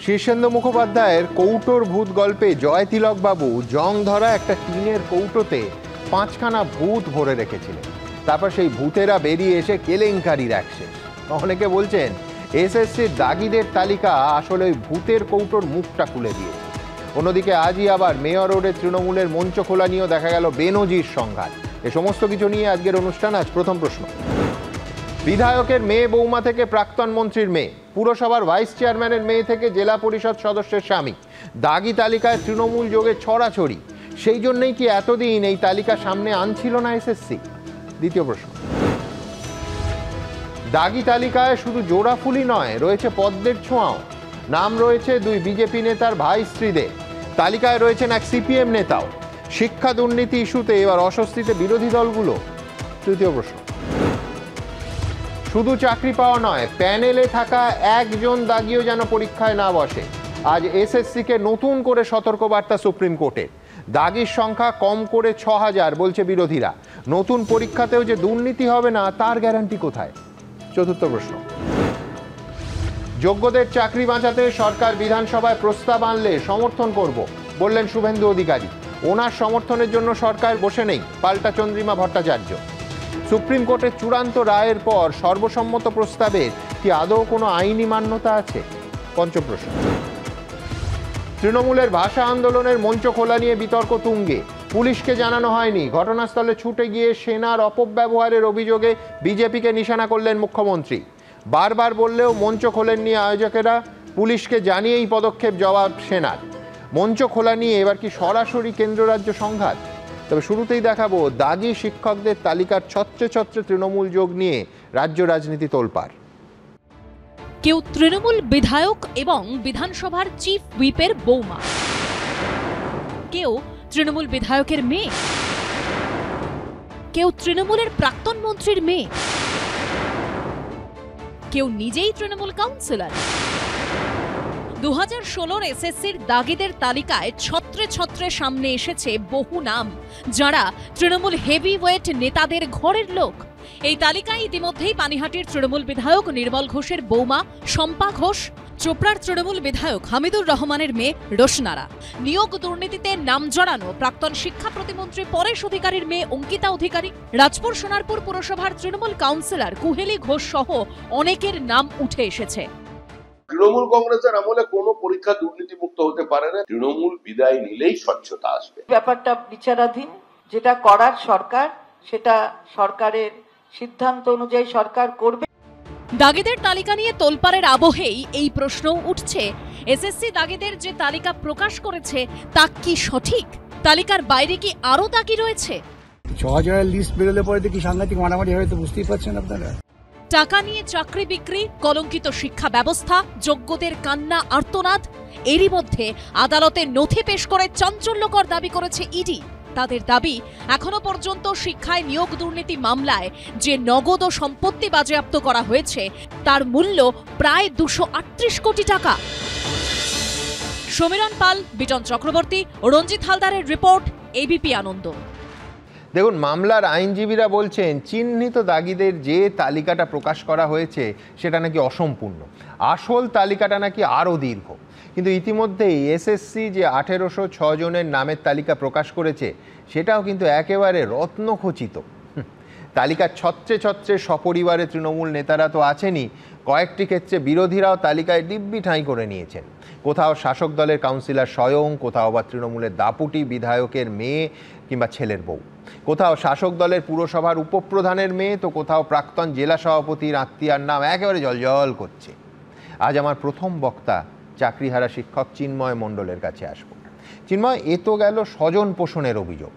শীর্ষেন্দু মুখোপাধ্যায়ের কৌটোর ভূত গল্পে জয় তিলক বাবু জং ধরা একটা টিনের কৌটোতে 5খানা ভূত ভরে রেখেছিলেন। তারপর সেই ভূতেরা বেরিয়ে এসে কেলেঙ্কারির এক শেষ। অনেকে বলছেন এসএসসির দাগিদের তালিকা আসলে ওই ভূতের কৌটোর মুখটা খুলে দিয়েছে। অন্যদিকে আজই আবার মেয়র রোডের তৃণমূলের মঞ্চ খোলা নিয়েও দেখা গেল বেনজির সংঘাত। এ সমস্ত কিছু নিয়ে আজকের অনুষ্ঠান। আজ প্রথম প্রশ্ন, বিধায়কের মেয়ে বৌমা থেকে প্রাক্তন মন্ত্রীর মেয়ে, পুরসভার ভাইস চেয়ারম্যানের মেয়ে থেকে জেলা পরিষদ সদস্যের স্বামী, দাগি তালিকায় তৃণমূল যোগে ছড়াছড়ি। সেই জন্যই কি এতদিন এই তালিকা সামনে আনছিল না এসএসসি? দ্বিতীয় প্রশ্ন, দাগি তালিকায় শুধু জোড়াফুলি নয়, রয়েছে পদ্মের ছোঁয়াও। নাম রয়েছে 2 বিজেপি নেতার ভাই স্ত্রীদের। তালিকায় রয়েছেন এক সিপিএম নেতাও। শিক্ষা দুর্নীতি ইস্যুতে এবার অস্বস্তিতে বিরোধী দলগুলো। তৃতীয় প্রশ্ন, শুধু চাকরি পাওয়া নয়, প্যানেলে থাকা একজন দাগিও যেন পরীক্ষায় না বসে। আজ এসএসসিকে নতুন করে সতর্কবার্তা সুপ্রিম কোর্টের। দাগির সংখ্যা কম করে 6000 বলছে বিরোধীরা। নতুন পরীক্ষাতেও যে দুর্নীতি হবে না তার গ্যারান্টি কোথায়? চতুর্থ প্রশ্ন, যোগ্যদের চাকরি বাঁচাতে সরকার বিধানসভায় প্রস্তাব আনলে সমর্থন করব বললেন শুভেন্দু অধিকারী। ওনার সমর্থনের জন্য সরকার বসে নেই, পাল্টা চন্দ্রিমা ভট্টাচার্য। সুপ্রিম কোর্টের চূড়ান্ত রায়ের পর সর্বসম্মত প্রস্তাবের কি আদৌ কোনো আইনি মান্যতা আছে? পঞ্চম প্রশ্ন, তৃণমূলের ভাষা আন্দোলনের মঞ্চ খোলা নিয়ে বিতর্ক তুঙ্গে। পুলিশকে জানানো হয়নি, ঘটনাস্থলে ছুটে গিয়ে সেনার অপব্যবহারের অভিযোগে বিজেপিকে নিশানা করলেন মুখ্যমন্ত্রী। বারবার বললেও মঞ্চ খোলেননি আয়োজকেরা। পুলিশকে জানিয়েই পদক্ষেপ, জবাব সেনার। মঞ্চ খোলা নিয়ে এবার কি সরাসরি কেন্দ্র রাজ্য সংঘাত? তবে শুরুতেই দেখাবো দাগি শিক্ষকদের তালিকার ছত্রে ছত্রে তৃণমূল যোগ নিয়ে রাজ্য রাজনীতি তোলপাড়। কেউ তৃণমূল বিধায়ক এবং বিধানসভার চিফ হুইপের বৌমা, কেউ তৃণমূল বিধায়কের মেয়ে, কেউ তৃণমূলের প্রাক্তন মন্ত্রীর মেয়ে, কেউ নিজেই তৃণমূল কাউন্সিলর। 2016 এসএসসির দাগিদের তালিকায় ছত্রে ছত্রে সামনে এসেছে বহু নাম, যারা তৃণমূল হেভিওয়েট নেতাদের ঘরের লোক। এই তালিকায় ইতিমধ্যেই পানিহাটির তৃণমূল বিধায়ক নির্মল ঘোষের বৌমা শম্পা ঘোষ, চোপড়ার তৃণমূল বিধায়ক হামিদুর রহমানের মেয়ে রোশনারা, নিয়োগ দুর্নীতিতে নাম জড়ানো প্রাক্তন শিক্ষা প্রতিমন্ত্রী পরেশ অধিকারীর মেয়ে অঙ্কিতা অধিকারী, রাজপুর সোনারপুর পুরসভার তৃণমূল কাউন্সিলর কুহেলি ঘোষ সহ অনেকের নাম উঠে এসেছে। তৃণমূল কংগ্রেসের আমলে কোনো পরীক্ষা দুর্নীতি মুক্ত হতে পারে না। তৃণমূল বিদায় নিলেই স্বচ্ছতা আসবে। ব্যাপারটা বিচারাধীন, যেটা করার সরকার, সেটা সরকারের সিদ্ধান্ত অনুযায়ী সরকার করবে। দাগিদের তালিকা নিয়ে তোলপাড়ের আবহেই এই প্রশ্ন উঠছে, এসএসসি দাগিদের যে তালিকা প্রকাশ করেছে তা কি সঠিক? তালিকার বাইরে কি আরো দাগি রয়েছে? 6000 লিস্ট বেরোলে পরে কি সাংঘাতিক মারামারি হয়, তো বুঝতেই পারছেন আপনারা। টাকা নিয়ে চাকরি বিক্রি, কলঙ্কিত শিক্ষা ব্যবস্থা, যোগ্যদের কান্না আর্তনাদ। এরই মধ্যে আদালতে নথি পেশ করে চাঞ্চল্যকর দাবি করেছে ইডি। তাদের দাবি, এখনো পর্যন্ত শিক্ষায় নিয়োগ দুর্নীতি মামলায় যে নগদ ও সম্পত্তি বাজেয়াপ্ত করা হয়েছে তার মূল্য প্রায় 238 কোটি টাকা। সমীরণ পাল, বিজন চক্রবর্তী ও রঞ্জিত হালদারের রিপোর্ট, এবিপি আনন্দ। দেখুন, মামলার আইনজীবীরা বলছেন চিহ্নিত দাগিদের যে তালিকাটা প্রকাশ করা হয়েছে সেটা নাকি অসম্পূর্ণ, আসল তালিকাটা নাকি আরও দীর্ঘ। কিন্তু ইতিমধ্যেই এসএসসি যে 1806 জনের নামের তালিকা প্রকাশ করেছে সেটাও কিন্তু একেবারে রত্নখচিত। তালিকার ছত্রে ছত্রে সপরিবারে তৃণমূল নেতারা তো আছেনই, কয়েকটি ক্ষেত্রে বিরোধীরাও তালিকায় দিব্যি ঠাঁই করে নিয়েছেন। কোথাও শাসক দলের কাউন্সিলর স্বয়ং, কোথাও বা তৃণমূলের দাপুটি বিধায়কের মেয়ে কিংবা ছেলের বউ, কোথাও শাসক দলের পুরসভার উপপ্রধানের মেয়ে, তো কোথাও প্রাক্তন জেলা সভাপতির আত্মীয়ার নাম একেবারে জলজল করছে। আজ আমার প্রথম বক্তা চাকরিহারা শিক্ষক চিন্ময় মণ্ডলের কাছে আসব। চিন্ময়, এ তো গেল স্বজন পোষণের অভিযোগ।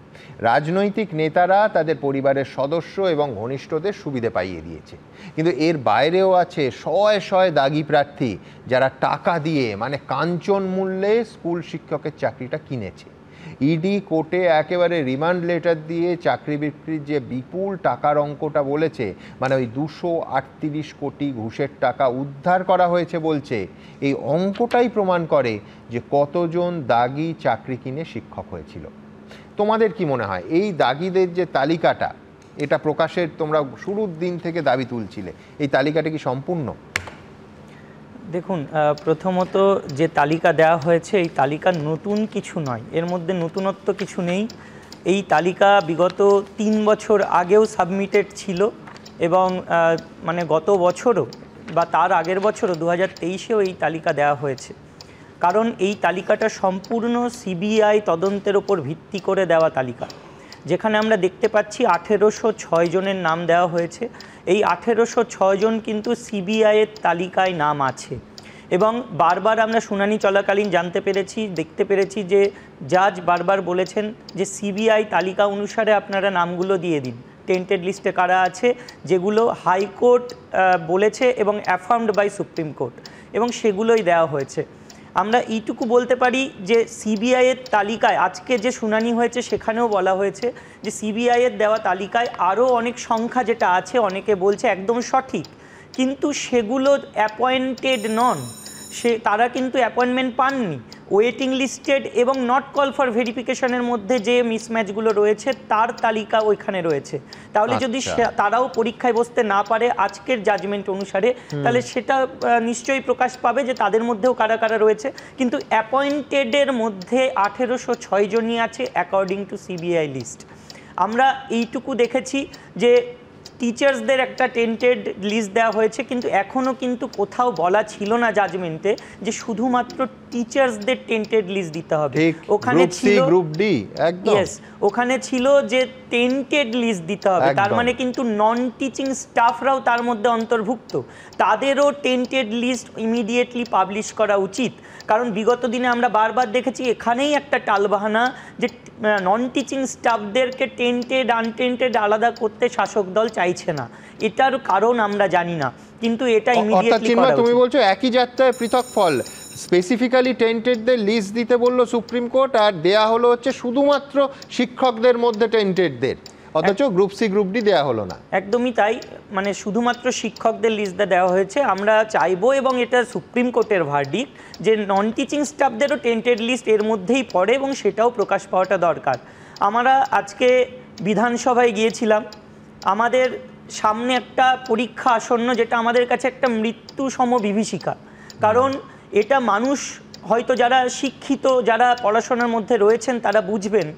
রাজনৈতিক নেতারা তাদের পরিবারের সদস্য এবং ঘনিষ্ঠদের সুবিধে পাইয়ে দিয়েছে, কিন্তু এর বাইরেও আছে শয়ে শয়ে দাগি প্রার্থী যারা টাকা দিয়ে, মানে কাঞ্চন মূল্যে স্কুল শিক্ষকের চাকরিটা কিনেছে। ইডি কোর্টে একেবারে রিমান্ড লেটার দিয়ে চাকরি বিক্রির যে বিপুল টাকার অঙ্কটা বলেছে, মানে ওই 238 কোটি ঘুষের টাকা উদ্ধার করা হয়েছে বলছে, এই অঙ্কটাই প্রমাণ করে যে কতজন দাগি চাকরি কিনে শিক্ষক হয়েছিল। তোমাদের কি মনে হয় এই দাগিদের যে তালিকাটা, এটা প্রকাশের তোমরা শুরুর দিন থেকে দাবি তুলছিলে, এই তালিকাটা কি সম্পূর্ণ? দেখুন, প্রথমত যে তালিকা দেওয়া হয়েছে এই তালিকা নতুন কিছু নয়, এর মধ্যে নতুনত্ব কিছু নেই। এই তালিকা বিগত 3 বছর আগেও সাবমিটেড ছিল এবং মানে গত বছরও বা তার আগের বছরও 2023-এও এই তালিকা দেওয়া হয়েছে। কারণ এই তালিকাটা সম্পূর্ণ সিবিআই তদন্তের ওপর ভিত্তি করে দেওয়া তালিকা, যেখানে আমরা দেখতে পাচ্ছি 1806 জনের নাম দেওয়া হয়েছে। এই 1806 জন কিন্তু সিবিআইয়ের তালিকায় নাম আছে এবং বারবার আমরা শুনানি চলাকালীন জানতে পেরেছি, দেখতে পেরেছি যে জাজ বারবার বলেছেন যে সিবিআই তালিকা অনুসারে আপনারা নামগুলো দিয়ে দিন, টেন্টেড লিস্টে কারা আছে, যেগুলো হাইকোর্ট বলেছে এবং অ্যাফার্মড বাই সুপ্রিম কোর্ট, এবং সেগুলোই দেওয়া হয়েছে। আমরা এইটুকু বলতে পারি যে সিবিআইয়ের তালিকায় আজকে যে শুনানি হয়েছে সেখানেও বলা হয়েছে যে সিবিআইয়ের দেওয়া তালিকায় আরও অনেক সংখ্যা যেটা আছে, অনেকে বলছে একদম সঠিক, কিন্তু সেগুলো অ্যাপয়েন্টেড নন, তারা কিন্তু অ্যাপয়েন্টমেন্ট পাননি। ওয়েটিং লিস্টেড এবং নট কল ফর ভেরিফিকেশনের মধ্যে যে মিসম্যাচগুলো রয়েছে তার তালিকা ওইখানে রয়েছে। তাহলে যদি তারাও পরীক্ষায় বসতে না পারে আজকের জাজমেন্ট অনুসারে, তাহলে সেটা নিশ্চয়ই প্রকাশ পাবে যে তাদের মধ্যেও কারা কারা রয়েছে। কিন্তু অ্যাপয়েন্টেডের মধ্যে 1806 জনই আছে অ্যাকর্ডিং টু সিবিআই লিস্ট। আমরা এইটুকু দেখেছি যে টিচার্সদের একটা টেন্টেড লিস্ট দেওয়া হয়েছে, কিন্তু এখনও কিন্তু কোথাও বলা ছিল না জাজমেন্টে যে শুধুমাত্র টিচার্সদের টেন্টেড লিস্ট দিতে হবে। ওখানে ছিল গ্রুপ ডি, একদম ওখানে ছিল যে টেন্টেড লিস্ট দিতে হবে, তার মানে কিন্তু নন টিচিং স্টাফরাও তার মধ্যে অন্তর্ভুক্ত, তাদেরও টেন্টেড লিস্ট ইমিডিয়েটলি পাবলিশ করা উচিত। কারণ বিগত দিনে আমরা বারবার দেখেছি এখানেই একটা টালবাহানা যে নন টিচিং স্টাফদেরকে টেন্টেড আনটেন্টেড আলাদা করতে শাসক দল চাইছে না, এটার কারণ আমরা জানি না, কিন্তু এটা ইমিডিয়েটলি করা উচিত। তুমি বলছো একই যাত্রায় পৃথক ফল, স্পেসিফিক্যালি টেন্টেডদের লিস্ট দিতে বললো সুপ্রিম কোর্ট, আর দেয়া হলো হচ্ছে শুধুমাত্র শিক্ষকদের মধ্যে টেন্টেডদের, অথচ গ্রুপ সি গ্রুপ ডি দেওয়া হলো না। একদমই তাই, মানে শুধুমাত্র শিক্ষকদের লিস্টটা দেওয়া হয়েছে। আমরা চাইবো, এবং এটা সুপ্রিম কোর্টের ভার্ডিক্ট, যে নন টিচিং স্টাফদেরও টেন্টেড লিস্ট এর মধ্যেই পড়ে এবং সেটাও প্রকাশ পাওয়াটা দরকার। আমরা আজকে বিধানসভায় গিয়েছিলাম, আমাদের সামনে একটা পরীক্ষা আসন্ন, যেটা আমাদের কাছে একটা মৃত্যু সম বিভীষিকা। কারণ এটা মানুষ হয়তো যারা শিক্ষিত, যারা পড়াশোনার মধ্যে রয়েছেন তারা বুঝবেন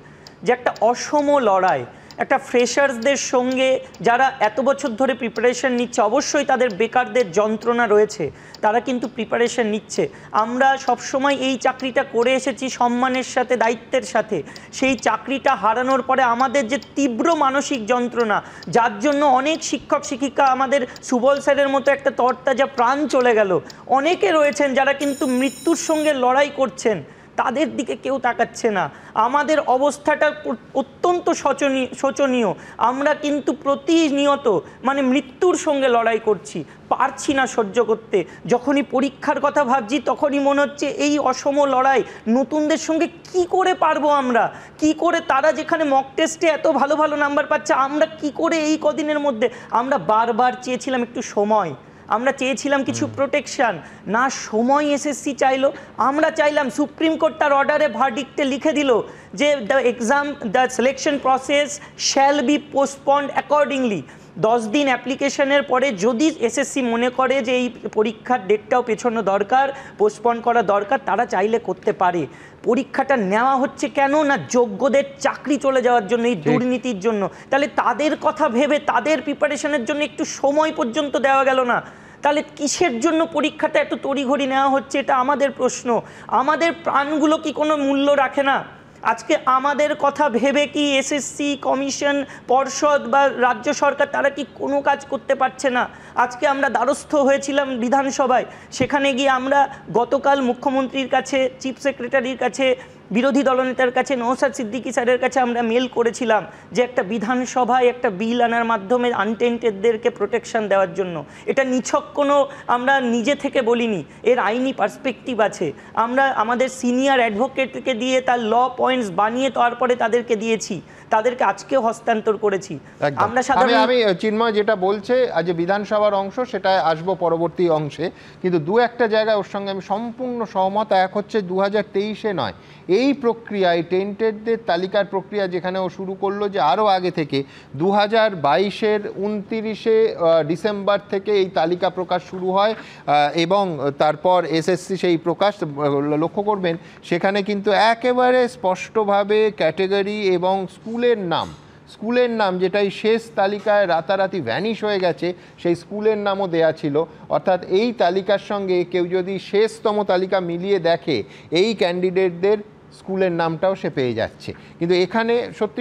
যে একটা অসম লড়াই, একটা ফ্রেশার্সদের সঙ্গে যারা এত বছর ধরে প্রিপারেশন নিচ্ছে, অবশ্যই তাদের বেকারদের যন্ত্রণা রয়েছে, তারা কিন্তু প্রিপারেশন নিচ্ছে। আমরা সবসময় এই চাকরিটা করে এসেছি সম্মানের সাথে, দায়িত্বের সাথে। সেই চাকরিটা হারানোর পরে আমাদের যে তীব্র মানসিক যন্ত্রণা, যার জন্য অনেক শিক্ষক শিক্ষিকা, আমাদের সুবল স্যারের মতো একটা তরতাজা প্রাণ চলে গেল, অনেকে রয়েছেন যারা কিন্তু মৃত্যুর সঙ্গে লড়াই করছেন, তাদের দিকে কেউ তাকাচ্ছে না। আমাদের অবস্থাটা অত্যন্ত শোচনীয়। আমরা কিন্তু প্রতিনিয়ত মানে মৃত্যুর সঙ্গে লড়াই করছি, পারছি না সহ্য করতে। যখনই পরীক্ষার কথা ভাবছি তখনই মনে হচ্ছে এই অসম লড়াই নতুনদের সঙ্গে কি করে পারবো আমরা, কি করে তারা যেখানে মক টেস্টে এত ভালো ভালো নাম্বার পাচ্ছে, আমরা কি করে এই কদিনের মধ্যে। আমরা বারবার চেয়েছিলাম একটু সময়, আমরা চেয়েছিলাম কিছু প্রোটেকশন, না সময় এসএসসি চাইলো। আমরা চাইলাম, সুপ্রিম কোর্ট তার অর্ডারে ভার্ডিক্টে লিখে দিল যে the selection process shall be postponed accordingly. 10 দিন অ্যাপ্লিকেশনের পরে যদি এসএসসি মনে করে যে এই পরীক্ষার ডেটটাও পেছানো দরকার, পোস্টপন্ড করা দরকার, তারা চাইলে করতে পারে। পরীক্ষাটা নেওয়া হচ্ছে কেন না, যোগ্যদের চাকরি চলে যাওয়ার জন্য, এই দুর্নীতির জন্য। তাহলে তাদের কথা ভেবে তাদের প্রিপারেশনের জন্য একটু সময় পর্যন্ত দেওয়া গেল না। তাহলে কিসের জন্য পরীক্ষাটা এত তড়িঘড়ি নেওয়া হচ্ছে, এটা আমাদের প্রশ্ন। আমাদের প্রাণগুলো কি কোনো মূল্য রাখে না? আজকে আমাদের কথা ভেবে কি এসএসসি কমিশন, পর্ষদ বা রাজ্য সরকার তারা কি কোনো কাজ করতে পারছে না? আজকে আমরা দ্বারস্থ হয়েছিলাম বিধানসভায়, সেখানে গিয়ে আমরা গতকাল মুখ্যমন্ত্রীর কাছে, চিফ সেক্রেটারির কাছে, বিরোধী দলনেতার কাছে, নওশাদ সিদ্দিকী স্যারের কাছে আমরা মেল করেছিলাম যে একটা বিধানসভায় একটা বিল আনার মাধ্যমে আনটেন্টেডদেরকে প্রোটেকশন দেওয়ার জন্য। এটা নিছক কোনো আমরা নিজে থেকে বলিনি, এর আইনি পার্সপেক্টিভ আছে। আমরা আমাদের সিনিয়র অ্যাডভোকেটকে দিয়ে তার ল পয়েন্টস বানিয়ে তারপরে তাদেরকে দিয়েছি, তাদেরকে আজকেও হস্তান্তর করেছি। আমরা আমি চিন্ময় যেটা বলছে আজ বিধানসভার অংশ, সেটা আসবো পরবর্তী অংশে, কিন্তু দু একটা জায়গায় ওর সঙ্গে আমি সম্পূর্ণ সহমত। এক হচ্ছে 2023-এ নয়, এই প্রক্রিয়ায় টেন্টেডদের তালিকার প্রক্রিয়া যেখানে ও শুরু করলো যে আরও আগে থেকে 2022-এর 29শে ডিসেম্বর থেকে এই তালিকা প্রকাশ শুরু হয় এবং তারপর এসএসসি সেই প্রকাশ লক্ষ্য করবেন সেখানে কিন্তু একেবারে স্পষ্টভাবে ক্যাটেগরি এবং স্কুলের নাম যেটাই শেষ তালিকায় রাতারাতি ভ্যানিশ হয়ে গেছে সেই স্কুলের নামও দেয়া ছিল। অর্থাৎ এই তালিকার সঙ্গে কেউ যদি শেষতম তালিকা মিলিয়ে দেখে এই ক্যান্ডিডেটদের স্কুলের নামটাও সে পেয়ে যাচ্ছে। কিন্তু এখানে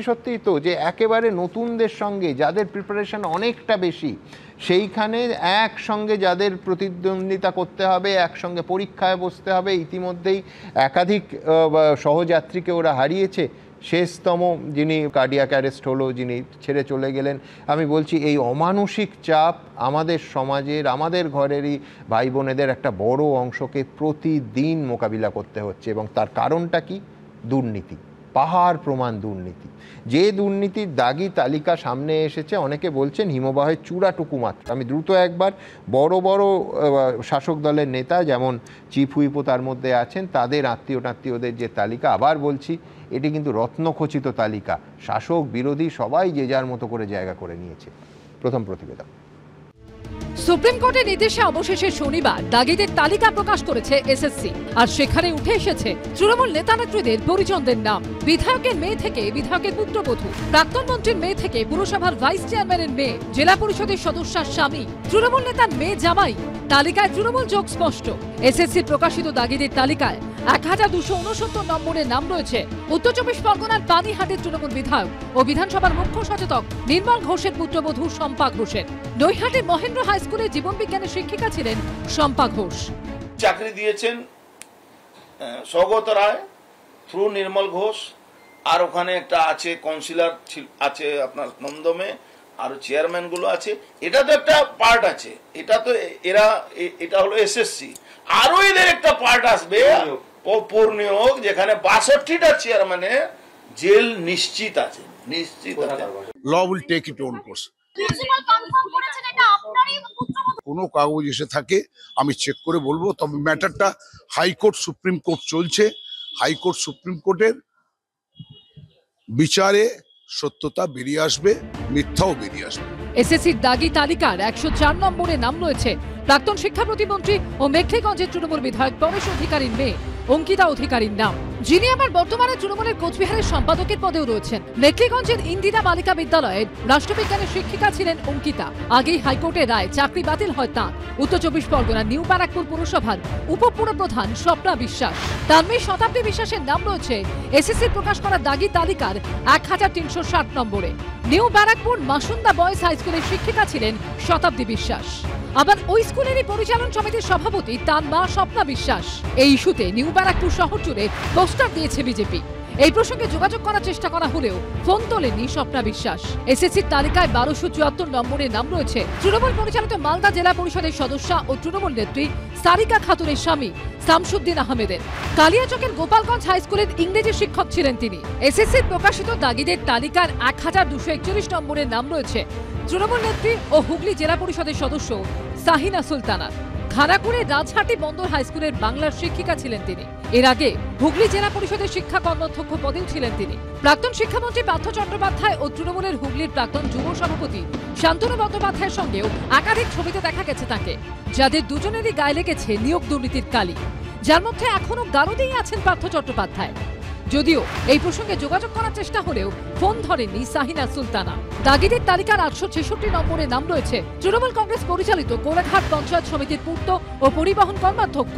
সত্যিই তো যে একেবারে নতুনদের সঙ্গে যাদের প্রিপারেশন অনেকটা বেশি সেইখানে একসঙ্গে যাদের প্রতিদ্বন্দ্বিতা করতে হবে, একসঙ্গে পরীক্ষায় বসতে হবে, ইতিমধ্যেই একাধিক সহযাত্রীকে ওরা হারিয়েছে। শেষতম যিনি কার্ডিয়াক অ্যারেস্ট হলো, যিনি ছেড়ে চলে গেলেন, আমি বলছি এই অমানসিক চাপ আমাদের সমাজের, আমাদের ঘরেরই ভাই বোনেদের একটা বড় অংশকে প্রতিদিন মোকাবিলা করতে হচ্ছে। এবং তার কারণটা কি? দুর্নীতি, পাহাড় প্রমাণ দুর্নীতি। যে দুর্নীতির দাগি তালিকা সামনে এসেছে, অনেকে বলছেন হিমবাহের চূড়াটুকু মাত্র। আমি দ্রুত একবার বড় বড় শাসক দলের নেতা যেমন চিফ হুইপও তার মধ্যে আছেন, তাদের আত্মীয়দের যে তালিকা, আবার বলছি এটি কিন্তু রত্নখচিত তালিকা। শাসক বিরোধী সবাই যে যার মতো করে জায়গা করে নিয়েছে। প্রথম প্রতিবেদন। সুপ্রিম কোর্টের নির্দেশে অবশেষে শনিবার দাগিদের তালিকা প্রকাশ করেছে এসএসসি। আর সেখানে উঠে এসেছে তৃণমূল নেতানেত্রীদের পরিজনদের নাম। বিধায়কের মেয়ে থেকে বিধায়কের পুত্রবধূ, প্রাক্তন মন্ত্রীর মেয়ে থেকে পুরসভার ভাইস চেয়ারম্যানের মেয়ে, জেলা পরিষদের সদস্যার স্বামী, তৃণমূল নেতার মেয়ে জামাই, তালিকায় তৃণমূল যোগ স্পষ্ট। এসএসসি প্রকাশিত দাগিদের তালিকায় 1269 নম্বরের নাম রয়েছে উত্তর 24 পরগনার পানিহাটির তৃণমূল বিধায়ক ও বিধানসভার মুখ্য সচেতক নির্মল ঘোষের পুত্রবধূ শম্পা ঘোষের। নৈহাটির মহেন্দ্র হাই স্কুলে জীবন বিজ্ঞানের শিক্ষিকা ছিলেন শম্পা ঘোষ। চাকরি দিয়েছেন সৌগত রায় থ্রু নির্মল ঘোষ, আর ওখানে একটা আছে কাউন্সিলর আছে আপনার নন্দমে, আর চেয়ারম্যান গুলো আছে। এটা তো একটা পার্ট আছে, এটা হলো এসএসসি। আরো এদের একটা পার্ট আসবে পূর্ণিয়োগ, যেখানে 62টা চেয়ারম্যানের জেল নিশ্চিত আছে। Law will take it own course. কোনো কাগজ এসে থাকে আমি চেক করে বলবো, তবে ম্যাটারটা হাইকোর্ট সুপ্রিম কোর্ট চলছে। হাইকোর্ট সুপ্রিম কোর্টের বিচারে সত্যতা বেরিয়ে আসবে, মিথ্যাও বেরিয়ে আসবে। এসএসসির দাগি তালিকার 104 নম্বরে নাম রয়েছে প্রাক্তন শিক্ষা প্রতিমন্ত্রী ও মেখলিগঞ্জের তৃণমূল বিধায়ক পরেশ অধিকারীর মেয়ে অঙ্কিতা অধিকারীর নাম, যিনি আবার বর্তমানে তৃণমূলের কোচবিহারের সম্পাদকের পদেও রয়েছেন। মেখলিগঞ্জের ইন্দিরা বালিকা বিদ্যালয়ের রাষ্ট্রবিজ্ঞানের শিক্ষিকা ছিলেন অঙ্কিতা। আগেই হাইকোর্টের রায় চাকরি বাতিল হয় তাঁর। উত্তর 24 পরগনা নিউ ব্যারাকপুর পুরসভার উপপুরপ্রধান স্বপ্না বিশ্বাস, তার মেয়ে শতাব্দী বিশ্বাসের নাম রয়েছে এসএসসির প্রকাশ করা দাগি তালিকার 1360 নম্বরে। New Barrackpore Masunda boys high স্কুলের শিক্ষিকা ছিলেন শতাব্দী বিশ্বাস। আবার ওই স্কুলেরই পরিচালন সমিতির সভাপতি তার মা স্বপ্না বিশ্বাস। এই ইস্যুতে নিউ ব্যারাকপুর শহর জুড়ে পোস্টার দিয়েছে বিজেপি। এই প্রসঙ্গে যোগাযোগ করার চেষ্টা করা হলেও ফোন তোলেনি স্বপ্না বিশ্বাস। এসএসসির তালিকায় 1274 নম্বরের নাম রয়েছে তৃণমূল পরিচালিত মালদা জেলা পরিষদের সদস্য ও তৃণমূল নেত্রী সারিকা খাতুনের স্বামী শামসুদ্দিন আহমেদের। কালিয়াচকের গোপালগঞ্জ হাই স্কুলের ইংরেজি শিক্ষক ছিলেন তিনি। এসএসসির প্রকাশিত দাগিদের তালিকার 1241 নম্বরের নাম রয়েছে তৃণমূল নেত্রী ও হুগলি জেলা পরিষদের সদস্য সাহিনা সুলতানা। খানাকুড়ের রাজহাটি বন্দর হাই স্কুলের বাংলার শিক্ষিকা ছিলেন তিনি। এর আগে হুগলি জেলা পরিষদের শিক্ষা কর্মাধ্যক্ষ পদেও ছিলেন তিনি। প্রাক্তন শিক্ষামন্ত্রী পার্থ চট্টোপাধ্যায় ও তৃণমূলের হুগলির প্রাক্তন যুব সভাপতি শান্তনু বন্দ্যোপাধ্যায়ের সঙ্গেও একাধিক ছবিতে দেখা গেছে তাকে, যাদের দুজনেরই গায়ে লেগেছে নিয়োগ দুর্নীতির কালি, যার মধ্যে এখনো গারদেই আছেন পার্থ চট্টোপাধ্যায়। যদিও এই প্রসঙ্গে যোগাযোগ করার চেষ্টা হলেও ফোন ধরেননি সাহিনা সুলতানা। দাগিদের তালিকার 866 নম্বরে নাম রয়েছে তৃণমূল কংগ্রেস পরিচালিত কোলাঘাট পঞ্চায়েত সমিতির পূর্ত ও পরিবহন কর্মাধ্যক্ষ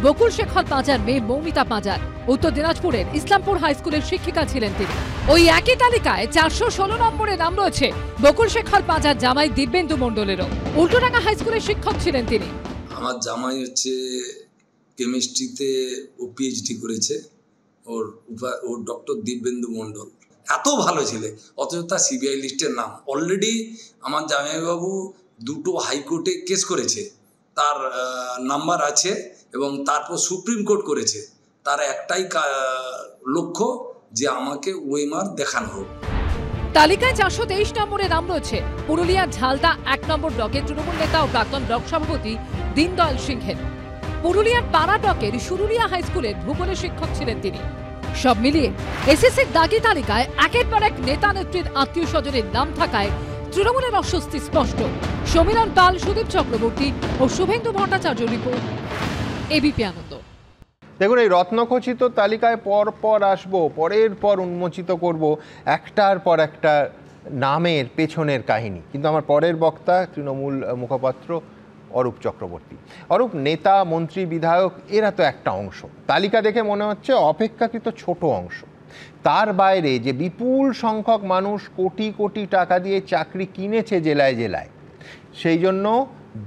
বকুল শেখর পাঁজার মেয়ে মৌমিতা পাঁজার। উত্তর দিনাজপুরের ইসলামপুর হাই স্কুলের শিক্ষিকা ছিলেন তিনি। ওই একই তালিকায় 416 নম্বরে নাম রয়েছে বকুল শেখর পাঁজার জামাই দিব্যেন্দু মণ্ডলেরও। উল্টোডাঙ্গা হাই স্কুলের শিক্ষক ছিলেন তিনি। আমার জামাই হচ্ছে কেমিস্ট্রিতে ও পিএইচডি করেছে, ওর ডক্টর দিব্যেন্দু মণ্ডল। এত ভালো ছেলে, অথচ তার সিবিআই লিস্টের নাম। অলরেডি আমার জামাইবাবু 2টো হাইকোর্টে কেস করেছে, তার নাম্বার আছে, এবং তারপর সুপ্রিম কোর্ট করেছে। তার একটাই লক্ষ্য যে আমাকে ওয়েমার দেখানো হোক। তালিকায় 423 নম্বরে নাম রয়েছে পুরুলিয়ার ঝালদা 1 নম্বর ব্লকের তৃণমূল নেতা ও প্রাক্তন ব্লক সভাপতি দীনদয়াল সিংহের। পুরুলিয়ার পাড়া ব্লকের সুরুলিয়া হাই স্কুলের ভূগোলের শিক্ষক ছিলেন তিনি। সব মিলিয়ে এসএসসির দাগি তালিকায় একের পর এক নেতা নেত্রীর আত্মীয় স্বজনের নাম থাকায় তৃণমূলের অস্বস্তি স্পষ্ট। সমীরণ পাল, সুদীপ চক্রবর্তী ও শুভেন্দু ভট্টাচার্য রিপোর্ট, এবিপি আনন্দ। দেখুন, এই রত্নখচিত তালিকায় পর পর আসবো, পরের পর উন্মোচিত করব একটার পর একটা নামের পেছনের কাহিনী। কিন্তু আমার পরের বক্তা তৃণমূল মুখপাত্র অরূপ চক্রবর্তী। অরূপ, নেতা, মন্ত্রী, বিধায়ক এরা তো একটা অংশ, তালিকা দেখে মনে হচ্ছে অপেক্ষাকৃত ছোট অংশ। তার বাইরে যে বিপুল সংখ্যক মানুষ কোটি কোটি টাকা দিয়ে চাকরি কিনেছে জেলায় জেলায়, সেই জন্য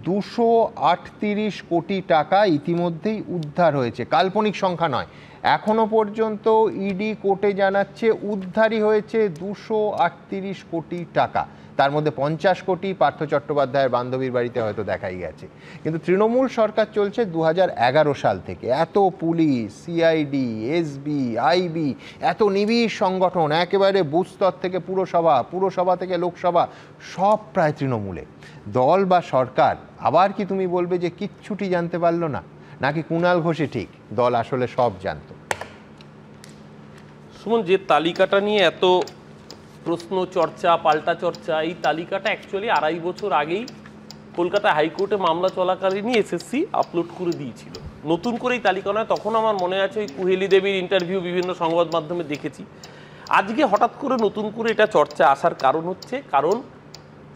238 কোটি টাকা ইতিমধ্যেই উদ্ধার হয়েছে। কাল্পনিক সংখ্যা নয়, এখনো পর্যন্ত ইডি কোর্টে জানাচ্ছে উদ্ধারই হয়েছে 238 কোটি টাকা। তার মধ্যে 50 কোটি পার্থ চট্টোপাধ্যায়ের বান্ধবীর বাড়িতে হয়তো দেখাই গেছে। কিন্তু তৃণমূল সরকার চলছে 2011 সাল থেকে। এত পুলিশ, সিআইডি, এসবি, আইবি, এত নিবিড় সংগঠন, একেবারে বুথ স্তর থেকে পুরসভা, পুরসভা থেকে লোকসভা, সব প্রায় তৃণমূলে। দল বা সরকার আবার কি তুমি বলবে যে কিচ্ছুটি জানতে পারলো না, নাকি কুণাল ঘোষই ঠিক, দল আসলে সব জানতো? সুমন, যে তালিকাটা নিয়ে এত প্রশ্ন, চর্চা, পাল্টা চর্চা, এই তালিকাটা অ্যাকচুয়ালি 2.5 বছর আগেই কলকাতা হাইকোর্টে মামলা চলাকালীনই এসএসসি আপলোড করে দিয়েছিল। নতুন করে এই তালিকা নয়, তখন আমার মনে আছে ওই কুহেলি দেবীর ইন্টারভিউ বিভিন্ন সংবাদ মাধ্যমে দেখেছি। আজকে হঠাৎ করে নতুন করে এটা চর্চা আসার কারণ হচ্ছে, কারণ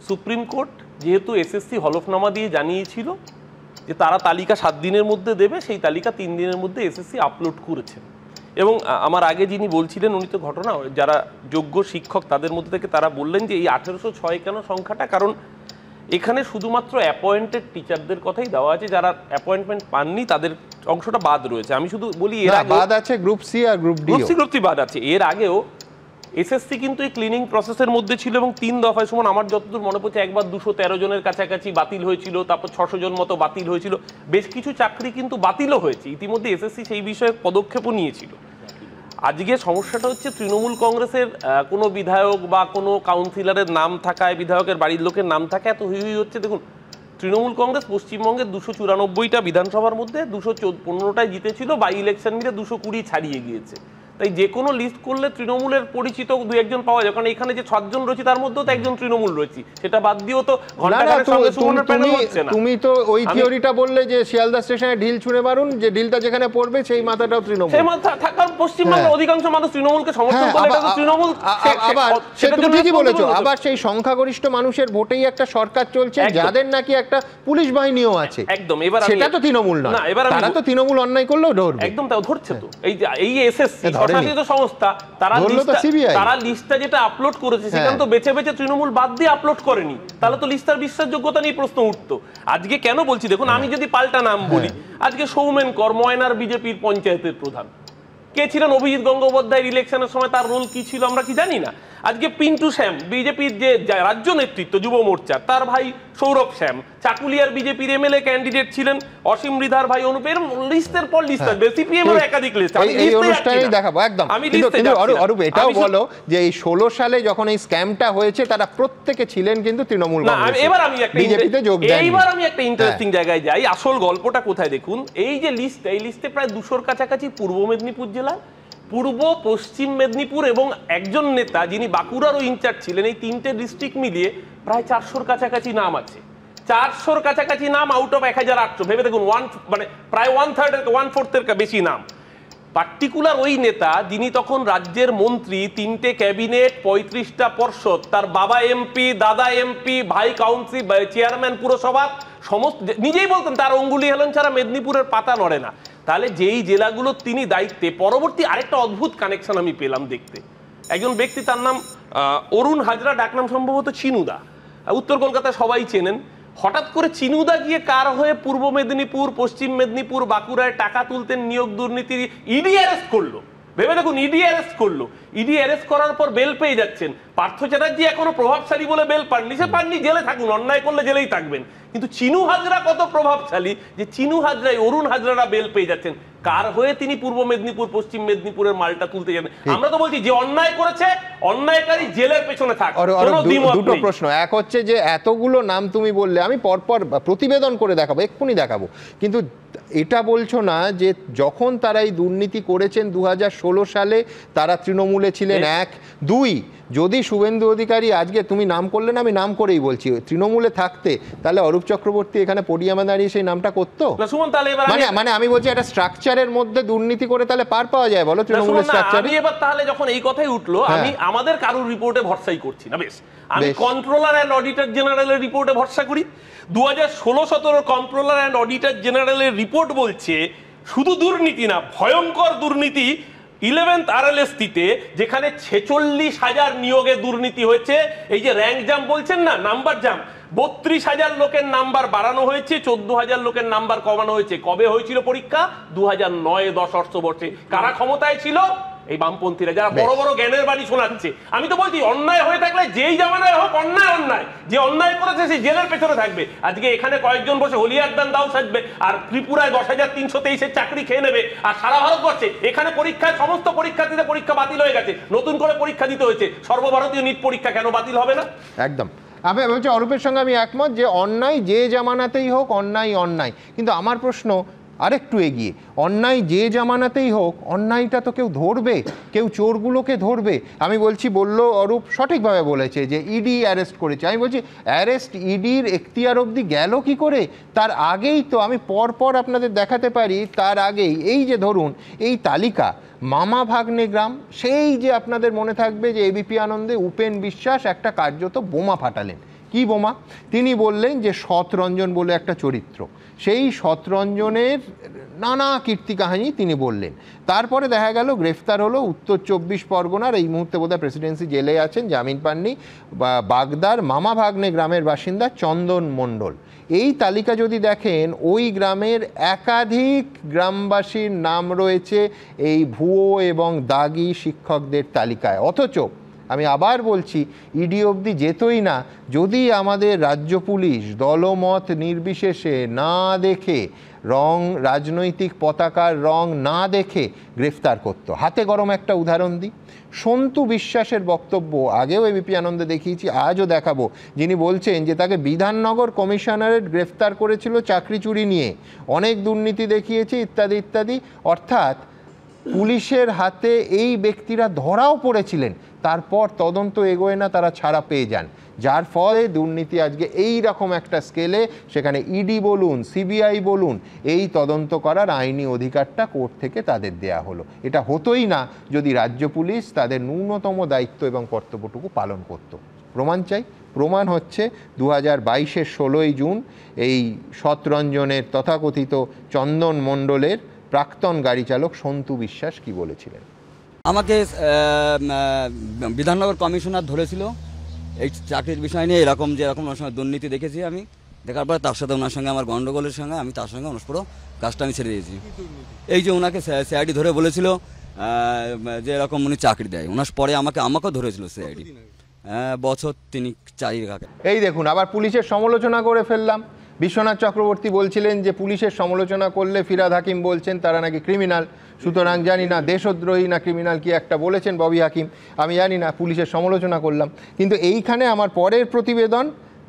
সুপ্রিম কোর্ট যেহেতু এসএসসি হলফনামা দিয়ে জানিয়েছিল যে তারা তালিকা 7 দিনের মধ্যে দেবে, সেই তালিকা 3 দিনের মধ্যে এসএসসি আপলোড করেছেন। এবং আমার আগে যিনি বলছিলেন উনি তো ঘটনা যারা যোগ্য শিক্ষক তাদের মধ্যে থেকে তারা বললেন যে এই 1806 কেন সংখ্যাটা, কারণ এখানে শুধুমাত্র অ্যাপয়েন্টেড টিচারদের কথাই দেওয়া আছে, যারা অ্যাপয়েন্টমেন্ট পাননি তাদের অংশটা বাদ রয়েছে। আমি শুধু বলি এর আগে বাদ আছে গ্রুপ সি আর গ্রুপ ডি, গ্রুপ সি বাদ আছে। এর আগেও এসএসসি কিন্তু এই ক্লিনিং প্রসেসের মধ্যে ছিল এবং 3 দফায়, সমান আমার যতদূর মনে পড়ছে একবার 213 জনের কাছাকাছি বাতিল হয়েছিল, তারপর 600 জন মতো বাতিল হয়েছিল, বেশ কিছু চাকরি কিন্তু বাতিলও হয়েছে। ইতিমধ্যে এসএসসি সেই বিষয়ে পদক্ষেপও নিয়েছিল। আজকে সমস্যাটা হচ্ছে তৃণমূল কংগ্রেসের কোনো বিধায়ক বা কোনো কাউন্সিলরের নাম থাকায়, বিধায়কের বাড়ির লোকের নাম থাকায় এত হুই হচ্ছে। দেখুন, তৃণমূল কংগ্রেস পশ্চিমবঙ্গের 294টা বিধানসভার মধ্যে 215টায় জিতেছিল, বাই ইলেকশন মিলে 220 ছাড়িয়ে গিয়েছে। তাই যে কোনো লিস্ট করলে তৃণমূলের পরিচিত 2-1 পাওয়া যায়, কারণ এখানে যে 6 জন রয়েছে তার মধ্যেও তো একজন তৃণমূল রয়েছে, সেটা বাদ দিয়েও তো তুমি তো ওই থিওরিটা বললে যে শিয়ালদা স্টেশনে ঢিল ছুঁড়ে মারুন, যে ঢিলটা যেখানে পড়বে সেই মাথাটাও তৃণমূল, সেই মাথা থাকার পশ্চিমবঙ্গের অধিকাংশ মানুষ তৃণমূলকে সমর্থন করে, এটা তো তৃণমূল। আবার সেটা তুমি ঠিকই বলেছো, আবার সেই সংখ্যাগরিষ্ঠ মানুষের ভোটেই একটা সরকার চলছে যাদের নাকি একটা পুলিশ বাহিনীও আছে, একদম। এবার সেটা তো তৃণমূল নয়, তারা তো তৃণমূল অন্যায় করলেও ধরবে, একদম তাও ধরছে তো। এই এসএসসি স্বশাসিত সংস্থা, তারা লিস্টটা যেটা আপলোড করেছে সেখানে তো বেছে বেছে তৃণমূল বাদ দিয়ে আপলোড করেনি, তাহলে তো লিস্টার বিশ্বাসযোগ্যতা নিয়ে প্রশ্ন উঠতো। আজকে কেন বলছি দেখুন, আমি যদি পাল্টা নাম বলি, আজকে সৌমেন কর ময়নার বিজেপির পঞ্চায়েতের প্রধান, কে ছিলেন? অভিজিৎ গঙ্গোপাধ্যায়ের ইলেকশনের সময় তার রোল কি ছিল আমরা কি জানি না। আজকে পিন্টু শ্যাম, বিজেপির যে রাজ্য নেতৃত্ব যুব মোর্চার, তার ভাই সৌরভ শ্যাম চাকুলিয়ার বিজেপির এমএলএ ক্যান্ডিডেট ছিলেন, অসীম মৃধার ভাই অনুপের, লিস্টের পর লিস্ট আসবে, সিপিএম এর একাধিক লিস্ট এই অনুষ্ঠানেই দেখাবো একদম। কিন্তু অরূপ এটাও বলো যে এই 16 সালে যখন এই স্ক্যামটা হয়েছে তারা প্রত্যেকে ছিলেন কিন্তু তৃণমূল কংগ্রেস। এবার আমি একটা ইন্টারেস্টিং জায়গায় যাই, আসল গল্পটা কোথায় দেখুন। এই যে লিস্ট, এই লিস্টে প্রায় 200-র কাছাকাছি পূর্ব মেদিনীপুর জেলা, পূর্ব পশ্চিম মেদিনীপুর এবং একজন নেতা যিনি বাঁকুড়ারও ইনচার্জ ছিলেন, এই 3টে ডিস্ট্রিক্ট মিলিয়ে প্রায় 400-র কাছাকাছি নাম আছে। 400-র কাছাকাছি নাম আউট অফ 1800, ভেবে দেখুন, মানে প্রায় 1/4-এর বেশি নাম। পার্টিকুলার ওই নেতা যিনি তখন রাজ্যের মন্ত্রী, 3টে ক্যাবিনেট, 35টা পর্ষদ, তার বাবা এমপি, দাদা এমপি, ভাই কাউন্সিল, চেয়ারম্যান পুরসভা, সমস্ত নিজেই বলতেন তার অঙ্গুলি হেলন ছাড়া মেদিনীপুরের পাতা নড়ে না। তাহলে যেই জেলাগুলো তিনি দায়িত্বে, পরবর্তী আরেকটা অদ্ভুত কানেকশন আমি পেলাম দেখতে। একজন ব্যক্তি, তার নাম অরুণ হাজরা, ডাকনাম সম্ভবত চিনুদা, উত্তর কলকাতায় সবাই চেনেন। হঠাৎ করে চিনুদা গিয়ে কার হয়ে পূর্ব মেদিনীপুর, পশ্চিম মেদিনীপুর, বাঁকুড়ায় টাকা তুলতেন, নিয়োগ দুর্নীতি, ইডি অ্যারেস্ট করলো। ভেবে দেখুন, ইডি অ্যারেস্ট করলো। ইডি অ্যারেস্ট করার পর বেল পেয়ে যাচ্ছেন। পার্থ চ্যাটার্জি এখনো প্রভাবশালী বলে বেল পাননি, সে পাননি, জেলে থাকুন, অন্যায় করলে জেলেই থাকবেন। কিন্তু চিনু হাজরা কত প্রভাবশালী যে চিনু হাজরাই, অরুণ হাজরারা বেল পেয়ে যাচ্ছেন। কার হয়ে তিনি পূর্ব মেদিনীপুর, পশ্চিম মেদিনীপুরের মালটা তুলতে যান? আমরা তো বলছি যে অন্যায় করেছে, অন্যায়কারী জেলের পেছনে থাক। দুটো প্রশ্ন, এক হচ্ছে যে এতগুলো নাম তুমি বললে, আমি পরপর প্রতিবেদন করে দেখাবো, এক্ষুনি দেখাবো, কিন্তু এটা বলছো না যে যখন তারা এই দুর্নীতি করেছেন 2016 সালে তারা তৃণমূলে ছিলেন, 1, 2 যদি শুভেন্দু অধিকারী আজকে তুমি নাম করলে না, আমি নাম করেই বলছি, তৃণমূলে থাকতে তাহলে অরূপ চক্রবর্তী এখানে পোডিয়ামে দাঁড়িয়ে সেই নামটা করতো? মানে আমি বলছি একটা স্ট্রাকচারের মধ্যে দুর্নীতি করে তাহলে পার পাওয়া যায় বলো তৃণমূলের স্ট্রাকচারে? আমি এবার তাহলে যখন এই কথাই উঠলো, আমি আমাদের কারোর রিপোর্টে ভরসাই করছি না, বেশ আমি কন্ট্রোলার অ্যান্ড অডিটর জেনারেলের রিপোর্টে ভরসা করি। 2016-17 কন্ট্রোলার অ্যান্ড অডিটর জেনারেলের রিপোর্ট বলছে শুধু দুর্নীতি না, ভয়ঙ্কর দুর্নীতি 11th RLST-তে, যেখানে 46,000 নিয়োগে দুর্নীতি হয়েছে। এই যে র্যাঙ্ক জাম্প বলছেন না, নাম্বার জাম্প, 32,000 লোকের নাম্বার বাড়ানো হয়েছে, 14,000 লোকের নাম্বার কমানো হয়েছে। কবে হয়েছিল পরীক্ষা? 2009-10 অর্থবর্ষে। কারা ক্ষমতায় ছিল? এই বামপন্থীরা, যারা বড় বড় জ্ঞানের বাণী শোনাচ্ছে। আমি তো বলছি অন্যায় হয়ে থাকলে যেই জামানায় হোক অন্যায় অন্যায়, যে অন্যায় করেছে সে জেলের পেছনে থাকবে। আজকে এখানে কয়েকজন বসে হলিয়ারদান দাও সাজবে আর ত্রিপুরায় 10,323-এর চাকরি খেয়ে নেবে, আর সারা ভারতবর্ষে এখানে পরীক্ষায় সমস্ত পরীক্ষার্থীদের পরীক্ষা বাতিল হয়ে গেছে, নতুন করে পরীক্ষা দিতে হয়েছে। সর্বভারতীয় নিট পরীক্ষা কেন বাতিল হবে না? একদম। আমি বলছি অরূপের সঙ্গে আমি একমত যে অন্যায় যে জামানাতেই হোক অন্যায় অন্যায়, কিন্তু আমার প্রশ্ন আরেকটু এগিয়ে, অন্যায় যে জামানাতেই হোক অন্যায়টা তো কেউ ধরবে, কেউ চোরগুলোকে ধরবে। আমি বলছি, বললো অরূপ সঠিকভাবে বলেছে যে ইডি অ্যারেস্ট করেছে। আমি বলছি অ্যারেস্ট ইডির এখতিয়ার অবধি গেল কি করে? তার আগেই তো আমি পরপর আপনাদের দেখাতে পারি, তার আগেই এই যে ধরুন এই তালিকা, মামা ভাগ্নে গ্রাম, সেই যে আপনাদের মনে থাকবে যে এবিপি আনন্দে উপেন বিশ্বাস একটা কার্যত বোমা ফাটালেন। কি বোমা? তিনি বললেন যে সৎরঞ্জন বলে একটা চরিত্র, সেই সৎরঞ্জনের নানা কীর্তি কাহিনী তিনি বললেন। তারপরে দেখা গেল গ্রেফতার হলো উত্তর 24 পরগনার, এই মুহূর্তে বোধহয় প্রেসিডেন্সি জেলে আছেন, জামিন পাননি, বাগদার মামা ভাগ্নে গ্রামের বাসিন্দা চন্দন মণ্ডল। এই তালিকা যদি দেখেন, ওই গ্রামের একাধিক গ্রামবাসীর নাম রয়েছে এই ভুয়ো এবং দাগি শিক্ষকদের তালিকায়। অথচ আমি আবার বলছি, ইডি অবধি যেতই না যদি আমাদের রাজ্য পুলিশ দলমত নির্বিশেষে না দেখে, রং রাজনৈতিক পতাকার রং না দেখে গ্রেফতার করত। হাতে গরম একটা উদাহরণ দিই, সন্তু বিশ্বাসের বক্তব্য আগেও এবিপি আনন্দে দেখিয়েছি, আজও দেখাবো, যিনি বলছেন যে তাকে বিধাননগর কমিশনারেট গ্রেফতার করেছিল চাকরি চুরি নিয়ে, অনেক দুর্নীতি দেখিয়েছে ইত্যাদি ইত্যাদি। অর্থাৎ পুলিশের হাতে এই ব্যক্তিরা ধরাও পড়েছিলেন, তারপর তদন্ত এগোয় না, তারা ছাড়া পেয়ে যান, যার ফলে দুর্নীতি আজকে এই রকম একটা স্কেলে, সেখানে ইডি বলুন সিবিআই বলুন, এই তদন্ত করার আইনি অধিকারটা কোর্ট থেকে তাদের দেয়া হলো। এটা হতোই না যদি রাজ্য পুলিশ তাদের ন্যূনতম দায়িত্ব এবং কর্তব্যটুকু পালন করত। প্রমাণ চাই, প্রমাণ হচ্ছে 2022-এর 16ই জুন এই সৎরঞ্জনের তথাকথিত চন্দন মণ্ডলের প্রাক্তন গাড়ি চালক সন্তু বিশ্বাস কি বলেছিলেন। আমাকে বিধাননগর কমিশনার ধরেছিল এই চাকরির বিষয় নিয়ে, এরকম যে এরকম ওনার সঙ্গে দুর্নীতি দেখেছি আমি, দেখার পরে তার সাথে ওনার সঙ্গে আমার গণ্ডগোলের সঙ্গে আমি তার সঙ্গে ওনার পুরো কাজটা আমি ছেড়ে দিয়েছি। এই যে ওনাকে সিআইডি ধরে বলেছিল যে এরকম উনি চাকরি দেয়, ওনার পরে আমাকেও ধরেছিল সিআইডি, বছর 3-4 এই দেখুন আবার পুলিশের সমালোচনা করে ফেললাম। বিশ্বনাথ চক্রবর্তী বলছিলেন যে পুলিশের সমালোচনা করলে, ফিরাদ হাকিম বলছেন তারা নাকি ক্রিমিনাল, সুতরাং জানি না দেশদ্রোহী না ক্রিমিনাল কি একটা বলেছেন ববি হাকিম, আমি জানি না, পুলিশের সমালোচনা করলাম। কিন্তু এইখানে আমার পরের প্রতিবেদন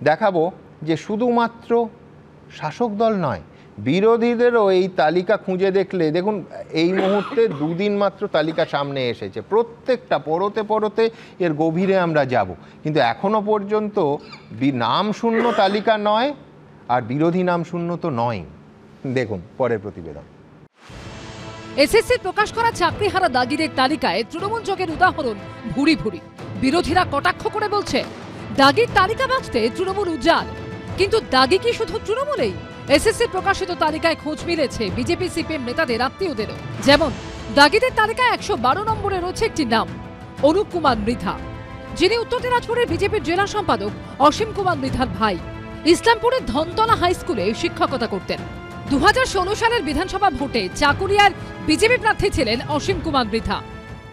দেখাবো যে শুধুমাত্র শাসক দল নয়, বিরোধীদেরও এই তালিকা খুঁজে দেখলে, দেখুন এই মুহূর্তে 2 দিন মাত্র তালিকা সামনে এসেছে, প্রত্যেকটা পরতে পরতে এর গভীরে আমরা যাব, কিন্তু এখনো পর্যন্ত নাম শূন্য তালিকা নয়, আর বিরোধী নাম শূন্য তো নয়। দেখুন পরের প্রতিবেদন। এসএসসি প্রকাশ করা চাকরিহারা দাগিদের তালিকায় তৃণমূল যোগের উদাহরণ ভুরি ভুরি। বিরোধীরা কটাক্ষ করে বলছে দাগির তালিকা বাঁচতে তৃণমূল উজ্জ্বল, কিন্তু দাগি কি শুধু তৃণমূলেই? এসএসসি প্রকাশিত তালিকায় খোঁজ মিলেছে বিজেপি সিপিএম নেতাদের আত্মীয়দেরও। যেমন দাগিদের তালিকায় 112 নম্বরে রয়েছে একটি নাম, অনুপ কুমার মৃধা, যিনি উত্তর দিনাজপুরের বিজেপির জেলা সম্পাদক অসীম কুমার মৃধার ভাই। ইসলামপুরের ধনতলা হাই স্কুলে শিক্ষকতা করতেন। 2016 সালের বিধানসভা ভোটে চাকুরিয়ার বিজেপি প্রার্থী ছিলেন অসীম কুমার মৃধা।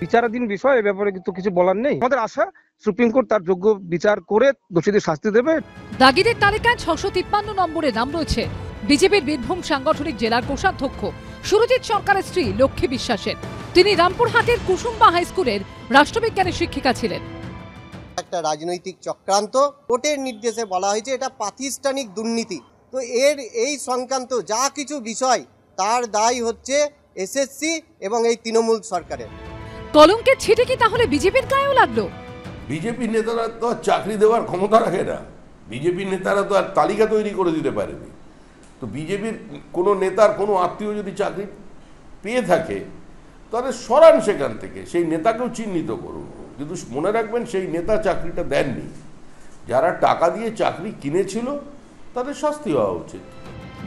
বিচারাধীন বিষয়, এ ব্যাপারে কিন্তু কিছু বলার নেই। আমাদের আশা সুপ্রিম কোর্ট তার যোগ্য বিচার করে দোষীদের শাস্তি দেবে। দাগিদের তালিকায় 653 নম্বরে নাম রয়েছে বিজেপির বীরভূম সাংগঠনিক জেলার কোষাধ্যক্ষ সুরজিৎ সরকারের স্ত্রী লক্ষ্মী বিশ্বাসের। তিনি রামপুরহাটের কুসুম্বা হাই স্কুলের রাষ্ট্রবিজ্ঞানের শিক্ষিকা ছিলেন। একটা রাজনৈতিক চক্রান্ত, কোর্টের নির্দেশে বলা হয়েছে এটা প্রাতিষ্ঠানিক দুর্নীতি। তো এই সংক্রান্ত যা কিছু বিষয় তার দায় হচ্ছে এসএসসি এবং এই তৃণমূল সরকারের। কলঙ্কের ছিটে কি তাহলে বিজেপির গায়েও লাগলো? বিজেপি নেতারা তো আর চাকরি দেওয়ার ক্ষমতা রাখে না, বিজেপি নেতারা তো আর তালিকা তৈরি করে দিতে পারেনি। তো বিজেপির কোনো নেতার কোনো আত্মীয় যদি চাকরি পেয়ে থাকে তাহলে সরান সেখান থেকে, সেই নেতাকেও চিহ্নিত করুন, কিন্তু মনে রাখবেন সেই নেতা চাকরিটা দেননি। যারা টাকা দিয়ে চাকরি কিনেছিল তাদের শাস্তি হওয়া উচিত।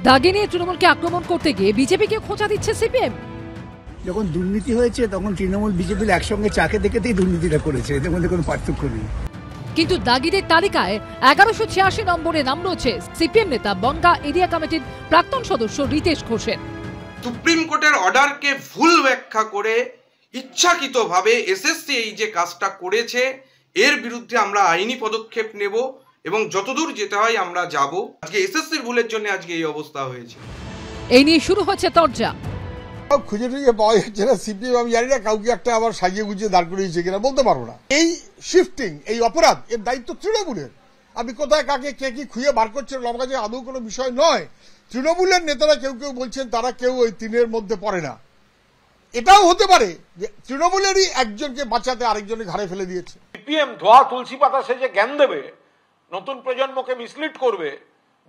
দাগে নিয়ে তৃণমূলকে আক্রমণ করতে গিয়ে বিজেপিকে খোঁচা দিচ্ছে সিপিএম। যখন দুর্নীতি হয়েছে তখন তৃণমূল বিজেপি একসঙ্গে চাকে দেখেতেই দুর্নীতিটা করেছে, এদের মধ্যে কোনো পার্থক্য নেই। কিন্তু দাগিদের তালিকায় 1186 নম্বরে নাম রয়েছে সিপিএম নেতা বনগাঁ এরিয়া কমিটির প্রাক্তন সদস্য রিতেশ ঘোষের। সুপ্রিম কোর্টের অর্ডারকে ভুল ব্যাখ্যা করে ইচ্ছাকৃতভাবে এসএসসি এই যে কাজটা করেছে এর বিরুদ্ধে আমরা আইনি পদক্ষেপ নেব এবং যতদূর যেতে হয় আমরা যাব। আজকে এসএসসির ভুলের জন্য আজকে এই অবস্থা হয়েছে। এই নিয়ে শুরু হচ্ছে তরজা। খুঁজে টুজে পাওয়া যাচ্ছে না, সিপিএম আমি জানি না কাউকে একটা আবার সাজিয়ে গুজিয়ে দাঁড় করিয়েছে কিনা বলতে পারবো না। এই শিফটিং, এই অপরাধ, এর দায়িত্ব তৃণমূলের। আপনি কোথায় কাকে কে কি খুঁজে বার করছেন আমার কাছে আদৌ কোনো বিষয় নয়। তৃণমূলের নেতারা কেউ কেউ বলছেন তারা কেউ ওই তিনের মধ্যে পড়ে না। এটাও হতে পারে যে তৃণমূলেরই একজনকে বাঁচাতে আরেকজনের ঘাড়ে ফেলে দিয়েছে। সিপিএম ধোয়া তুলসী পাতা সেজে জ্ঞান দেবে, নতুন প্রজন্মকে মিসলিড করবে।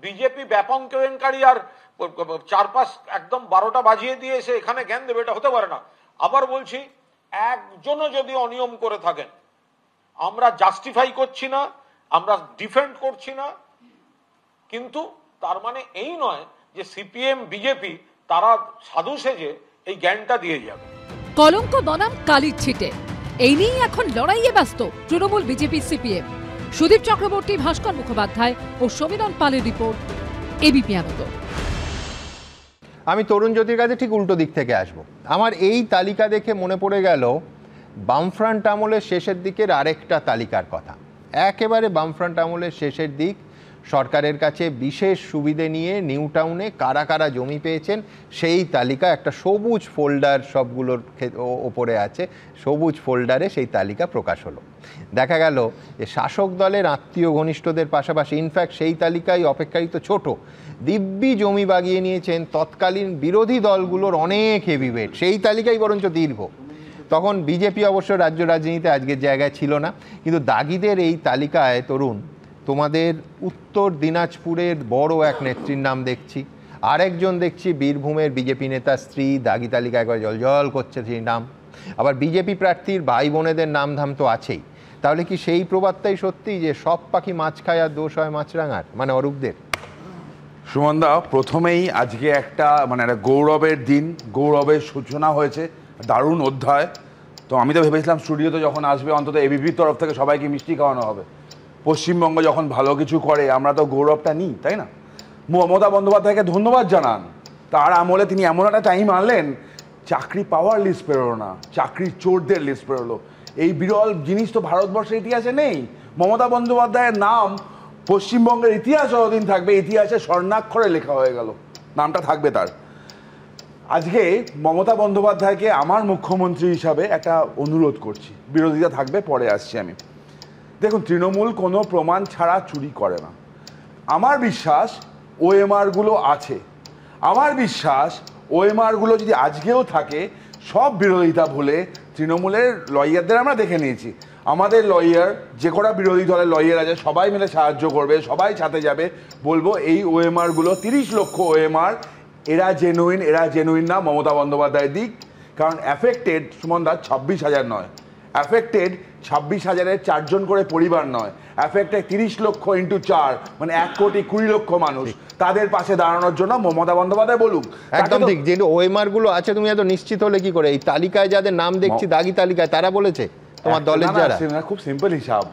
বিজেপি ব্যাপক কেলেঙ্কারি আর চারপাশ একদম 12টা বাজিয়ে দিয়ে এসে এখানে জ্ঞান দেবে, এটা হতে পারে না। আবার বলছি, একজনও যদি অনিয়ম করে থাকেন, আমরা জাস্টিফাই করছি না, আমরা ডিফেন্ড করছি না, কিন্তু তার মানে এই নয় যে সিপিএম বিজেপি তারা সাধু সেজে এই জ্ঞানটা দিয়ে যাবে। কলঙ্ক বনাম কালির ছিটে, এই নিয়েই এখন লড়াইয়ে ব্যস্ত তৃণমূল, বিজেপি, সিপিএম। সুদীপ চক্রবর্তী, ভাস্কর মুখোপাধ্যায় ও সমীরণ পালের রিপোর্ট, এবিপি আনন্দ। আমি তরুণ জ্যোতির কাছে ঠিক উল্টো দিক থেকে আসব। আমার এই তালিকা দেখে মনে পড়ে গেল বামফ্রন্ট আমলের শেষের দিকের আরেকটা তালিকার কথা। একেবারে বামফ্রন্ট আমলের শেষের দিক, সরকারের কাছে বিশেষ সুবিধে নিয়ে নিউ টাউনে কারা কারা জমি পেয়েছেন সেই তালিকা একটা সবুজ ফোল্ডার সবগুলোর ওপরে আছে, সবুজ ফোল্ডারে সেই তালিকা প্রকাশ হলো। দেখা গেল যে শাসক দলের আত্মীয় ঘনিষ্ঠদের পাশাপাশি ইনফ্যাক্ট সেই তালিকায় অপেক্ষাকৃত ছোট দিব্যি জমি বাগিয়ে নিয়েছেন তৎকালীন বিরোধী দলগুলোর অনেক হেভিওয়েট, সেই তালিকাই বরঞ্চ দীর্ঘ। তখন বিজেপি অবশ্য রাজ্য রাজনীতিতে আজকের জায়গায় ছিল না, কিন্তু দাগিদের এই তালিকায় তরুণ তোমাদের উত্তর দিনাজপুরের বড় এক নেত্রীর নাম দেখছি, আরেকজন দেখছি বীরভূমের বিজেপি নেতা স্ত্রী, দাগি তালিকা একবার জলজল করছে সেই নাম। আবার বিজেপি প্রার্থীর ভাই বোনেদের নাম ধাম তো আছেই। তাহলে কি সেই প্রবাদটাই সত্যি যে সব পাখি মাছ খায় আর দোষ হয় মাছরাঙার, মানে অরূপদের? সুমনদা, প্রথমেই আজকে একটা একটা গৌরবের দিন, গৌরবের সূচনা হয়েছে, দারুণ অধ্যায়। তো আমি তো ভেবেছিলাম স্টুডিওতে যখন আসবে অন্তত এবিপির তরফ থেকে সবাইকে মিষ্টি খাওয়ানো হবে। পশ্চিমবঙ্গ যখন ভালো কিছু করে আমরা তো গৌরবটা নিই, তাই না? মমতা বন্দ্যোপাধ্যায়কে ধন্যবাদ জানান, তার আমলে তিনি এমন একটা টাইম আনলেন চাকরি পাওয়ার লিস্ট বেরোলো না, চাকরির চোরদের লিস্ট বেরোলো। এই বিরল জিনিস তো ভারতবর্ষের ইতিহাসে নেই। মমতা বন্দ্যোপাধ্যায়ের নাম পশ্চিমবঙ্গের ইতিহাস যতদিন থাকবে ইতিহাসে স্বর্ণাক্ষরে লেখা হয়ে গেল, নামটা থাকবে তার। আজকে মমতা বন্দ্যোপাধ্যায়কে আমার মুখ্যমন্ত্রী হিসাবে একটা অনুরোধ করছি, বিরোধিতা থাকবে পরে আসছি আমি। দেখুন, তৃণমূল কোনো প্রমাণ ছাড়া চুরি করে না। আমার বিশ্বাস ওএমআরগুলো আছে, আমার বিশ্বাস ওএমআরগুলো যদি আজকেও থাকে সব বিরোধিতা ভুলে তৃণমূলের লয়ারদের আমরা দেখে নিয়েছি, আমাদের লয়ার যে কটা বিরোধী দলের লয়ার আছে সবাই মিলে সাহায্য করবে, সবাই সাথে যাবে। বলবো এই ওএমআরগুলো 30 লক্ষ ওএমআর, এরা জেনুইন না মমতা বন্দ্যোপাধ্যায়ের দিক। কারণ অ্যাফেক্টেড সুমনদা 26,000 নয়, অ্যাফেক্টেড 26,000-এর 4 জন করে পরিবার নয়, অ্যাফেক্টেড 30 লক্ষ ইন্টু 4 মানে 1,20,00,000 মানুষ। তাদের পাশে দাঁড়ানোর জন্য মমতা বন্দ্যোপাধ্যায় বলুক। একদম ঠিক, যে ওএমআর গুলো আছে তুমি এত নিশ্চিত হলে কি করে? এই তালিকায় যাদের নাম দেখছি দাগি তালিকায়, তারা বলেছে তোমার দলের যারা? খুব সিম্পল হিসাব,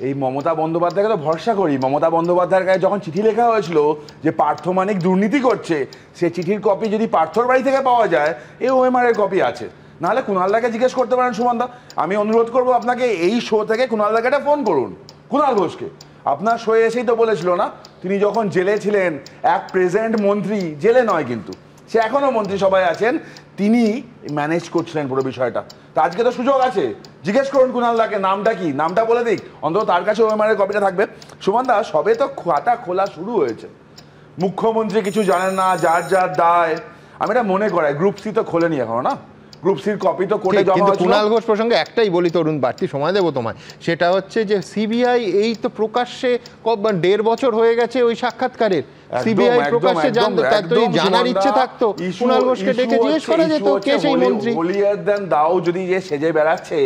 এই মমতা বন্দ্যোপাধ্যায়কে তো ভরসা করি। মমতা বন্দ্যোপাধ্যায়ের কাছে যখন চিঠি লেখা হয়েছিল যে পার্থমানিক দুর্নীতি করছে, সে চিঠির কপি যদি পার্থর বাড়ি থেকে পাওয়া যায়, এই ওএমআর-এর কপি আছে। নাহলে কুণালদাকে জিজ্ঞেস করতে পারেন সুমনদা। আমি অনুরোধ করবো আপনাকে এই শো থেকে কুণালদাকে একটা ফোন করুন, কুণাল ঘোষকে। আপনার শোয়ে এসেই তো বলেছিল না, তিনি যখন জেলে ছিলেন, এক প্রেজেন্ট মন্ত্রী, জেলে নয় কিন্তু সে এখনও মন্ত্রিসভায় আছেন, তিনি ম্যানেজ করছিলেন পুরো বিষয়টা। তা আজকে তো সুযোগ আছে, জিজ্ঞেস করুন কুণালদাকে নামটা কি, নামটা বলে দিক, অন্তত তার কাছে ওএমআর-এর কপিটা থাকবে। সুমনদা, সবে তো খাতা খোলা শুরু হয়েছে, মুখ্যমন্ত্রী কিছু জানেন না, যার যার দায়। আমি এটা মনে করাই, গ্রুপ সি তো খোলেনি এখনো না, গ্রুপ সির কপি তো কোর্টে জমা হয়েছিল। কুণাল ঘোষ প্রসঙ্গে একটাই বলি তরুণ, বাড়তি সময় দেবো তোমায়, সেটা হচ্ছে যে সিবিআই এই তো প্রকাশ্যে 1.5 বছর হয়ে গেছে ওই সাক্ষাৎকারের, সিবিআই প্রকাশ্যে জানার ইচ্ছে থাকতো কুণাল ঘোষকে ডেকে জিজ্ঞেস করা যেত কে সেই মন্ত্রী। হলিয়ার দেন দাও যদি যে সেজে বেড়াচ্ছে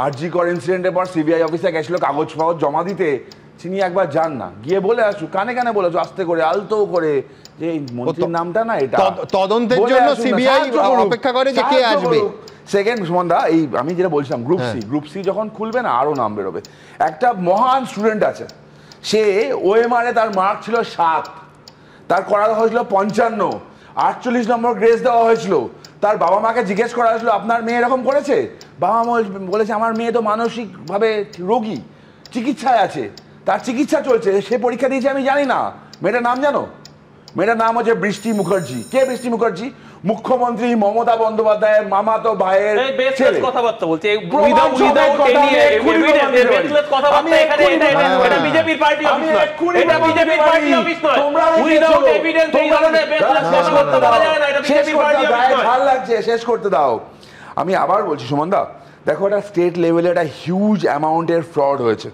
আরজি কর ইনসিডেন্টের পর সিবিআই অফিসে গেছিল কাগজ ফাগজ জমা দিতে, তিনি একবার যান না, গিয়ে বলে আসুন, কানে কানে বলে আসুন, আস্তে করে আলতো করে, যে এই মন্ত্রীর নামটা না এটা তদন্তের জন্য সিবিআই অপেক্ষা করে যে কে আসবে। সেকেন্ড সুমনদা, এই আমি যেটা বলছিলাম গ্রুপ সি যখন খুলবে না আরো নাম বেরোবে। একটা মহান স্টুডেন্ট আছে, সে ওএমআর এ তার মার্ক ছিল 7, তার করা হয়েছিল 55, 48 নম্বর গ্রেস দেওয়া হয়েছিল। তার বাবা মাকে জিজ্ঞেস করা হয়েছিল আপনার মেয়ে এরকম করেছে, বাবা মা বলেছে আমার মেয়ে তো মানসিকভাবে রোগী, চিকিৎসায় আছে, তার চিকিৎসা চলছে, সে পরীক্ষা দিয়েছে আমি জানি না। মেয়েটার নাম জানো? মেয়েটার নাম হচ্ছে বৃষ্টি মুখার্জি। কে বৃষ্টি মুখার্জি? মুখ্যমন্ত্রী মমতা বন্দ্যোপাধ্যায়ের মামাতো ভাইয়ের ছেলে। কথাবার্তা বলছে শেষ করতে দাও। আমি আবার বলছি সুমনদা, দেখো এটা স্টেট লেভেলে একটা হিউজ অ্যামাউন্টের ফ্রড হয়েছে।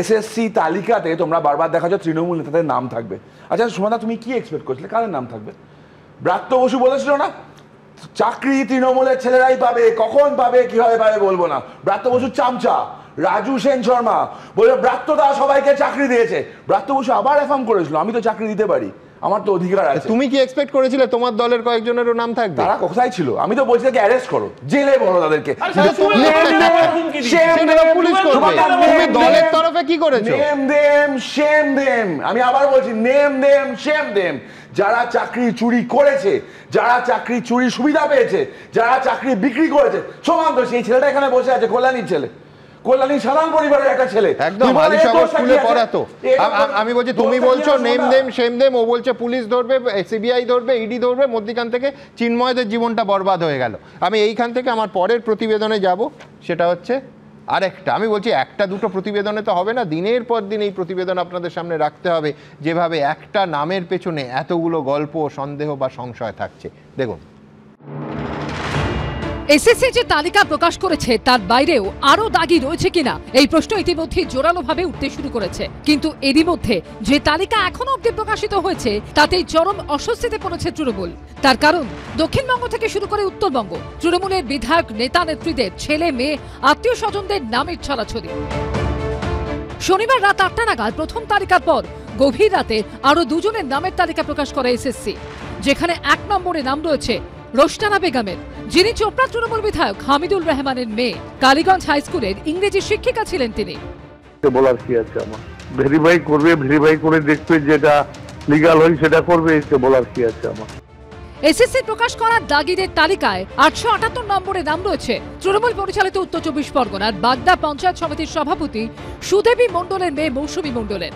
এসএসসি তালিকাতে তোমরা বারবার দেখাচ্ছ তৃণমূল নেতাদের নাম থাকবে। আচ্ছা সুমনদা, তুমি কি এক্সপেক্ট করছিলে কাদের নাম থাকবে? ব্রাত্য বসু বলেছিল না চাকরি তৃণমূলের ছেলেরাই পাবে, কখন পাবে কিভাবে পাবে বলবো না। ব্রাত্য বসুর চামচা রাজু সেন শর্মা বলে ব্রাত্যদা সবাইকে চাকরি দিয়েছে। ব্রাত্য বসু আবার অ্যাফার্ম করেছিল আমি তো চাকরি দিতে পারি, আমার তো অধিকার আছে। তুমি কি এক্সপেক্ট করেছিলে তোমার দলের কয়েকজনেরও নাম থাকবে? তারা কোথায় ছিল? আমি তো বলছি তাকে অ্যারেস্ট করো, জেলে ভরো তাদেরকে। তুমি দলের তরফে কি করেছো? Name them shame them. আমি আবার বলছি নেম দেম শেম দেম। যারা চাকরি চুরি করেছে, যারা চাকরি চুরি সুবিধা পেয়েছে, যারা চাকরি বিক্রি করেছে, সমান তো সেই ছেলেটা এখানে বসে আছে, কল্যাণীর ছেলে, কল্যাণী সাধারণ পরিবারের একটা ছেলে, একদম স্কুলে পড়াতো। আমি বলছি তুমি বলছো নেম দেম শেম দেম, ও বলছে পুলিশ ধরবে, সিবিআই ধরবে, ইডি ধরবে, মধ্যখান থেকে চিন্ময়দের জীবনটা বরবাদ হয়ে গেল। আমি এইখান থেকে আমার পরের প্রতিবেদনে যাব, সেটা হচ্ছে আরেকটা। আমি বলছি একটা দুটো প্রতিবেদনে তো হবে না, দিনের পর দিন এই প্রতিবেদন আপনাদের সামনে রাখতে হবে, যেভাবে একটা নামের পেছনে এতগুলো গল্প, সন্দেহ বা সংশয় থাকছে। দেখুন, এসএসসি যে তালিকা প্রকাশ করেছে তার বাইরেও আরো দাগি রয়েছে কিনা এই প্রশ্ন ইতিমধ্যে জোরালোভাবে উঠতে শুরু করেছে। কিন্তু এরই মধ্যে যে তালিকা এখনো অবধি প্রকাশিত হয়েছে তাতেই চরম অস্বস্তিতে পড়েছে তৃণমূল। তার কারণ দক্ষিণবঙ্গ থেকে শুরু করে উত্তরবঙ্গ তৃণমূলের বিধায়ক নেতা নেত্রীদের ছেলে মেয়ে আত্মীয় স্বজনদের নামের ছড়াছড়ি। শনিবার রাত 8টা নাগাদ প্রথম তালিকার পর গভীর রাতে আরো দুজনের নামের তালিকা প্রকাশ করে এসএসসি, যেখানে 1 নম্বরে নাম রয়েছে রোশনানা বেগমের, যিনি চোপড়া তৃণমূল বিধায়ক হামিদুল রহমানের মেয়ে। কালীগঞ্জ হাই স্কুলের ইংরেজি শিক্ষিকা ছিলেন তিনি। বলার কি আছে, আমার ভেরিফাই করবে, ভেরিফাই করে দেখবে যেটা লিগ্যাল হয় সেটা করবে, এতে বলার কি আছে আমার। এসএসসি প্রকাশ করা দাগিদের তালিকায় 878 নম্বরে নাম রয়েছে তৃণমূল পরিচালিত উত্তর 24 পরগনার বাগদা পঞ্চায়েত সমিতির সভাপতি সুদেবী মণ্ডলের মেয়ে মৌসুমী মণ্ডলের।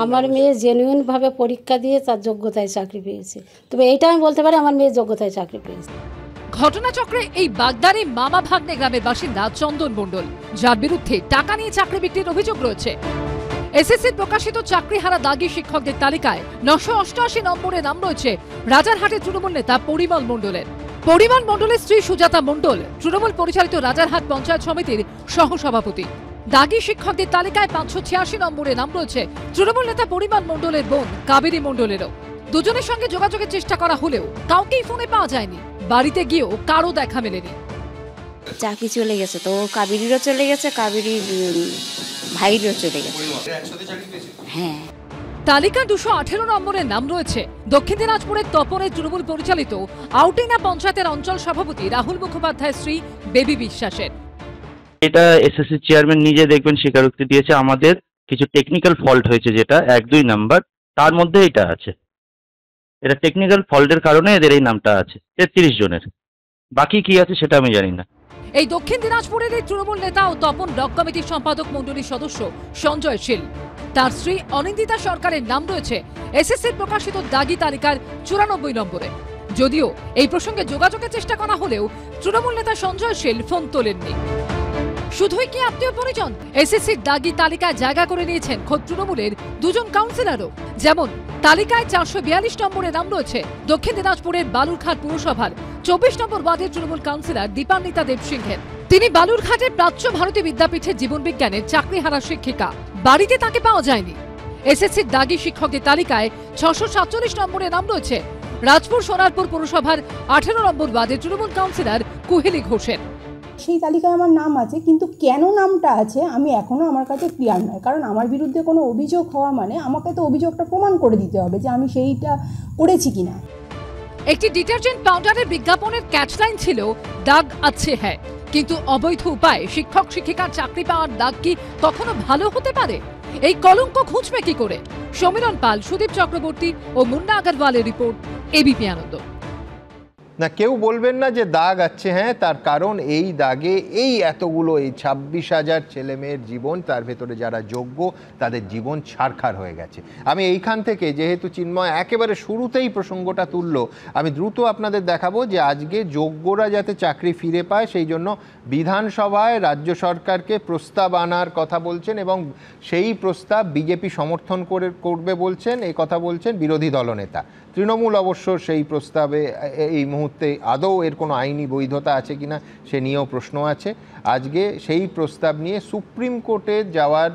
আমার মেয়ে জেনুইন ভাবে পরীক্ষা দিয়ে তার যোগ্যতায় চাকরি পেয়েছে, তবে এইটা আমি বলতে পারি আমার মেয়ে যোগ্যতায় চাকরি পেয়েছে। ঘটনাচক্রে এই বাগদারি মামা ভাগ্নে গ্রামের বাসিন্দা চন্দন মণ্ডল, যার বিরুদ্ধে টাকা নিয়ে চাকরি বিক্রির অভিযোগ রয়েছে। এসএসসির প্রকাশিত চাকরিহারা দাগি শিক্ষকদের তালিকায় 988 নম্বরে নাম রয়েছে রাজারহাটের তৃণমূল নেতা পরিমল মণ্ডলের। পরিমল মণ্ডলের স্ত্রী সুজাতা মণ্ডল তৃণমূল পরিচালিত রাজারহাট পঞ্চায়েত সমিতির সহসভাপতি। দাগি শিক্ষকদের তালিকায় 586 নম্বরে নাম রয়েছে তৃণমূল নেতা পরিমল মণ্ডলের বোন কাবেরী মণ্ডলেরও। দুজনের সঙ্গে যোগাযোগের চেষ্টা করা হলেও কাউকেই ফোনে পাওয়া যায়নি, বাড়িতে গিয়েও কারো দেখা মেলেনি। চাকরি চলে গেছে, তো কাবেরীরও চলে গেছে, কাবেরীর ভাইরও চলে গেছে। হ্যাঁ। তালিকা 218 নম্বরের নাম রয়েছে দক্ষিণ দিনাজপুরের তপনের তৃণমূল পরিচালিত আউটিনা পঞ্চায়েতের অঞ্চল সভাপতি রাহুল মুখোপাধ্যায় শ্রী বেবি বিশ্বাসের। এটা এসএসসি চেয়ারম্যান নিজে দেখবেন স্বীকারোক্তি দিয়েছে, আমাদের কিছু টেকনিক্যাল ফল্ট হয়েছে, যেটা 1-2 নাম্বার তার মধ্যে এটা আছে। এটা টেকনিক্যাল ফল্টের কারণে এদের এই নামটা আছে 33 জনের। বাকি কি আছে সেটা আমি জানি না। এই দক্ষিণ দিনাজপুরের এই তৃণমূল নেতা ও তপন ব্লক কমিটির সম্পাদক মণ্ডলীর সদস্য সঞ্জয় শীল, তার স্ত্রী অনিন্দিতা সরকারের নাম রয়েছে এসএসসির প্রকাশিত দাগি তালিকার 94 নম্বরে। যদিও এই প্রসঙ্গে যোগাযোগের চেষ্টা করা হলেও তৃণমূল নেতা সঞ্জয় শীল ফোন তোলেননি। শুধুই কি আত্মীয় পরিজন? এসএসসির দাগি তালিকায় জায়গা করে নিয়েছেন খোদ তৃণমূলের দুজন কাউন্সিলরও। যেমন তালিকায় 442 নম্বরে নাম রয়েছে দক্ষিণ দিনাজপুরের বালুরঘাট পুরসভার 24 নম্বর ওয়ার্ডের তৃণমূল কাউন্সিলর দীপান্বিতা দেব সিংহের। তিনি বালুরঘাটের প্রাচ্য ভারতী বিদ্যাপীঠের জীবনবিজ্ঞানের চাকরিহারা শিক্ষিকা। বাড়িতে তাকে পাওয়া যায়নি। এসএসসির দাগি শিক্ষকদের তালিকায় 647 নম্বরে নাম রয়েছে রাজপুর সোনারপুর পুরসভার 18 নম্বর ওয়ার্ডের তৃণমূল কাউন্সিলর কুহেলি ঘোষের। সেই তালিকায় আমার নাম আছে, কিন্তু কেন নামটা আছে আমি এখনো আমার কাছে ক্লিয়ার নয়। কারণ আমার বিরুদ্ধে কোনো অভিযোগ হওয়া মানে আমাকে তো অভিযোগটা প্রমাণ করে দিতে হবে যে আমি সেইটা করেছি কিনা। একটি ডিটারজেন্ট পাউডারের বিজ্ঞাপনের ক্যাচলাইন ছিল দাগ আছে হ্যাঁ, কিন্তু অবৈধ উপায়ে শিক্ষক শিক্ষিকার চাকরি পাওয়ার দাগ কি কখনো ভালো হতে পারে? এই কলঙ্ক খুঁজবে কি করে? সমীরণ পাল, সুদীপ চক্রবর্তী ও মুন্না আগরওয়ালের রিপোর্ট, এবিপি আনন্দ। না, কেউ বলবেন না যে দাগ আছে হ্যাঁ, তার কারণ এই দাগে এই এতগুলো এই 26,000 ছেলে মেয়ের জীবন, তার ভেতরে যারা যোগ্য তাদের জীবন ছারখার হয়ে গেছে। আমি এইখান থেকে, যেহেতু চিন্ময় একেবারে শুরুতেই প্রসঙ্গটা তুললো, আমি দ্রুত আপনাদের দেখাবো যে আজকে যোগ্যরা যাতে চাকরি ফিরে পায় সেই জন্য বিধানসভায় রাজ্য সরকারকে প্রস্তাব আনার কথা বলছেন এবং সেই প্রস্তাব বিজেপি সমর্থন করবে বলছেন, এই কথা বলছেন বিরোধী দলনেতা। তৃণমূল অবশ্য সেই প্রস্তাবে এই মুহূর্তে আদৌ এর কোনো আইনি বৈধতা আছে কিনা সে নিয়েও প্রশ্ন আছে। আজকে সেই প্রস্তাব নিয়ে সুপ্রিম কোর্টে যাওয়ার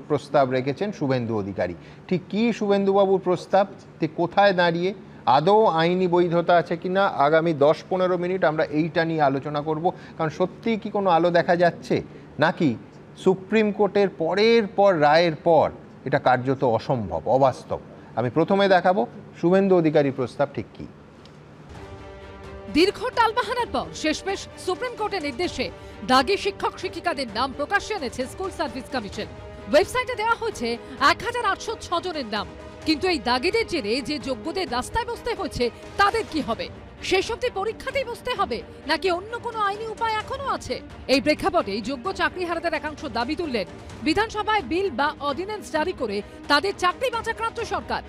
প্রস্তাব রেখেছেন শুভেন্দু অধিকারী। ঠিক কী শুভেন্দুবাবুর প্রস্তাব, ঠিক কোথায় দাঁড়িয়ে, আদৌ আইনি বৈধতা আছে কিনা, আগামী 10-15 মিনিট আমরা এইটা নিয়ে আলোচনা করব। কারণ সত্যিই কি কোনো আলো দেখা যাচ্ছে, নাকি সুপ্রিম কোর্টের পরের পর রায়ের পর এটা কার্যত অসম্ভব, অবাস্তব? আমি প্রথমে দেখাবো শুভেন্দু অধিকারীর প্রস্তাব ঠিক কি। দীর্ঘ টালবাহানার পর শেষমেশ সুপ্রিম কোর্টের নির্দেশে দাগি শিক্ষক শিক্ষিকাদের নাম প্রকাশ্যে এনেছে স্কুল সার্ভিস কমিশন। ওয়েবসাইটে দেওয়া হয়েছে 1806 জনের নাম। কিন্তু এই দাগিদের জেরে যে যোগ্যদের রাস্তায় বসতে হয়েছে তাদের কি হবে? শেষ অবধি পরীক্ষাতেই বসতে হবে নাকি অন্য কোনো আইনি উপায় এখনো আছে? এই প্রেক্ষাপটে যোগ্য চাকরিহারাদের একাংশ দাবি তুললেন বিধানসভায় বিল বা অর্ডিন্যান্স জারি করে তাদের চাকরি বাঁচাক রাজ্য সরকার।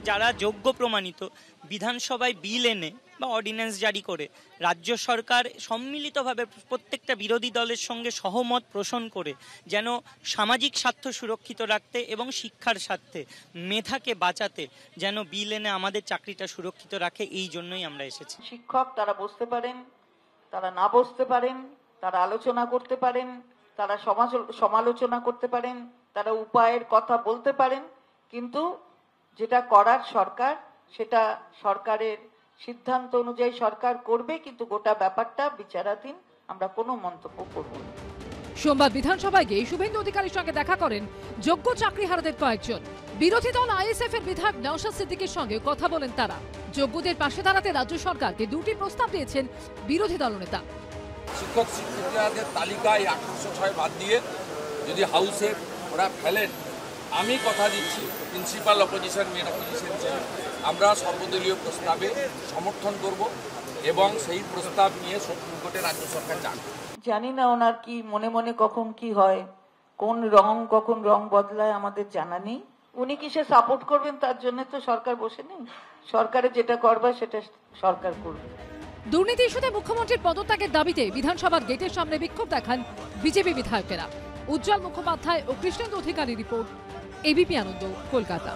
যারা যোগ্য প্রমাণিত, বিধানসভায় বিল এনে বা অর্ডিন্যান্স জারি করে রাজ্য সরকার সম্মিলিতভাবে প্রত্যেকটা বিরোধী দলের সঙ্গে সহমত পোষণ করে যেন সামাজিক স্বার্থ সুরক্ষিত রাখতে এবং শিক্ষার স্বার্থে মেধাকে বাঁচাতে যেন বিল এনে আমাদের চাকরিটা সুরক্ষিত রাখে, এই জন্যই আমরা এসেছি। শিক্ষক তারা বসতে পারেন, তারা না বসতে পারেন, তারা আলোচনা করতে পারেন, তারা সমালোচনা করতে পারেন, তারা উপায়ের কথা বলতে পারেন, কিন্তু যেটা করার সরকার সেটা সরকারের সিদ্ধান্ত অনুযায়ী সরকার করবে, কিন্তু গোটা ব্যাপারটা বিচারাধীন, আমরা কোনো মন্তব্য করব না। সোমবার বিধানসভায় গিয়ে শুভেন্দু অধিকারীর সঙ্গে দেখা করেন যোগ্য চাকরিহারাদের কয়েকজন। বিরোধী দল আইএসএফ এর বিধায়ক নওশাদ সিদ্দিকীর সঙ্গে কথা বলেন তারা। যোগ্যদের পাশে দাঁড়াতে রাজ্য সরকারকে 2টি প্রস্তাব দিয়েছেন বিরোধী দলনেতা। শিক্ষক শিক্ষিকাদের তালিকায় 1806 বাদ দিয়ে যদি হাউসে ওরা ফেলেন, আমি কথা দিচ্ছি প্রিন্সিপাল অপোজিশন মেন অপোজিশন হিসেবে আমরা সর্বদলীয় প্রস্তাবে সমর্থন করব এবং সেই প্রস্তাব নিয়ে সুপ্রিম কোর্টে রাজ্য সরকার যান। জানি না ওনার কি মনে মনে কখন কি হয়, কোন কখন রং বদলায় আমাদের জানা নেই। উনি কিসে সাপোর্ট করবেন তার জন্য তো সরকার বসে নেই। সরকারে যেটা করবে সেটা সরকার করবে। দুর্নীতি ইস্যুতে মুখ্যমন্ত্রীর পদত্যাগের দাবিতে বিধানসভার গেটের সামনে বিক্ষোভ দেখান বিজেপি বিধায়কেরা। উজ্জ্বল মুখোপাধ্যায় ও কৃষ্ণেন্দু অধিকারী রিপোর্ট, এবিপি আনন্দ, কলকাতা।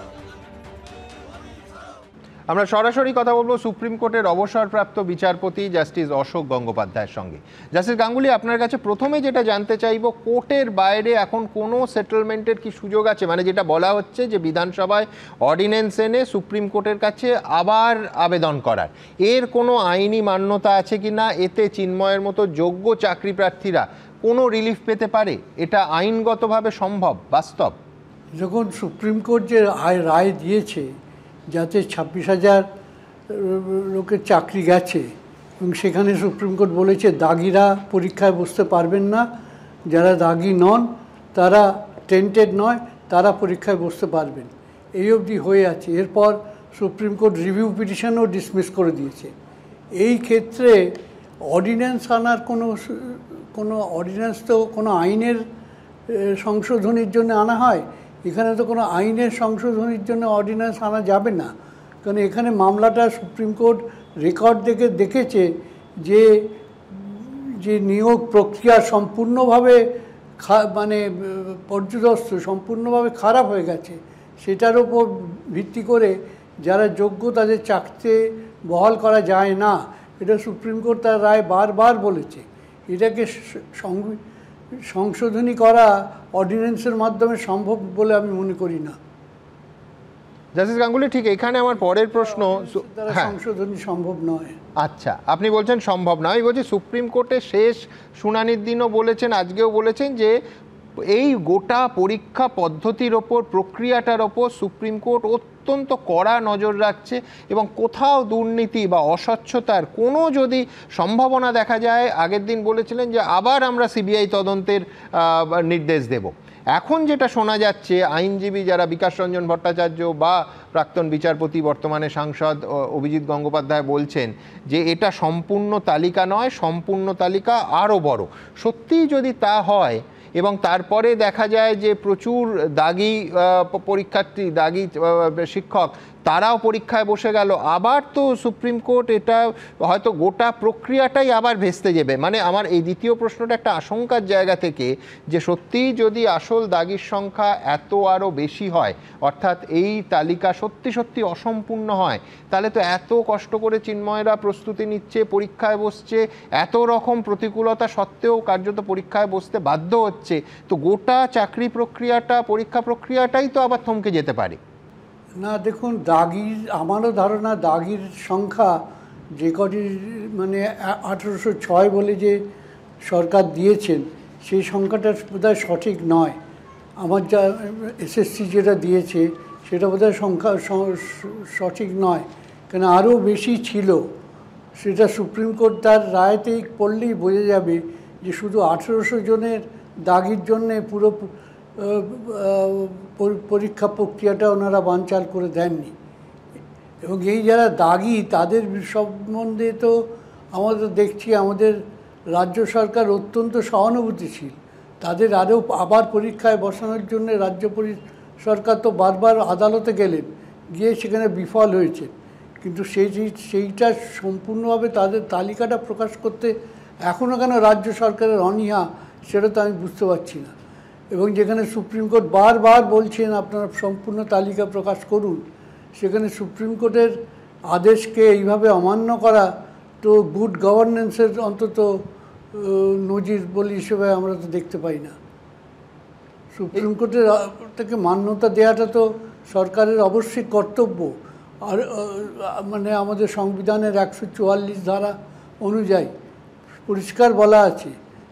আমরা সরাসরি কথা বলবো সুপ্রিম কোর্টের অবসরপ্রাপ্ত বিচারপতি জাস্টিস অশোক গঙ্গোপাধ্যায়ের সঙ্গে। জাস্টিস গাঙ্গুলি, আপনার কাছে প্রথমে যেটা জানতে চাইব, কোর্টের বাইরে এখন কোনো সেটেলমেন্টের কি সুযোগ আছে? মানে যেটা বলা হচ্ছে যে বিধানসভায় অর্ডিন্যান্স এনে সুপ্রিম কোর্টের কাছে আবার আবেদন করার, এর কোনো আইনি মান্যতা আছে কি না? এতে চিন্ময়ের মতো যোগ্য চাকরি প্রার্থীরা কোনো রিলিফ পেতে পারে? এটা আইনগতভাবে সম্ভব, বাস্তব? যখন সুপ্রিম কোর্ট যে রায় দিয়েছে যাতে 26,000 লোকের চাকরি গেছে এবং সেখানে সুপ্রিম কোর্ট বলেছে দাগিরা পরীক্ষায় বসতে পারবেন না, যারা দাগি নন তারা টেন্টেড নয় তারা পরীক্ষায় বসতে পারবেন, এই অবধি হয়ে আছে। এরপর সুপ্রিম কোর্ট রিভিউ পিটিশনও ডিসমিস করে দিয়েছে। এই ক্ষেত্রে অর্ডিন্যান্স আনার কোনো অর্ডিন্যান্স তো কোনো আইনের সংশোধনীর জন্য আনা হয়, এখানে তো কোনো আইনের সংশোধনীর জন্য অর্ডিন্যান্স আনা যাবে না। কারণ এখানে মামলাটা সুপ্রিম কোর্ট রেকর্ড দেখেছে যে যে নিয়োগ প্রক্রিয়া সম্পূর্ণভাবে মানে পর্যদস্ত, সম্পূর্ণভাবে খারাপ হয়ে গেছে, সেটার উপর ভিত্তি করে যারা যোগ্য তাদের চাকরিতে বহাল করা যায় না, এটা সুপ্রিম কোর্ট তার রায় বারবার বলেছে। এটাকে সংশোধনী করা অর্ডিন্যান্সের মাধ্যমে সম্ভব বলে আমি মনে করি না। জাস্টিস গাঙ্গুলি, ঠিক এখানে আমার পরের প্রশ্ন, সংশোধনী সম্ভব নয়। আচ্ছা, আপনি বলছেন সম্ভব নয়। আমি বলছি সুপ্রিম কোর্টে শেষ শুনানির দিনও বলেছেন, আজকেও বলেছেন যে এই গোটা পরীক্ষা পদ্ধতির ওপর, প্রক্রিয়াটার ওপর সুপ্রিম কোর্ট অত্যন্ত কড়া নজর রাখছে এবং কোথাও দুর্নীতি বা অস্বচ্ছতার কোনো যদি সম্ভাবনা দেখা যায়, আগের দিন বলেছিলেন যে আবার আমরা সিবিআই তদন্তের নির্দেশ দেব। এখন যেটা শোনা যাচ্ছে, আইনজীবী যারা বিকাশ রঞ্জন ভট্টাচার্য বা প্রাক্তন বিচারপতি বর্তমানে সাংসদ অভিজিৎ গঙ্গোপাধ্যায় বলছেন যে এটা সম্পূর্ণ তালিকা নয়, সম্পূর্ণ তালিকা আরও বড়। সত্যিই যদি তা হয় এবং তারপরে দেখা যায় যে প্রচুর দাগি পরীক্ষার্থী, দাগি শিক্ষক তারাও পরীক্ষায় বসে গেল, আবার তো সুপ্রিম কোর্ট এটা হয়তো গোটা প্রক্রিয়াটাই আবার ভেস্তে যাবে। মানে আমার এই দ্বিতীয় প্রশ্নটা একটা আশঙ্কার জায়গা থেকে, যে সত্যিই যদি আসল দাগির সংখ্যা এত আরও বেশি হয়, অর্থাৎ এই তালিকা সত্যি সত্যি অসম্পূর্ণ হয়, তাহলে তো এত কষ্ট করে চিন্ময়রা প্রস্তুতি নিচ্ছে, পরীক্ষায় বসছে, এত রকম প্রতিকূলতা সত্ত্বেও কার্যত পরীক্ষায় বসতে বাধ্য হচ্ছে, তো গোটা চাকরি প্রক্রিয়াটা, পরীক্ষা প্রক্রিয়াটাই তো আবার থমকে যেতে পারে। না দেখুন, দাগির, আমারও ধারণা দাগির সংখ্যা যে কটি মানে 1806 বলে যে সরকার দিয়েছেন, সেই সংখ্যাটা বোধহয় সঠিক নয়। আমার যা এসএসসি যেটা দিয়েছে সেটা বোধহয় সংখ্যা সঠিক নয়, কেন আরও বেশি ছিল। সেটা সুপ্রিম কোর্ট তার রায়তেই পড়লেই বোঝা যাবে যে শুধু 1800 জনের দাগির জন্যে পুরো পরীক্ষা প্রক্রিয়াটা ওনারা বানচাল করে দেননি। এবং এই যারা দাগি তাদের সম্বন্ধে তো আমাদের দেখছি আমাদের রাজ্য সরকার অত্যন্ত সহানুভূতিশীল। তাদের আরও আবার পরীক্ষায় বসানোর জন্য রাজ্য সরকার তো বারবার আদালতে গেলেন, গিয়ে সেখানে বিফল হয়েছে। কিন্তু সেইটা সম্পূর্ণভাবে তাদের তালিকাটা প্রকাশ করতে এখনও কেন রাজ্য সরকারের অনীহা, সেটা তো আমি বুঝতে পারছি না। এবং যেখানে সুপ্রিম কোর্ট বারবার বলছেন আপনারা সম্পূর্ণ তালিকা প্রকাশ করুন, সেখানে সুপ্রিম কোর্টের আদেশকে এইভাবে অমান্য করা তো গুড গভর্নেন্সের অন্তত নজির বলি হিসেবে আমরা তো দেখতে পাই না। সুপ্রিম কোর্টের থেকে মান্যতা দেওয়াটা তো সরকারের অবশ্যই কর্তব্য। আর মানে আমাদের সংবিধানের 144 ধারা অনুযায়ী পরিষ্কার বলা আছে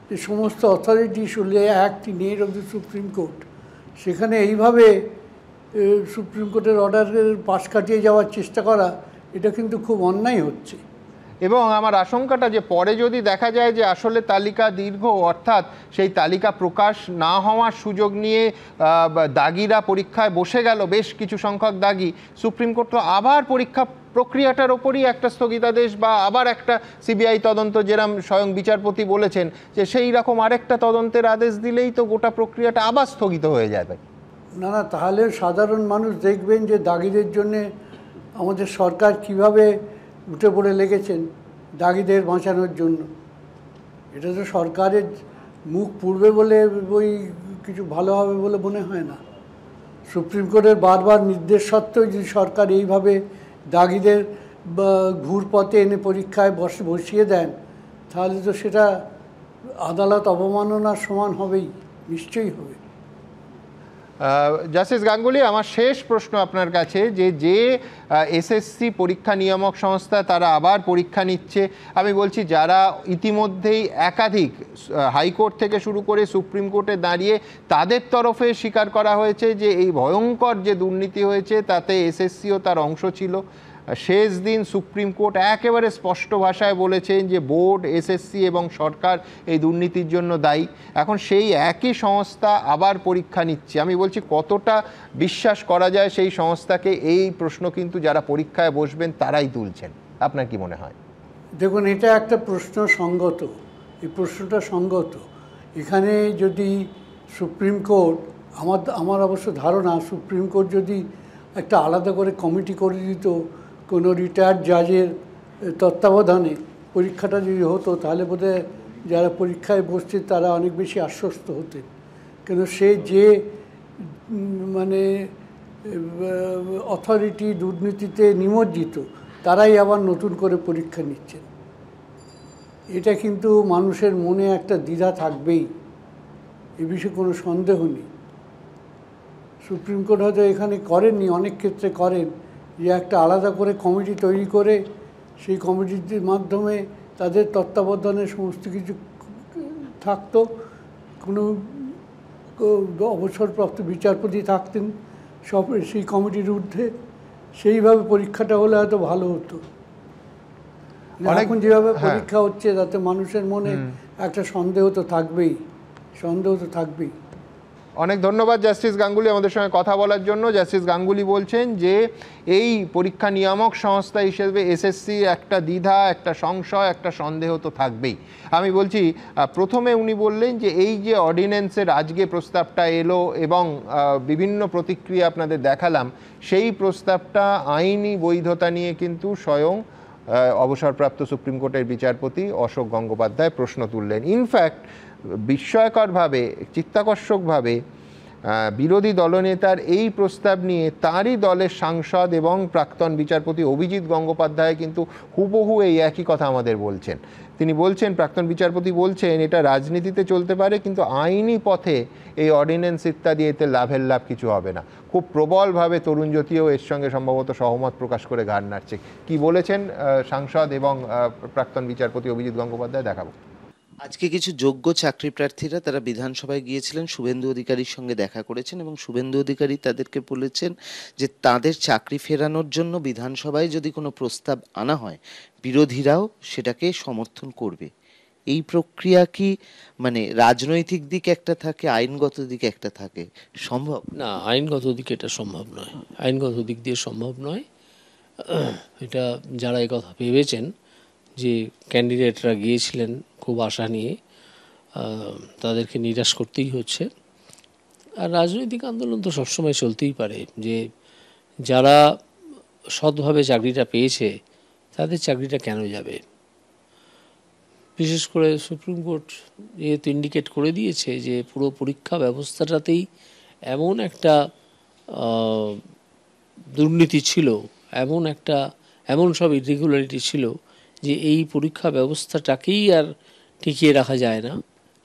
যে সমস্ত authority should act in add of the supreme court. সেখানে এইভাবে সুপ্রিম কোর্টের অর্ডারের পাশ কাটিয়ে যাওয়ার চেষ্টা করা, এটা কিন্তু খুব অন্যায় হচ্ছে। এবং আমার আশঙ্কাটা যে পরে যদি দেখা যায় যে আসলে তালিকা দীর্ঘ, অর্থাৎ সেই তালিকা প্রকাশ না হওয়ার সুযোগ নিয়ে দাগিরা পরীক্ষায় বসে গেল, বেশ কিছু সংখ্যক দাগি, সুপ্রিম কোর্ট তো আবার পরীক্ষা প্রক্রিয়াটার ওপরই একটা স্থগিতাদেশ বা আবার একটা সিবিআই তদন্ত, যেরকম স্বয়ং বিচারপতি বলেছেন যে সেই রকম আরেকটা তদন্তের আদেশ দিলেই তো গোটা প্রক্রিয়াটা আবার স্থগিত হয়ে যাবে। না না, তাহলে সাধারণ মানুষ দেখবেন যে দাগিদের জন্যে আমাদের সরকার কিভাবে উঠে পড়ে লেগেছেন দাগিদের বাঁচানোর জন্য। এটা তো সরকারের মুখ পুড়বে বলে ওই কিছু ভালো হবে বলে মনে হয় না। সুপ্রিম কোর্টের বারবার নির্দেশ সত্ত্বেও যদি সরকার এইভাবে দাগিদের ঘুরপথে এনে পরীক্ষায় বসিয়ে দেন, তাহলে তো সেটা আদালত অবমাননার সমান হবেই, নিশ্চয়ই হবে। জাস্টিস গাঙ্গুলি, আমার শেষ প্রশ্ন আপনার কাছে, যে এসএসসি পরীক্ষা নিয়ামক সংস্থা তারা আবার পরীক্ষা নিচ্ছে, আমি বলছি যারা ইতিমধ্যেই একাধিক হাইকোর্ট থেকে শুরু করে সুপ্রিম কোর্টে দাঁড়িয়ে তাদের তরফে স্বীকার করা হয়েছে যে এই ভয়ঙ্কর যে দুর্নীতি হয়েছে তাতে এসএসসিও তার অংশ ছিল। শেষ দিন সুপ্রিম কোর্ট একেবারে স্পষ্ট ভাষায় বলেছেন যে বোর্ড, এসএসসি এবং সরকার এই দুর্নীতির জন্য দায়ী। এখন সেই একই সংস্থা আবার পরীক্ষা নিচ্ছে, আমি বলছি কতটা বিশ্বাস করা যায় সেই সংস্থাকে? এই প্রশ্ন কিন্তু যারা পরীক্ষায় বসবেন তারাই তুলছেন। আপনার কি মনে হয়? দেখুন, এটা একটা প্রশ্ন সঙ্গত, এই প্রশ্নটা সঙ্গত। এখানে যদি সুপ্রিম কোর্ট, আমার অবশ্য ধারণা সুপ্রিম কোর্ট যদি একটা আলাদা করে কমিটি করে দিত কোনো রিটায়ার্ড জাজের তত্ত্বাবধানে, পরীক্ষাটা যদি হতো, তাহলে বোধহয় যারা পরীক্ষায় বসছে তারা অনেক বেশি আশ্বস্ত হতেন, কেন সে যে মানে অথরিটি দুর্নীতিতে নিমজ্জিত তারাই আবার নতুন করে পরীক্ষা নিচ্ছেন। এটা কিন্তু মানুষের মনে একটা দ্বিধা থাকবেই, এ বিষয়ে কোনো সন্দেহ নেই। সুপ্রিম কোর্ট হয়তো এখানে করেননি, অনেক ক্ষেত্রে করেন, যে একটা আলাদা করে কমিটি তৈরি করে সেই কমিটির মাধ্যমে তাদের তত্ত্বাবধানে সমস্ত কিছু থাকতো, কোনো অবসরপ্রাপ্ত বিচারপতি থাকতেন সব সেই কমিটির ঊর্ধ্বে, সেইভাবে পরীক্ষাটা হলে হয়তো ভালো হতো। এখন যেভাবে পরীক্ষা হচ্ছে তাতে মানুষের মনে একটা সন্দেহ তো থাকবেই, সন্দেহ তো থাকবেই। অনেক ধন্যবাদ জাস্টিস গাঙ্গুলি আমাদের সঙ্গে কথা বলার জন্য। জাস্টিস গাঙ্গুলি বলছেন যে এই পরীক্ষা নিয়ামক সংস্থা হিসেবে এসএসসি একটা দ্বিধা, একটা সংশয়, একটা সন্দেহ তো থাকবেই। আমি বলছি, প্রথমে উনি বললেন যে এই যে অর্ডিন্যান্সের আজকে প্রস্তাবটা এলো এবং বিভিন্ন প্রতিক্রিয়া আপনাদের দেখালাম, সেই প্রস্তাবটা আইনি বৈধতা নিয়ে কিন্তু স্বয়ং অবসরপ্রাপ্ত সুপ্রিম কোর্টের বিচারপতি অশোক গঙ্গোপাধ্যায় প্রশ্ন তুললেন। ইনফ্যাক্ট বিস্ময়করভাবে, চিত্তাকর্ষকভাবে বিরোধী দলনেতার এই প্রস্তাব নিয়ে তারই দলের সাংসদ এবং প্রাক্তন বিচারপতি অভিজিৎ গঙ্গোপাধ্যায় কিন্তু হুবহু এই একই কথা আমাদের বলছেন। তিনি বলছেন, প্রাক্তন বিচারপতি বলছেন, এটা রাজনীতিতে চলতে পারে কিন্তু আইনি পথে এই অর্ডিন্যান্স ইত্যাদি এতে লাভের লাভ কিছু হবে না। খুব প্রবলভাবে তরুণ জ্যোতিও এর সঙ্গে সম্ভবত সহমত প্রকাশ করে ঘাড় নাড়ছে। কি বলেছেন সাংসদ এবং প্রাক্তন বিচারপতি অভিজিৎ গঙ্গোপাধ্যায় দেখাবো। আজকে কিছু যোগ্য চাকরি প্রার্থীরা তারা বিধানসভায় গিয়েছিলেন, শুভেন্দু অধিকারীর সঙ্গে দেখা করেছেন এবং শুভেন্দু অধিকারী তাদেরকে বলেছেন যে তাদের চাকরি ফেরানোর জন্য বিধানসভায় যদি কোনো প্রস্তাব আনা হয় বিরোধীরাও সেটাকে সমর্থন করবে। এই প্রক্রিয়া কি মানে রাজনৈতিক দিক একটা থাকে, আইনগত দিক একটা থাকে, সম্ভব? না, আইনগত দিকে এটা সম্ভব নয়, আইনগত দিক দিয়ে সম্ভব নয়। এটা যারা এই কথা ভেবেছেন যে ক্যান্ডিডেটরা গিয়েছিলেন খুব আশা নিয়ে, তাদেরকে নিরাশ করতেই হচ্ছে। আর রাজনৈতিক আন্দোলন তো সবসময় চলতেই পারে, যে যারা সৎভাবে চাকরিটা পেয়েছে তাদের চাকরিটা কেন যাবে। বিশেষ করে সুপ্রিম কোর্ট যেহেতু ইন্ডিকেট করে দিয়েছে যে পুরো পরীক্ষা ব্যবস্থাটাতেই এমন একটা দুর্নীতি ছিল, এমন সব ইরেগুলারিটি ছিল যে এই পরীক্ষা ব্যবস্থাটাকেই আর টিকিয়ে রাখা যায় না,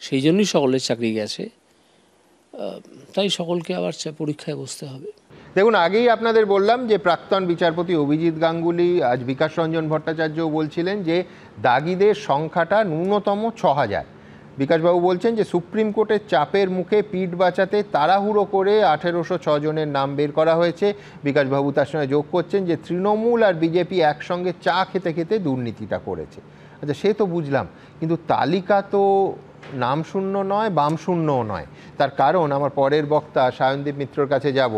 সেই জন্যই সকলের চাকরি গেছে। তাই সকলকে আবার পরীক্ষায় বসতে হবে। দেখুন, আগেই আপনাদের বললাম যে প্রাক্তন বিচারপতি অভিজিৎ গাঙ্গুলি, আজ বিকাশ রঞ্জন ভট্টাচার্যও বলছিলেন যে দাগিদের সংখ্যাটা ন্যূনতম ৬,০০০। বিকাশবাবু বলছেন যে সুপ্রিম কোর্টের চাপের মুখে পিঠ বাঁচাতে তাড়াহুড়ো করে ১৮০৬ জনের নাম বের করা হয়েছে। বিকাশবাবু তার সঙ্গে যোগ করছেন যে তৃণমূল আর বিজেপি একসঙ্গে চা খেতে খেতে দুর্নীতিটা করেছে। আচ্ছা, সে তো বুঝলাম, কিন্তু তালিকা তো নাম শূন্য নয়, বাম শূন্যও নয়। তার কারণ, আমার পরের বক্তা সায়নদীপ মিত্রর কাছে যাব,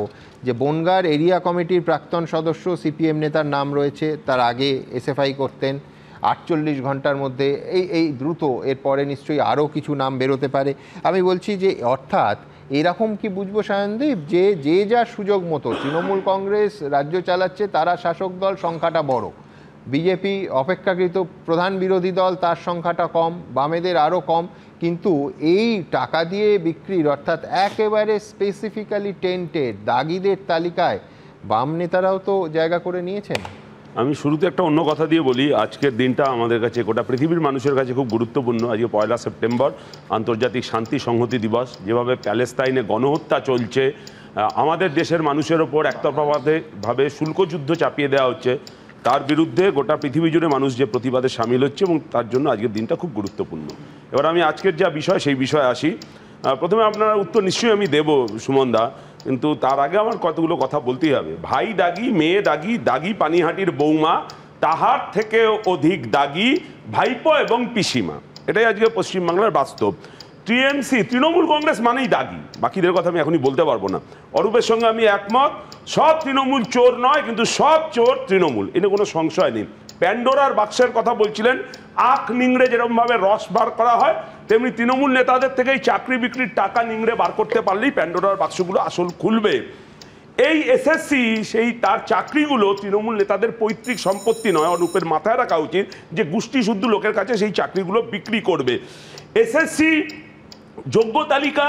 যে বনগাঁর এরিয়া কমিটির প্রাক্তন সদস্য সিপিএম নেতার নাম রয়েছে, তার আগে এসএফআই করতেন। ৪৮ ঘন্টার মধ্যে এই দ্রুত এরপরে নিশ্চয়ই আরও কিছু নাম বেরোতে পারে। আমি বলছি যে অর্থাৎ এরকম কি বুঝবো সায়নদীপ, যে যার সুযোগ মতো তৃণমূল কংগ্রেস রাজ্য চালাচ্ছে, তারা শাসক দল, সংখ্যাটা বড়, বিজেপি অপেক্ষাকৃত প্রধান বিরোধী দল, তার সংখ্যাটা কম, বামেদের আরও কম, কিন্তু এই টাকা দিয়ে বিক্রির অর্থাৎ একেবারে স্পেসিফিক্যালি টেন্টেড দাগিদের তালিকায় বাম নেতারাও তো জায়গা করে নিয়েছেন। আমি শুরুতে একটা অন্য কথা দিয়ে বলি, আজকের দিনটা আমাদের কাছে, গোটা পৃথিবীর মানুষের কাছে খুব গুরুত্বপূর্ণ। আজকে ১ সেপ্টেম্বর, আন্তর্জাতিক শান্তি সংহতি দিবস। যেভাবে প্যালেস্তাইনে গণহত্যা চলছে, আমাদের দেশের মানুষের ওপর একতরফাভাবে শুল্কযুদ্ধ চাপিয়ে দেওয়া হচ্ছে, তার বিরুদ্ধে গোটা পৃথিবী জুড়ে মানুষ যে প্রতিবাদে সামিল হচ্ছে এবং তার জন্য আজকের দিনটা খুব গুরুত্বপূর্ণ। এবার আমি আজকের যা বিষয় সেই বিষয়ে আসি। প্রথমে আপনার উত্তর নিশ্চয়ই আমি দেব সুমনদা, কিন্তু তার আগে আমার কতগুলো কথা বলতেই হবে। ভাই দাগি, মেয়ে দাগি, দাগি পানিহাটির বৌমা, তাহার থেকে অধিক দাগি ভাইপো এবং পিসিমা। এটাই আজকে পশ্চিমবাংলার বাস্তব। টিএমসি, তৃণমূল কংগ্রেস মানেই দাগি, বাকিদের কথা আমি এখনই বলতে পারবো না। অরূপের সঙ্গে আমি একমত, সব তৃণমূল চোর নয়, কিন্তু সব চোর তৃণমূল, এটা কোনো সংশয় নেই। প্যান্ডোরার বাক্সের কথা বলছিলেন, আখ নিংড়ে যেরকমভাবে রস বার করা হয়, তেমনি তৃণমূল নেতাদের থেকেই চাকরি বিক্রির টাকা নিংড়ে বার করতে পারলেই প্যান্ডোরার বাক্সগুলো আসল খুলবে। এই এসএসসি সেই তার চাকরিগুলো তৃণমূল নেতাদের পৈতৃক সম্পত্তি নয়, অনুপের মাথায় রাখা উচিত যে গোষ্ঠী শুদ্ধ লোকের কাছে সেই চাকরিগুলো বিক্রি করবে। এসএসসি যোগ্য তালিকা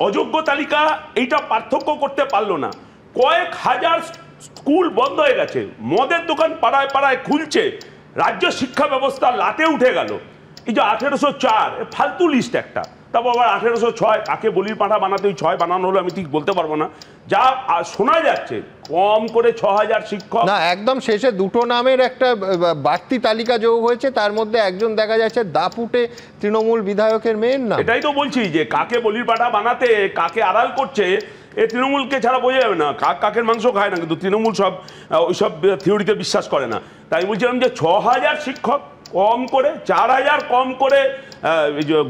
অযোগ্য তালিকা এইটা পার্থক্য করতে পারলো না। কয়েক হাজার স্কুল বন্ধ হয়ে গেছে, মদের দোকান পাড়ায় পাড়ায় খুলছে, রাজ্য শিক্ষা ব্যবস্থা লাটে উঠে গেল। এই যে 1804 ফালতু লিস্ট একটা, তারপর আবার 1806 কাকে বলির পাঁঠা বানাতে ওই 6 বানানো হলো আমি ঠিক বলতে পারবো না। যা শোনা যাচ্ছে কম করে 6000 শিক্ষক। না, একদম শেষে দুটো নামের একটা বাড়তি তালিকা যোগ হয়েছে, তার মধ্যে একজন দেখা যাচ্ছে দাপুটে তৃণমূল বিধায়কের মেয়ের নাম। এটাই তো বলছি যে কাকে বলির পাঁঠা বানাতে কাকে আড়াল করছে এ তৃণমূলকে ছাড়া বোঝা যাবে না। কাক কাকের মাংস খায় না, কিন্তু তৃণমূল সব ওইসব থিওরিতে বিশ্বাস করে না। তাই বলছিলাম যে 6000 শিক্ষক কম করে, 4000 কম করে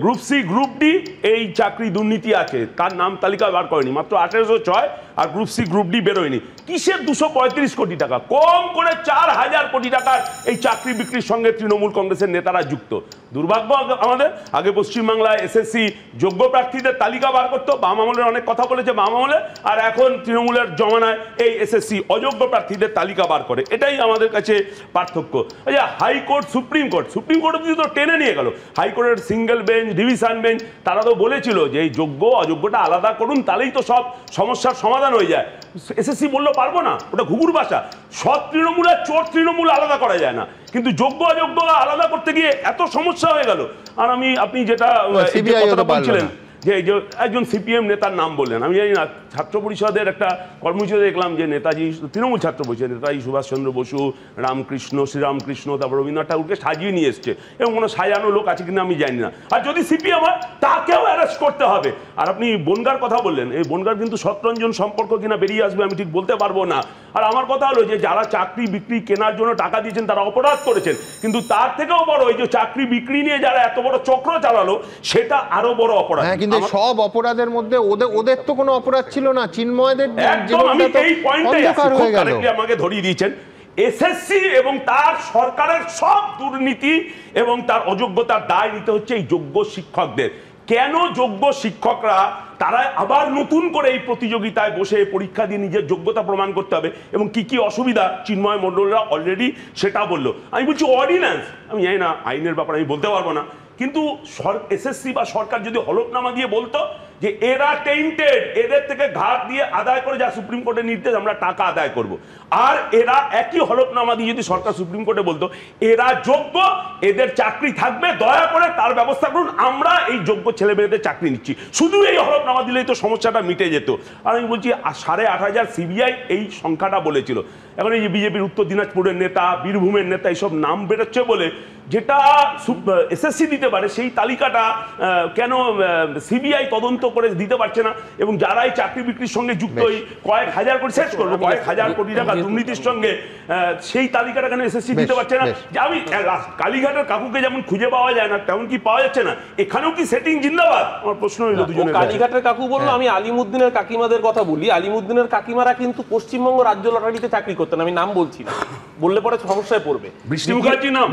গ্রুপ সি গ্রুপ ডি এই চাকরি দুর্নীতি আছে, তার নাম তালিকা বার করেনি। মাত্র 1806 আর গ্রুপ সি গ্রুপ ডি বেরোয়নি। কিসের 235 কোটি টাকা? কম করে 4000 কোটি টাকার এই চাকরি বিক্রির সঙ্গে তৃণমূল কংগ্রেসের নেতারা যুক্ত। দুর্ভাগ্য আমাদের, আগে পশ্চিমবাংলায় এসএসসি যোগ্য প্রার্থীদের তালিকা বার করতো, বাম আমলের অনেক কথা বলেছে বাম আমলে, আর এখন তৃণমূলের জমানায় এই এসএসসি অযোগ্য প্রার্থীদের তালিকা বার করে। এটাই আমাদের কাছে পার্থক্য। আচ্ছা, হাইকোর্ট সুপ্রিম কোর্ট অব্দি তো টেনে নিয়ে গেল। হাইকোর্টের সিঙ্গেল বেঞ্চ, ডিভিশন বেঞ্চ, তারা তো বলেছিল যে এই যোগ্য অযোগ্যটা আলাদা করুন, তাহলেই তো সব সমস্যার সমাধান হয়ে যায়। এসএসসি বললো পারবো না, ওটা ঘুঘুর ভাষা। সৎ তৃণমূল আর চোর তৃণমূল আলাদা করা যায় না, কিন্তু যোগ্য অযোগ্য আলাদা করতে গিয়ে এত সমস্যা হয়ে গেল। আর আপনি যেটা বলছিলেন যে একজন সিপিএম নেতার নাম বললেন, আমি জানি না, ছাত্র পরিষদের একটা কর্মসূচিতে দেখলাম যে নেতাজি, তৃণমূল ছাত্র পরিষদ নেতাজি সুভাষচন্দ্র বসু, রামকৃষ্ণ, শ্রীরামকৃষ্ণ, তারপর রবীন্দ্রনাথ ঠাকুরকে সাজিয়ে নিয়ে এসছে, এবং কোনো সাজানো লোক আছে কিনা আমি জানি না। আর যদি সিপিএম হয় তাকেও অ্যারেস্ট করতে হবে। আর আপনি বনগার কথা বললেন, এই বনগার কিন্তু শতরঞ্জন সম্পর্ক কিনা বেরিয়ে আসবে আমি ঠিক বলতে পারবো না। আর আমার কথা হলো যে যারা চাকরি বিক্রি কেনার জন্য টাকা দিয়েছেন তারা অপরাধ করেছেন, কিন্তু তার থেকেও বড় এই যে চাকরি বিক্রি নিয়ে যারা এত বড় চক্র চালালো সেটা আরো বড় অপরাধ। কিন্তু সব অপরাধের মধ্যে ওদের তো কোনো অপরাধ ছিল না, চিন্ময়দের আমাকে ধরিয়ে দিয়েছেন। এসএসসি এবং তার সরকারের সব দুর্নীতি এবং তার অযোগ্যতার দায় নিতে হচ্ছে এই যোগ্য শিক্ষকদের। কেন যোগ্য শিক্ষকরা তারা আবার নতুন করে এই প্রতিযোগিতায় বসে পরীক্ষা দিয়ে নিজের যোগ্যতা প্রমাণ করতে হবে, এবং কি কি অসুবিধা চিন্ময় মণ্ডলরা অলরেডি সেটা বললো। আমি বলছি অর্ডিন্যান্স, আমি জানি না আইনের ব্যাপারে আমি বলতে পারবো না, কিন্তু এসএসসি বা সরকার যদি হলফনামা দিয়ে বলতো যে এরা টেন্টেড, এদের থেকে ঘাট দিয়ে আদায় করে যা সুপ্রিম কোর্টের নির্দেশ আমরা টাকা আদায় করব, আর এরা একই হলফনামা দিয়ে যদি সরকার সুপ্রিম কোর্টে বলতো এরা যোগ্য, এদের চাকরি থাকবে, দয়া করে তার ব্যবস্থা করুন, আমরা এই যোগ্য ছেলে মেয়েদের চাকরি নিচ্ছি, শুধু এই হলফনামা দিলেই তো সমস্যাটা মিটে যেত। আর আমি বলছি 8500 সিবিআই এই সংখ্যাটা বলেছিল। এখন এই যে বিজেপির উত্তর দিনাজপুরের নেতা, বীরভূমের নেতা, এইসব নাম বেরোচ্ছে বলে যেটা এসএসসি দিতে পারে সেই তালিকাটা কেন সিবিআই তদন্ত করে দিতে পারছে না, এবং যারা এই চাকরি বিক্রির সঙ্গে যুক্ত এই কয়েক হাজার কোটি, শেষ করবো, কয়েক হাজার কোটি টাকা দুর্নীতির সঙ্গে সেই তালিকাটা কেন এসএসসি দিতে পারছে না? যে আমি কালীঘাটের কাকুকে যেমন খুঁজে পাওয়া যায় না তেমন কি পাওয়া যাচ্ছে না, এখানেও কি সেটিং জিন্দাবাদ? আমার প্রশ্ন হলো দুজনের। কালীঘাটের কাকু বললো, আমি আলিমুদ্দিনের কাকিমাদের কথা বলি। আলিমুদ্দিনের কাকিমারা কিন্তু পশ্চিমবঙ্গ রাজ্য লটারিতে চাকরি করতেন, আমি নাম বলছি না, বললে পরে সমস্যায় পড়বে। বৃষ্টি মুখার্জি নাম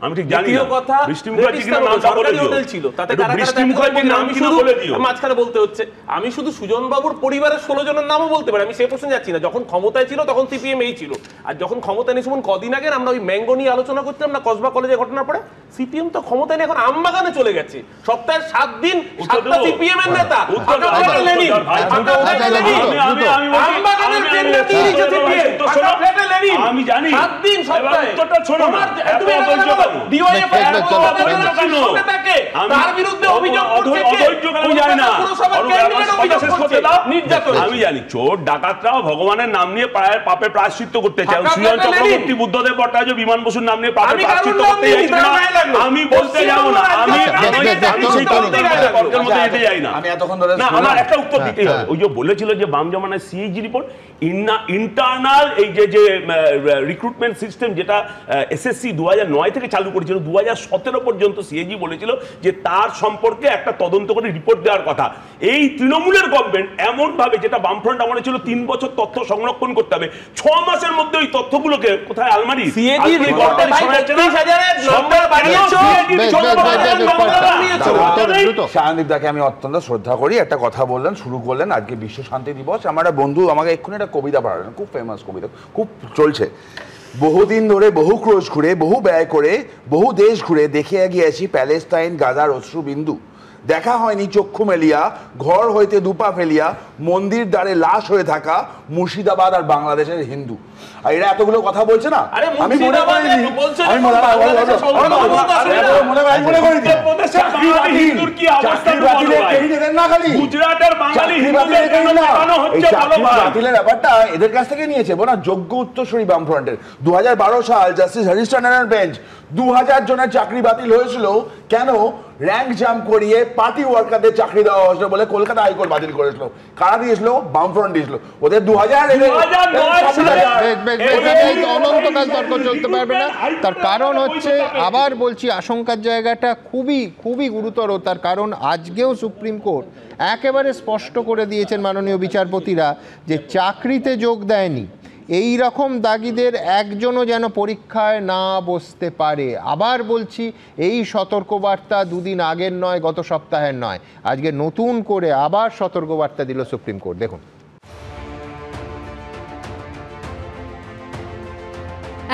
আমি ঠিক জানি না, কথা বৃষ্টি মুখার্জি কি নামটা বলে দিও, হোটেল ছিল তাতে বৃষ্টি মুখার্জির নাম কি বলে দিও, মাঝখানে বলতে হচ্ছে। আমি শুধু সুজন বাবুর পরিবারের 16 জনের নামও বলতে পারি, আমি সেই প্রশ্নে যাচ্ছি না। যখন ক্ষমতায় ছিল তখন সিপিএম এই ছিল, আর যখন ক্ষমতায় নেই, কদিন আগে আমরা ওই ম্যাঙ্গো নিয়ে আলোচনা করছিলাম না কসবা কলেজে ঘটনার পরে, সিপিএম তো ক্ষমতায় নেই, এখন আমবাগানে চলে গেছে। সপ্তাহে 7 দিন 7টা সিপিএম এর নেতা, আমি জানি 7 দিন সপ্তাহে উত্তরটা ছোড়ো না, আমি জানি চোর ডাকাতরাও ভগবানের নাম নিয়ে পাপে প্রায়শ্চিত্ত করতে চায়। সুজন চক্রবর্তী, বুদ্ধদেব ভট্টাচার্য, বিমান বসুর নাম নিয়ে পাপে প্রায়শ্চিত্ত করতে চাইছিল না, আমি বলতে যাবো না, আমি সেই তর্কের মধ্যে যেতে যাই না। না, আমার একটা উত্তর দিতেই হবে। ওই যে বলেছিল যে বাম জমানায় সিএজি রিপোর্ট, ইন্টারনাল এই যে রিক্রুটমেন্ট সিস্টেম যেটা এসএসসি 2009 থেকে চালু করেছিল 2017 পর্যন্ত সিএজি বলেছিল যে তার সম্পর্কে একটা তদন্ত করে রিপোর্ট দেওয়ার কথা। এই তৃণমূলের গভর্নমেন্ট এমন ভাবে, যেটা বামফ্রন্ট আমলে ছিল 3 বছর তথ্য সংরক্ষণ করতে হবে, 6 মাসের মধ্যে ওই তথ্যগুলোকে কোথায় আলমারি সিএজি রিপোর্টে 35,000 নম্বর বাড়িয়েছো। শাহনদীপ দাকে আমি অত্যন্ত শ্রদ্ধা করি, একটা কথা বললেন, শুরু করলেন আজকে বিশ্ব শান্তি দিবস। আমার একটা বন্ধু আমাকে এক্ষুনি একটা কবিতা পড়ালেন, খুব ফেমাস কবিতা, খুব চলছে। বহুদিন ধরে বহু ক্রোশ ঘুরে, বহু ব্যয় করে, বহু দেশ ঘুরে দেখে গিয়েছি প্যালেস্তাইন গাজার অশ্রুবিন্দু। দেখা হয়নি চক্ষু মেলিয়া, ঘর হইতে দুপা ফেলিয়া, মন্দির দ্বারে লাশ হয়ে থাকা মুর্শিদাবাদ আর বাংলাদেশের হিন্দু। আর এরা এতগুলো কথা বলছে না, আমি মনে করিনি, ব্যাপারটা এদের কাছ থেকে নিয়েছে বোনা, যোগ্য উত্তরসূরি বামফ্রন্টের। 2012 সাল জাস্টিস হরিশ বেঞ্চ 2000 জনের চাকরি বাতিল হয়েছিল কেন? র্যাঙ্ক জাম্প করিয়ে পার্টি ওয়ার্কারদের চাকরি দেওয়া হয়েছিল বলে কলকাতা হাইকোর্ট বাতিল করেছিল। কারা দিয়েছিল? বামফ্রন্ট দিয়েছিল। ওদের 2000 অনন্তকাল তর্ক চলতে পারবে না। তার কারণ হচ্ছে, আবার বলছি, আশঙ্কার জায়গাটা খুবই খুবই গুরুতর। তার কারণ আজকেও সুপ্রিম কোর্ট একেবারে স্পষ্ট করে দিয়েছেন মাননীয় বিচারপতিরা যে চাকরিতে যোগ দেয়নি এই রকম দাগিদের একজনও যেন পরীক্ষায় না বসতে পারে। আবার বলছি, এই সতর্কবার্তা দুদিন আগের নয়, গত সপ্তাহের নয়, আজকে নতুন করে আবার সতর্কবার্তা দিল সুপ্রিম কোর্ট। দেখুন,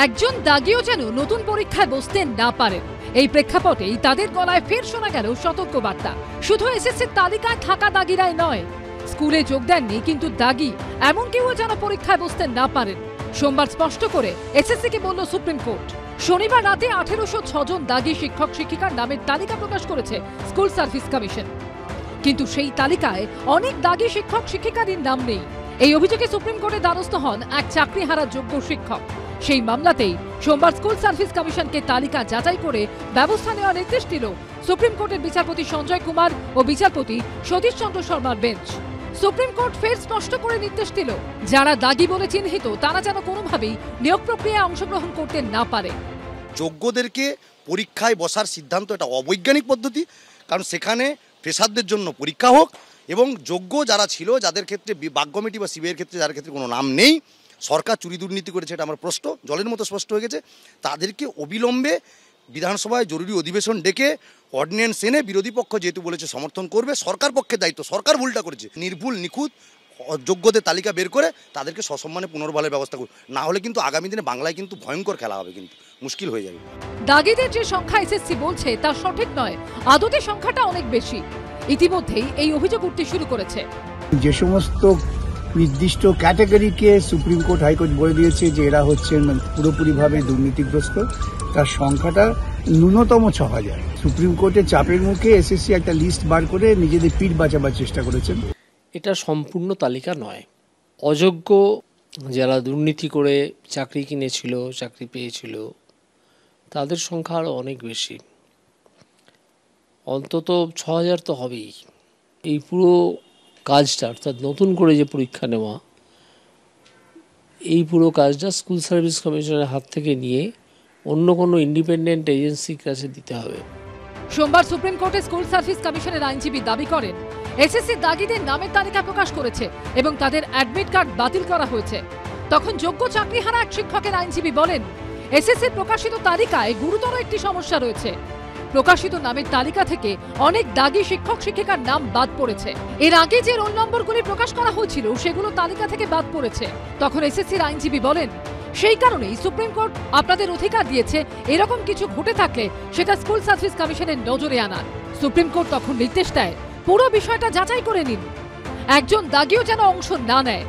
একজন দাগিও যেন নতুন পরীক্ষায় বসতে না পারেন, এই প্রেক্ষাপটেই তাদের গলায় ফের শোনা গেল সতর্কবার্তা। শুধু এসএসসির তালিকায় থাকা দাগিরাই নয়, স্কুলে যোগ দেননি কিন্তু দাগি এমন কেউ যেন পরীক্ষায় বসতে না পারেন। সোমবার স্পষ্ট করে এসএসসিকে বলল সুপ্রিম কোর্ট। শনিবার রাতে 1806 জন দাগি শিক্ষক শিক্ষিকার নামের তালিকা প্রকাশ করেছে স্কুল সার্ভিস কমিশন, কিন্তু সেই তালিকায় অনেক দাগি শিক্ষক শিক্ষিকারই নাম নেই। এই অভিযোগে সুপ্রিম কোর্টে দ্বারস্থ হন এক চাকরি হারা যোগ্য শিক্ষক। সেই মামলাতেই সোমবার স্কুল সার্ভিস কমিশনকে তালিকা যাচাই করে ব্যবস্থা নেওয়ার নির্দেশ দিল সুপ্রিম কোর্টের বিচারপতি সঞ্জয় কুমার ও বিচারপতি সতীশ চন্দ্র শর্মার বেঞ্চ। সুপ্রিম কোর্ট ফের স্পষ্ট করে নির্দেশ দিল, যারা দাগি বলে চিহ্নিত তারা যেন কোনোভাবেই নিয়োগ প্রক্রিয়ায় অংশগ্রহণ করতে না পারে। যোগ্যদেরকে পরীক্ষায় বসার সিদ্ধান্ত এটা অবৈজ্ঞানিক পদ্ধতি, কারণ সেখানে ফ্রেশারদের জন্য পরীক্ষা হোক এবং যোগ্য যারা ছিল, যাদের ক্ষেত্রে বাগ কমিটি বা সিবিআইয়ের ক্ষেত্রে যার ক্ষেত্রে কোনো নাম নেই, সরকার চুরি দুর্নীতি করেছে, এটা আমার প্রশ্ন জলের মতো স্পষ্ট হয়ে গেছে, তাদেরকে অবিলম্বে বিধানসভায় জরুরি অধিবেশন ডেকে অর্ডিন্যান্স এনে বিরোধী পক্ষ যেহেতু বলেছে সমর্থন করবে, সরকার পক্ষের দায়িত্ব, সরকার ভুলটা করেছে, নির্ভুল নিখুঁত যোগ্যদের তালিকা বের করে তাদেরকে সসম্মানে পুনর্বহালের ব্যবস্থা করুন, না হলে কিন্তু আগামী দিনে বাংলায় কিন্তু ভয়ঙ্কর খেলা হবে, কিন্তু মুশকিল হয়ে যাবে। দাগিদের যে সংখ্যা এসএসসি বলছে তা সঠিক নয়, আদতে সংখ্যাটা অনেক বেশি। ইতিমধ্যেই এই অভিযোগ উঠতে শুরু করেছে। যে সমস্ত নির্দিষ্ট ক্যাটাগরিকে সুপ্রিম কোর্ট হাইকোর্ট বলে দিয়েছে যে এরা হচ্ছেন পুরোপুরিভাবে দুর্নীতিগ্রস্ত, তার সংখ্যাটা ন্যূনতম 6000। সুপ্রিম কোর্টের চাপের মুখে এসএসসি একটা লিস্ট বার করে নিজেদের পিঠ বাঁচাবার চেষ্টা করেছেন। এটা সম্পূর্ণ তালিকা নয়। অযোগ্য যারা দুর্নীতি করে চাকরি কিনেছিল, চাকরি পেয়েছিল, তাদের সংখ্যা আরও অনেক বেশি, অন্তত 6000 তো হবেই। এই পুরো কাজটা, অর্থাৎ নতুন করে যে পরীক্ষা নেওয়া, এই পুরো কাজটা স্কুল সার্ভিস কমিশনের হাত থেকে নিয়ে অন্য কোনো ইন্ডিপেন্ডেন্ট এজেন্সির কাছে দিতে হবে। সোমবার সুপ্রিম কোর্টে স্কুল সার্ভিস কমিশনের আইনজীবী দাবি করেন, এসএসসি দাগিদের নামের তালিকা প্রকাশ করেছে এবং তাদের অ্যাডমিট কার্ড বাতিল করা হয়েছে। তখন যোগ্য চাকরিহারা এক শিক্ষকের আইনজীবী বলেন, এসএসসির প্রকাশিত তালিকায় গুরুতর একটি সমস্যা রয়েছে। প্রকাশিত নামের তালিকা থেকে অনেক দাগি শিক্ষক শিক্ষিকার নাম বাদ পড়েছে। এর আগে যে রোল নম্বরগুলি প্রকাশ করা হয়েছিল সেগুলো তালিকা থেকে বাদ পড়েছে। তখন এসএসসির আইনজীবী বলেন, সেই কারণেই সুপ্রিম কোর্ট আপনাদের অধিকার দিয়েছে এরকম কিছু ঘটে থাকলে সেটা স্কুল সার্ভিস কমিশনের নজরে আনার। সুপ্রিম কোর্ট তখন নির্দেশ দেয়, পুরো বিষয়টা যাচাই করে নিন, একজন দাগিও যেন অংশ না নেয়।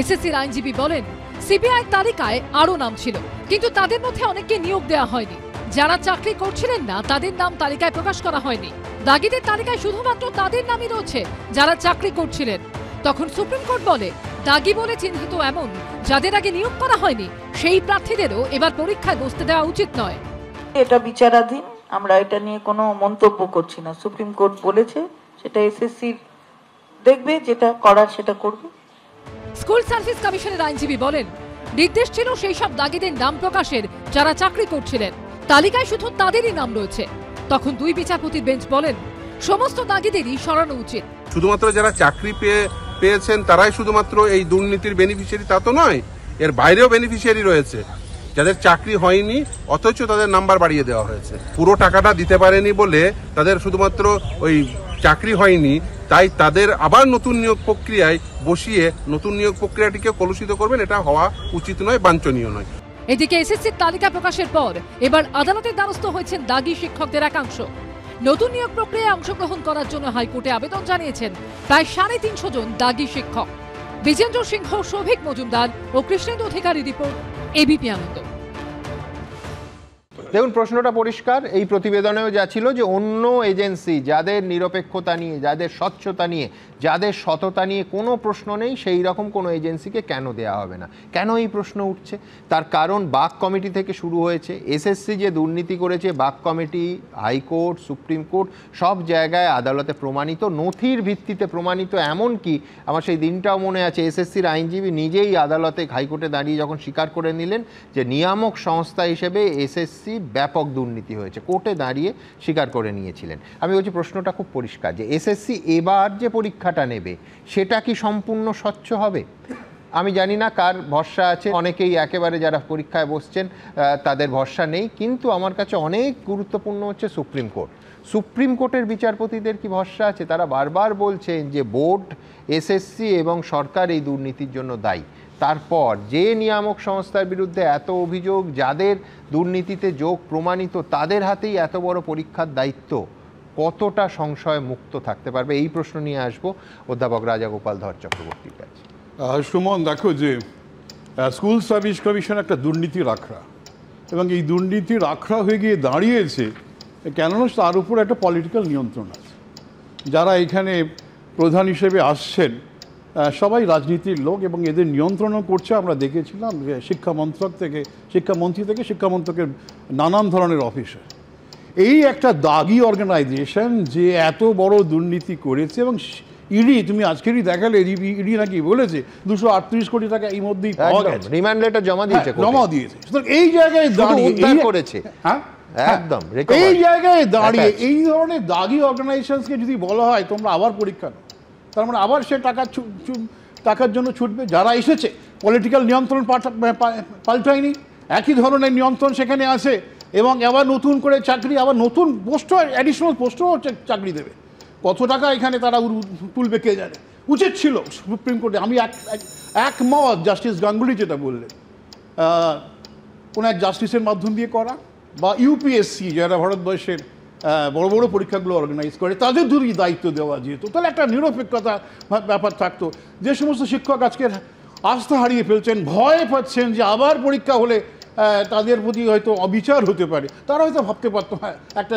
এসএসসির আইনজীবী বলেন, সিবিআই তালিকায় আরও নাম ছিল, কিন্তু তাদের মধ্যে অনেককে নিয়োগ দেওয়া হয়নি। যারা চাকরি করছিলেন না তাদের নাম তালিকায় প্রকাশ করা হয়নি। দাগিদের তালিকায় শুধুমাত্র তাদের নামই রয়েছে যারা চাকরি করছিলেন। তখন সুপ্রিম কোর্ট বলে, দাগি বলে চিহ্নিত এমন যাদের আগে নিয়োগ করা হয়নি সেই প্রার্থীদেরও এবার পরীক্ষায় বসতে দেওয়া উচিত নয়। এটা বিচারাধীন, আমরা এটা নিয়ে কোনো মন্তব্য করছি না। সুপ্রিম কোর্ট বলেছে, সেটা এসএসসি দেখবে, যেটা করার সেটা করবে। স্কুল সার্ভিস কমিশনের আইনজীবী বলেন, নির্দেশ ছিল সেই সব দাগিদের নাম প্রকাশের যারা চাকরি করছিলেন। তালিকায় শুধু তাদেরই নাম রয়েছে। তখন দুই বিচারপতির বেঞ্চ বলেন, সমস্ত দাগিদেরই সরানো উচিত। শুধুমাত্র যারা চাকরি পেয়েছেন তারাই শুধুমাত্র এই দুর্নীতির বেনিফিশিয়ারি তা তো নয়, এর বাইরেও বেনিফিশিয়ারি রয়েছে যাদের চাকরি হয়নি অথচ তাদের নাম্বার বাড়িয়ে দেওয়া হয়েছে। পুরো টাকাটা দিতে পারেনি বলে তাদের শুধুমাত্র ওই চাকরি হয়নি, তাই তাদের আবার নতুন নিয়োগ প্রক্রিয়ায় বসিয়ে নতুন নিয়োগ প্রক্রিয়াটিকে কলুষিত করবেন, এটা হওয়া উচিত নয়, বাঞ্ছনীয় নয়। এদিকে এসএসসির তালিকা প্রকাশের পর এবার আদালতের দ্বারস্থ হয়েছেন দাগী শিক্ষকদের একাংশ। নতুন নিয়োগ প্রক্রিয়ায় অংশগ্রহণ করার জন্য হাইকোর্টে আবেদন জানিয়েছেন প্রায় 350 জন দাগী শিক্ষক। বিজেন্দ্র সিংহ, সৌভিক মজুমদার ও কৃষ্ণেন্দু অধিকারী রিপোর্ট, এবিপি আনন্দ। দেখুন, প্রশ্নটা পরিষ্কার। এই প্রতিবেদনেও যা ছিল যে অন্য এজেন্সি যাদের নিরপেক্ষতা নিয়ে, যাদের স্বচ্ছতা নিয়ে, যাদের সততা নিয়ে কোনো প্রশ্ন নেই, সেই রকম কোনো এজেন্সিকে কেন দেয়া হবে না? কেন এই প্রশ্ন উঠছে? তার কারণ বাক কমিটি থেকে শুরু হয়েছে। এসএসসি যে দুর্নীতি করেছে, বাক কমিটি, হাইকোর্ট, সুপ্রিম কোর্ট সব জায়গায় আদালতে প্রমাণিত, নথির ভিত্তিতে প্রমাণিত। এমনকি আমার সেই দিনটাও মনে আছে, এসএসসির আইনজীবী নিজেই আদালতে, হাইকোর্টে দাঁড়িয়ে যখন স্বীকার করে নিলেন যে নিয়ামক সংস্থা হিসেবে এসএসসি ব্যাপক দুর্নীতি হয়েছে, কোর্টে দাঁড়িয়ে স্বীকার করে নিয়েছিলেন। আমি বলছি প্রশ্নটা খুব পরিষ্কার যে এসএসসি এবার যে পরীক্ষাটা নেবে সেটা কি সম্পূর্ণ স্বচ্ছ হবে? আমি জানি না কার ভরসা আছে, অনেকেই একেবারে যারা পরীক্ষায় বসছেন তাদের ভরসা নেই, কিন্তু আমার কাছে অনেক গুরুত্বপূর্ণ হচ্ছে সুপ্রিম কোর্ট। সুপ্রিম কোর্টের বিচারপতিদের কি ভরসা আছে? তারা বারবার বলছেন যে বোর্ড, এসএসসি এবং সরকার এই দুর্নীতির জন্য দায়ী। তারপর যে নিয়ামক সংস্থার বিরুদ্ধে এত অভিযোগ, যাদের দুর্নীতিতে যোগ প্রমাণিত, তাদের হাতেই এত বড় পরীক্ষার দায়িত্ব, কতটা সংশয় মুক্ত থাকতে পারবে? এই প্রশ্ন নিয়ে আসবো অধ্যাপক রাজাগোপাল ধর চক্রবর্তীর কাছে। সুমন, দেখো যে স্কুল সার্ভিস কমিশন একটা দুর্নীতির আখড়া, এবং এই দুর্নীতির আখড়া হয়ে গিয়ে দাঁড়িয়েছে কেননা তার উপর একটা পলিটিক্যাল নিয়ন্ত্রণ আছে। যারা এখানে প্রধান হিসেবে আসছেন সবাই রাজনীতির লোক, এবং এদের নিয়ন্ত্রণও করছে। আমরা দেখেছিলাম যে শিক্ষামন্ত্রী থেকে শিক্ষামন্ত্রকের নানান ধরনের অফিসার। এই একটা দাগি অর্গানাইজেশন যে এত বড় দুর্নীতি করেছে, এবং ইডি, তুমি আজকেরই দেখালে ইডি নাকি বলেছে 238 কোটি টাকা এই মধ্যেই পাওয়া গেছে, রিমান্ড লেটার জমা দিয়েছে। সুতরাং এই জায়গায় দাঁড়িয়ে করেছে, একদম এই জায়গায় দাঁড়িয়ে এই ধরনের দাগি অর্গানাইজেশনকে যদি বলা হয় তোমরা আবার পরীক্ষা নাও, তার মানে আবার সে টাকার জন্য ছুটবে। যারা এসেছে পলিটিক্যাল নিয়ন্ত্রণ পাল্টায়নি, একই ধরনের নিয়ন্ত্রণ সেখানে আছে, এবং আবার নতুন করে চাকরি, আবার নতুন পোস্টও, অ্যাডিশনাল পোস্টও চাকরি দেবে। কত টাকা এখানে তারা তুলবে কে জানে। উচিত ছিল সুপ্রিম কোর্টে, আমি একমত জাস্টিস গাঙ্গুলি যেটা বললেন, কোনো এক জাস্টিসের মাধ্যম দিয়ে করা, বা ইউপিএসসি যারা ভারতবর্ষের বড় বড় পরীক্ষাগুলো অর্গানাইজ করে তাদের দুই দায়িত্ব দেওয়া যেত, তাহলে একটা নিরপেক্ষতা ব্যাপার থাকতো। যে সমস্ত শিক্ষক আজকে আস্থা হারিয়ে ফেলছেন, ভয় পাচ্ছেন যে আবার পরীক্ষা হলে তাদের প্রতি হয়তো অবিচার হতে পারে, তারা হয়তো ভাবতে পারতো হ্যাঁ একটা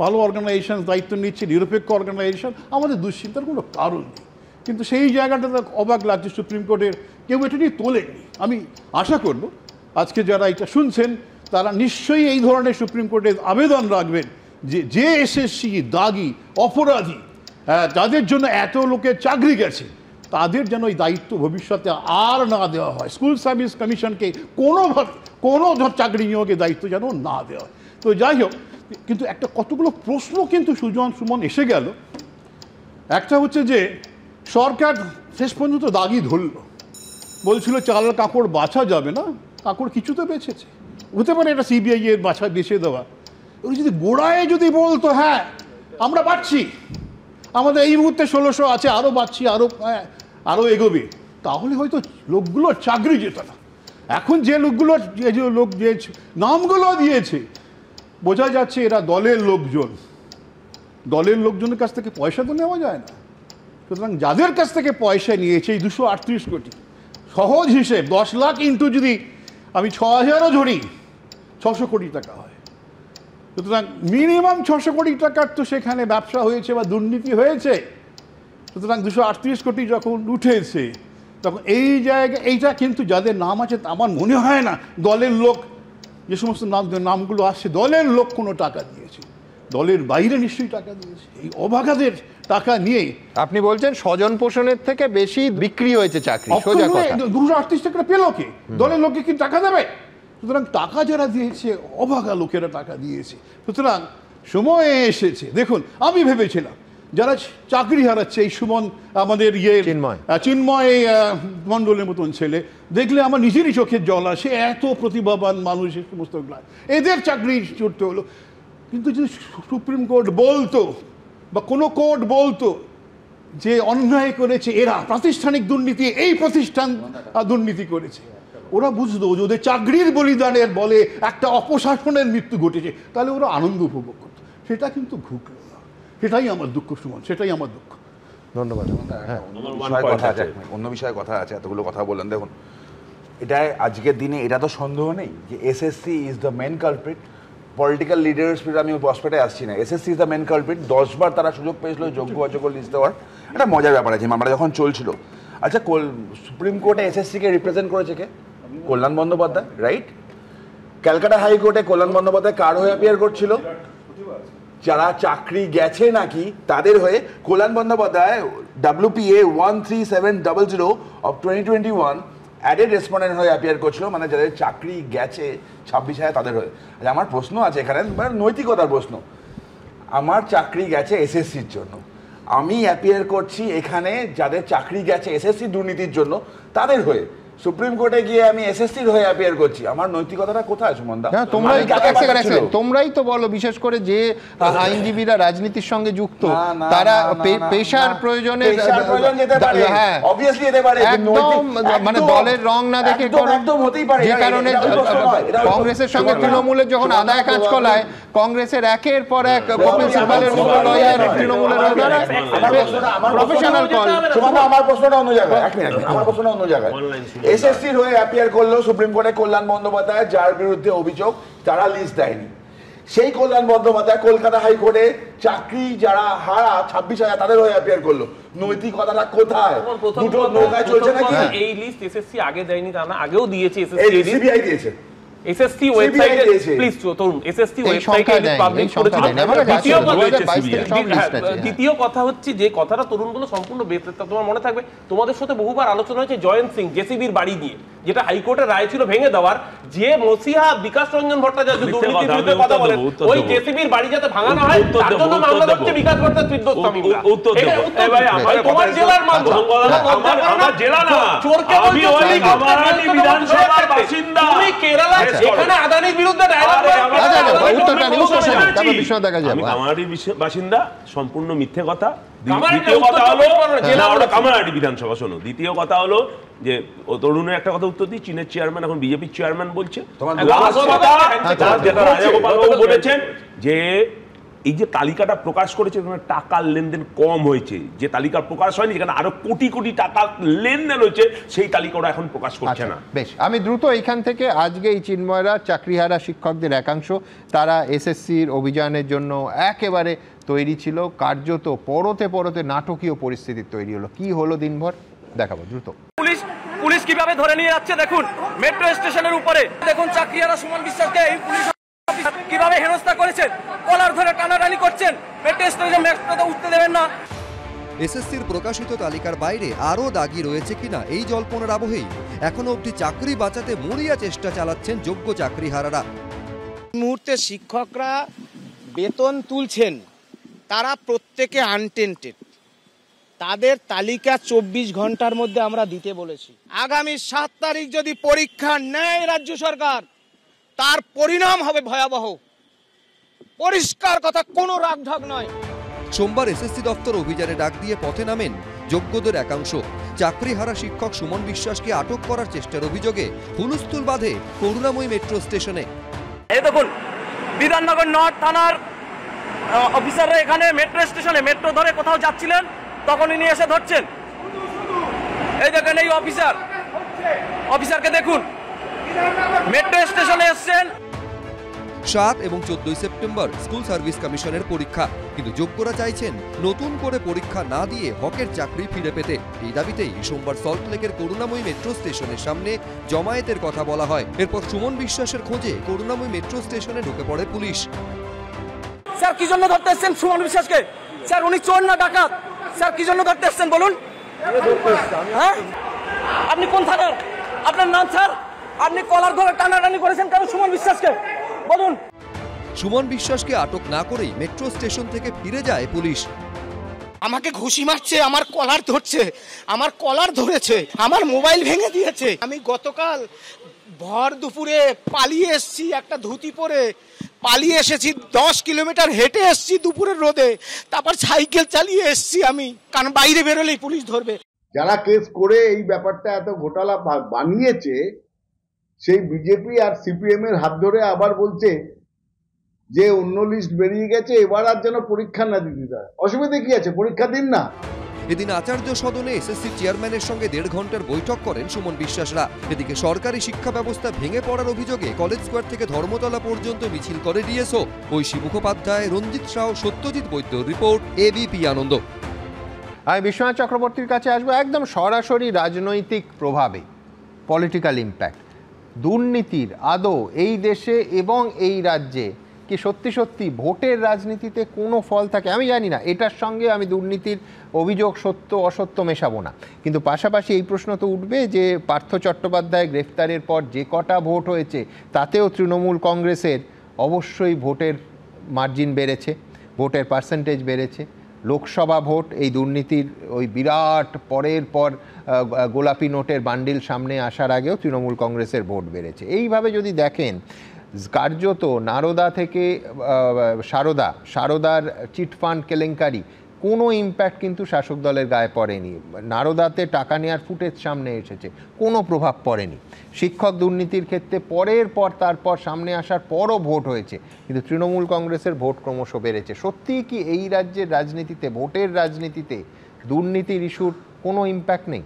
ভালো অর্গানাইজেশন দায়িত্ব নিচ্ছে, নিরপেক্ষ অর্গানাইজেশন, আমাদের দুশ্চিন্তার কোনো কারণ নেই। কিন্তু সেই জায়গাটাতে অবাক লাগছে সুপ্রিম কোর্টের কেউ এটা নিয়ে তোলেননি। আমি আশা করব আজকে যারা এটা শুনছেন তারা নিশ্চয়ই এই ধরনের সুপ্রিম কোর্টে আবেদন রাখবেন যে এসএসসি দাগি অপরাধী, যাদের জন্য এত লোকের চাকরি গেছে, তাদের যেন এই দায়িত্ব ভবিষ্যতে আর না দেওয়া হয়। স্কুল সার্ভিস কমিশনকে কোনো চাকরি নিয়োগের দায়িত্ব যেন না দেওয়া হয়। তো যাই হোক, কিন্তু একটা কতগুলো প্রশ্ন কিন্তু সুমন এসে গেল। একটা হচ্ছে যে সরকার শেষ পর্যন্ত দাগি ধরল, বলছিল চাল কাপড় বাছা যাবে না, কাপড় কিছুতে বেছেছে। হতে পারে এটা সিবিআই এর বাছা বেছে দেওয়া। ওরা যদি গোড়ায় যদি বলতো হ্যাঁ আমরা বাড়ছি, আমাদের এই মুহূর্তে 1600 আছে, আরও বাড়ছি, আরও এগোবে, তাহলে হয়তো লোকগুলোর চাকরি যেত না। এখন যে লোকগুলোর যে নামগুলো দিয়েছে বোঝা যাচ্ছে এরা দলের লোকজন, দলের লোকজনের কাছ থেকে পয়সা তো নেওয়া যায় না। সুতরাং যাদের কাছ থেকে পয়সা নিয়েছে এই 238 কোটি, সহজ হিসেব 10 লাখ ইন্টু যদি আমি 6000ও ধরি 600 কোটি টাকা হয়। সুতরাং মিনিমাম 600 কোটি টাকার তো সেখানে ব্যবসা হয়েছে বা দুর্নীতি হয়েছে। সুতরাং 238 কোটি যখন উঠেছে তখন এই জায়গায় এইটা কিন্তু যাদের নাম আছে আমার মনে হয় না দলের লোক, যে সমস্ত নামগুলো আসছে দলের লোক কোনো টাকা দিয়েছে, দলের বাইরে নিশ্চয়ই টাকা দিয়েছে। এই অভাগাদের টাকা নিয়ে আপনি বলছেন স্বজন পোষণের থেকে বেশি বিক্রি হয়েছে চাকরি, সোজা কথা। 238 টাকা পেল কে? দলের লোককে কি টাকা দেবে? সুতরাং টাকা যারা দিয়েছে অভাগা লোকেরা টাকা দিয়েছে। সুতরাং সময় এসেছে, দেখুন আমি ভেবেছিলাম যারা চাকরি হারাচ্ছে, এই সুমন আমাদের চিন্ময় মণ্ডলের মতন ছেলে দেখলে আমার নিজেরই চোখের জল আসে, এত প্রতিভাবান মানুষ এই সমস্ত এদের চাকরি ছুটতে হলো। কিন্তু যদি সুপ্রিম কোর্ট বলতো বা কোনো কোর্ট বলতো যে অন্যায় করেছে এরা, প্রাতিষ্ঠানিক দুর্নীতি, এই প্রতিষ্ঠান দুর্নীতি করেছে, ওরা বুঝতো যে ওদের চাকরির বলিদানের বলে একটা অপশাসনের মৃত্যু ঘটেছে, তাহলে ওরা আনন্দ উপভোগ করতো। সেটা কিন্তু ঘটল না, সেটাই আমার দুঃখ সুমন, সেটাই আমার দুঃখ। ধন্যবাদ। অন্য বিষয়ে কথা আছে, এতগুলো কথা বললেন। দেখুন, এটা আজকের দিনে এটা তো সন্দেহ নেই যে SSC is the main culprit. Political leaders আমি প্রসপেক্টে আসছি না, SSC is the main culprit. 10 বার তারা সুযোগ পেয়েছিল যোগ্য অযোগ্য লিস্ট দেওয়ার। একটা মজার ব্যাপার আছে, মামলা যখন চলছিল, আচ্ছা সুপ্রিম কোর্টে এসএসসিকে রিপ্রেজেন্ট করেছে কে? কল্যাণ বন্দ্যোপাধ্যায়, রাইট? ক্যালকাটা হাইকোর্টে কল্যাণ বন্দ্যোপাধ্যায় কার হয়ে অ্যাপিয়ার করছিল? যারা চাকরি গেছে নাকি তাদের হয়ে Kalyan Bandyopadhyay WPA 13700 of 2021 added respondent হয়ে অ্যাপিয়ার করছিল, মানে যাদের চাকরি গেছে 26,000 তাদের হয়ে। আমার প্রশ্ন আছে এখানে, নৈতিকতার প্রশ্ন। আমার চাকরি গেছে এসএসসির জন্য, আমি অ্যাপিয়ার করছি এখানে যাদের চাকরি গেছে এসএসসি দুর্নীতির জন্য তাদের হয়ে। সুপ্রিম কোর্টে গিয়ে আমি এসএসসির হয়ে অ্যাপিয়ার করছি, আমার নৈতিকতাটা কোথায় সুমনদা? তোমরাই তো বলো, বিশেষ করে যে আইনজীবীরা রাজনীতির সঙ্গে যুক্ত, তারা পেশার প্রয়োজনে অবভিয়াসলি যেতে পারে, একদম মানে দলের রং না দেখে একদম হতেই পারে। যে কারণে কংগ্রেসের সঙ্গে তৃণমূলের যখন আদায় কাজ করায়, কংগ্রেসের একের পর এক কপিল সিব্বালের মতো লয়ার তৃণমূলের প্রফেশনাল কল। আমার প্রশ্নটা অন্য জায়গায়, এক মিনিট, আমার প্রশ্নটা অন্য জায়গায়। এসএসসির হয়ে অ্যাপিয়ার করলো সুপ্রিম কোর্টে কল্যাণ বন্দ্যোপাধ্যায়, যার বিরুদ্ধে অভিযোগ তারা লিস্ট দেয়নি। সেই কল্যাণ বন্দ্যোপাধ্যায় কলকাতা হাইকোর্টে চাকরি যারা হারা 26,000 তাদের হয়ে অ্যাপিয়ার করলো। নৈতিকতাটা কোথায়? দুটো নৌকায় চলছে নাকি? এই লিস্ট এসএসসি আগে দেয়নি তা না, আগেও দিয়েছে এসএসসি, সিবিআই দিয়েছে। এসএসসি ওয়েবসাইটে প্লিজ তরুণ, এসএসসি ওয়েবসাইটে পাবলিশ করেছিল। দ্বিতীয় কথা হচ্ছে যে কথাটা তরুণ বলে সম্পূর্ণ বেতন, তোমার মনে থাকবে তোমাদের সাথে বহুবার আলোচনা হয়েছে জয়ন্ত সিং জেসিবির বাড়ি নিয়ে, যেটা হাইকোর্টের রায় ছিল ভেঙে দেওয়ার। যে মসিহা বিকাশ রঞ্জন ভট্টাচার্য দুর্নীতির বিরুদ্ধে কথা বলেন, ওই জেসিবির বাড়ি যাতে ভাঙানো হয় তার জন্য মামলা করছে বিকাশ ভট্টাচার্য ফিরদৌস। তোমার জেলার মানুষ, আমার জেলা না, চোরকে বলছো কামারহাটি বিধানসভার বাসিন্দা, তুমি কেরালা এখানে আদানির বিরুদ্ধে আমি কামারহাটির বাসিন্দা, সম্পূর্ণ মিথ্যে কথা। দ্বিতীয় কথা হলো কামারহাটি বিধানসভা, শোনো, দ্বিতীয় কথা হলো যে তরুণের একটা কথা উত্তর দিই, চীনের চেয়ারম্যান এখন বিজেপির চেয়ারম্যান বলছে, যেটা রাজাগোপাল বাবু বলেছেন যে এই যে তালিকাটা প্রকাশ করেছে টাকার লেনদেন কম হয়েছে, যে তালিকা প্রকাশ হয়নি যেখানে আরো কোটি কোটি টাকা লেনদেন হয়েছে সেই তালিকা ওরা এখন প্রকাশ করছে না। বেশ, আমি দ্রুত এইখান থেকে আজকে এই চিন্ময়রা চাকরিহারা শিক্ষকদের একাংশ তারা এসএসসির অভিযানের জন্য একেবারে তৈরি ছিল, কার্যত পরতে পরতে নাটকীয় পরিস্থিতি তৈরি হলো। কি হলো দিনভর দেখাবো দ্রুত। পুলিশ কিভাবে ধরে নিয়ে যাচ্ছে দেখুন, মেট্রো স্টেশনের উপরে দেখুন চাকরিহারা সুমন বিশ্বাসকে এই পুলিশ কিভাবে হেনস্থা করেছেন, কলার ধরে টানাটানি করছেন, মেট্রো স্টেশনে উঠতে দেবেন না। এসএসসির প্রকাশিত তালিকার বাইরে আরও দাগি রয়েছে কিনা এই জল্পনার আবহেই এখনো অবধি চাকরি বাঁচাতে মরিয়া চেষ্টা চালাচ্ছেন যোগ্য চাকরিহারারা। মুহূর্তে শিক্ষকরা বেতন তুলছেন, তারা প্রত্যেকে আনটেন্টেড, তাদের তালিকা 24 ঘন্টার মধ্যে আমরা দিতে বলেছি। আগামী 7 তারিখ যদি পরীক্ষা নেয় রাজ্য সরকার, তার পরিণাম হবে ভয়াবহ, পরিষ্কার কথা, কোনো রাগঢাক নয়। সোমবার এসএসসি দপ্তর অভিযানে ডাক দিয়ে পথে নামেন যোগ্যদের একাংশ। চাকরিহারা শিক্ষক সুমন বিশ্বাসকে আটক করার চেষ্টার অভিযোগে হুলস্থুল বাঁধে করুণাময়ী মেট্রো স্টেশনে। এই দেখুন বিধাননগর নর্থ থানার অফিসাররা এখানে মেট্রো স্টেশনে মেট্রো ধরে কোথাও যাচ্ছিলেন, তখনই নিয়ে এসে ধরছেন। এই দেখেন এই অফিসারকে দেখুন, মেট্রো স্টেশনে এসছেন। 7 এবং 14 সেপ্টেম্বর স্কুল সার্ভিস কমিশনের পরীক্ষা, কিন্তু যোগ্যরা চাইছেন নতুন করে পরীক্ষা না দিয়ে হকের চাকরি ফিরে পেতে। এই দাবিতেই সোমবার সল্টলেকের করুণাময়ী মেট্রো স্টেশনের সামনে জমায়েতের কথা বলা হয়। এরপর সুমন বিশ্বাসের খোঁজে করুণাময়ী মেট্রো স্টেশনে ঢুকে পড়ে পুলিশ। স্যার কি জন্য ধরতে এসছেন সুমন বিশ্বাসকে? স্যার উনি চোর না ডাকাত? স্যার কি জন্য ধরতে এসছেন বলুন? হ্যাঁ, আপনি কোন থানার? আপনার নাম স্যার? আপনি কলার ধরে টানাটানি করেছেন কেন সুমন বিশ্বাসকে বলুন। সুমন বিশ্বাসকে আটক না করেই মেট্রো স্টেশন থেকে ফিরে যায় পুলিশ। আমাকে ঘুষি মারছে, আমার কলার ধরছে, আমার কলার ধরেছে, আমার মোবাইল ভেঙে দিয়েছে। আমি গতকাল ভর দুপুরে পালিয়ে এসেছি, একটা ধুতি পরে পালিয়ে এসেছি, 10 কিলোমিটার হেঁটে এসেছি দুপুরের রোদে, তারপর সাইকেল চালিয়ে এসেছি আমি, কারণ বাইরে বেরোলেই পুলিশ ধরবে। যারা কেস করে এই ব্যাপারটা এত ঘোটালা বানিয়েছে সেই বিজেপি আর সিপিএম এর হাত ধরে আবার বলছে যে অন্য লিস্ট বেরিয়ে গেছে, এবার আর যেন পরীক্ষা না দিতে দেয়। অসুবিধা কি আছে, পরীক্ষা দিন না। এদিন আচার্য সদনে এসএসসি চেয়ারম্যানের সঙ্গে 1.5 ঘন্টার বৈঠক করেন সুমন বিশ্বাসরা। এদিকে সরকারি শিক্ষা ব্যবস্থা ভেঙে পড়ার অভিযোগে কলেজ স্কোয়ার থেকে ধর্মতলা পর্যন্ত মিছিল করে ডিএসও। ঐশী মুখোপাধ্যায়, রঞ্জিত সাউ, সত্যজিৎ বৈদ্য, রিপোর্ট এবিপি আনন্দ। আমি বিশ্বনাথ চক্রবর্তীর কাছে আসবো একদম সরাসরি রাজনৈতিক প্রভাবে, পলিটিক্যাল ইম্প্যাক্ট। দুর্নীতির আদৌ এই দেশে এবং এই রাজ্যে কি সত্যি সত্যি ভোটের রাজনীতিতে কোনো ফল থাকে? আমি জানি না, এটার সঙ্গে আমি দুর্নীতির অভিযোগ সত্য অসত্য মেশাবো না, কিন্তু পাশাপাশি এই প্রশ্ন তো উঠবে যে পার্থ চট্টোপাধ্যায় গ্রেফতারের পর যে কটা ভোট হয়েছে তাতেও তৃণমূল কংগ্রেসের অবশ্যই ভোটের মার্জিন বেড়েছে, ভোটের পার্সেন্টেজ বেড়েছে। লোকসভা ভোট এই দুর্নীতির ওই বিরাট পরের পর গোলাপি নোটের বান্ডিল সামনে আসার আগেও তৃণমূল কংগ্রেসের ভোট বেড়েছে। এইভাবে যদি দেখেন কার্যত নারদা থেকে সারদার চিটফান্ড কেলেঙ্কারি কোনো ইম্প্যাক্ট কিন্তু শাসক দলের গায়ে পড়েনি। নারদাতে টাকা নেওয়ার ফুটেজ সামনে এসেছে, কোনো প্রভাব পড়েনি। শিক্ষক দুর্নীতির ক্ষেত্রে পরের পর তারপর সামনে আসার পরও ভোট হয়েছে, কিন্তু তৃণমূল কংগ্রেসের ভোট ক্রমশ বেড়েছে। সত্যিই কি এই রাজ্যের রাজনীতিতে, ভোটের রাজনীতিতে দুর্নীতির ইস্যুর কোনো ইম্প্যাক্ট নেই?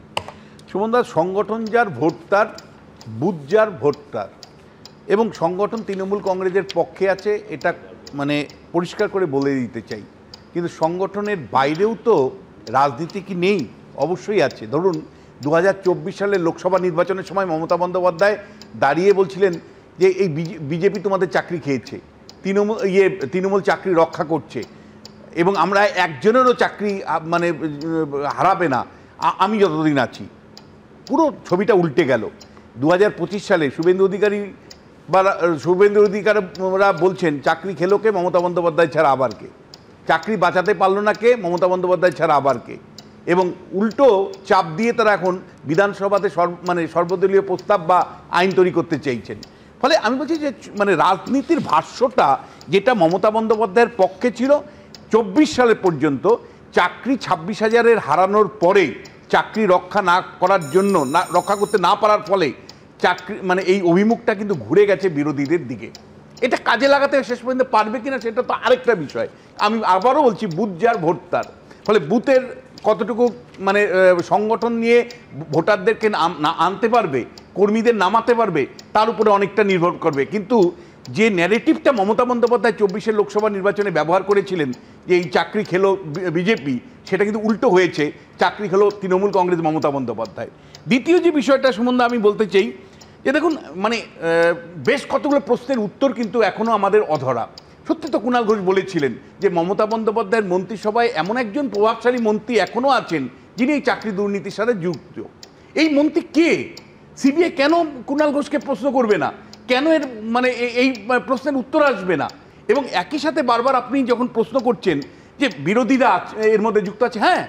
সুমনদা, সংগঠন যার ভোট তার, বুথ যার ভোট তার, এবং সংগঠন তৃণমূল কংগ্রেসের পক্ষে আছে, এটা মানে পরিষ্কার করে বলে দিতে চাই। কিন্তু সংগঠনের বাইরেও তো রাজনীতি কি নেই? অবশ্যই আছে। ধরুন 2024 সালের লোকসভা নির্বাচনের সময় মমতা বন্দ্যোপাধ্যায় দাঁড়িয়ে বলছিলেন যে এই বিজেপি তোমাদের চাকরি খেয়েছে, তৃণমূল চাকরি রক্ষা করছে এবং আমরা একজনেরও চাকরি মানে হারাবে না আমি যতদিন আছি। পুরো ছবিটা উল্টে গেল। 2025 সালে শুভেন্দু অধিকারীরা বলছেন চাকরি খেলো কে? মমতা বন্দ্যোপাধ্যায় ছাড়া আবার কে? চাকরি বাঁচাতে পারলো না কে? মমতা বন্দ্যোপাধ্যায় ছাড়া আবার কে? এবং উল্টো চাপ দিয়ে তারা এখন বিধানসভাতে সর্বদলীয় প্রস্তাব বা আইন তৈরি করতে চাইছেন। ফলে আমি বলছি যে মানে রাজনীতির ভাষ্যটা যেটা মমতা বন্দ্যোপাধ্যায়ের পক্ষে ছিল 24 সালে পর্যন্ত, চাকরি 26,000-এর হারানোর পরে চাকরি রক্ষা না করার জন্য, রক্ষা করতে না পারার ফলে চাকরি মানে এই অভিমুখটা কিন্তু ঘুরে গেছে বিরোধীদের দিকে। এটা কাজে লাগাতে শেষ পর্যন্ত পারবে কিনা সেটা তো আরেকটা বিষয়। আমি আবারও বলছি, বুথ যার ভোট তার। ফলে বুথের কতটুকু মানে সংগঠন নিয়ে ভোটারদেরকে আনতে পারবে, কর্মীদের নামাতে পারবে, তার উপরে অনেকটা নির্ভর করবে। কিন্তু যে ন্যারেটিভটা মমতা বন্দ্যোপাধ্যায় 24-এর লোকসভা নির্বাচনে ব্যবহার করেছিলেন যে এই চাকরি খেলো বিজেপি, সেটা কিন্তু উল্টো হয়েছে, চাকরি খেলো তৃণমূল কংগ্রেস, মমতা বন্দ্যোপাধ্যায়। দ্বিতীয় যে বিষয়টা সম্বন্ধে আমি বলতে চাই যে দেখুন মানে বেশ কতগুলো প্রশ্নের উত্তর কিন্তু এখনও আমাদের অধরা। সত্যি তো কুণাল ঘোষ বলেছিলেন যে মমতা বন্দ্যোপাধ্যায়ের মন্ত্রিসভায় এমন একজন প্রভাবশালী মন্ত্রী এখনও আছেন যিনি এই চাকরি দুর্নীতির সাথে যুক্ত। এই মন্ত্রী কে? সিবিআই কেন কুণাল ঘোষকে প্রশ্ন করবে না? কেন এর মানে এই প্রশ্নের উত্তর আসবে না? এবং একই সাথে বারবার আপনি যখন প্রশ্ন করছেন যে বিরোধীরা এর মধ্যে যুক্ত আছে, হ্যাঁ,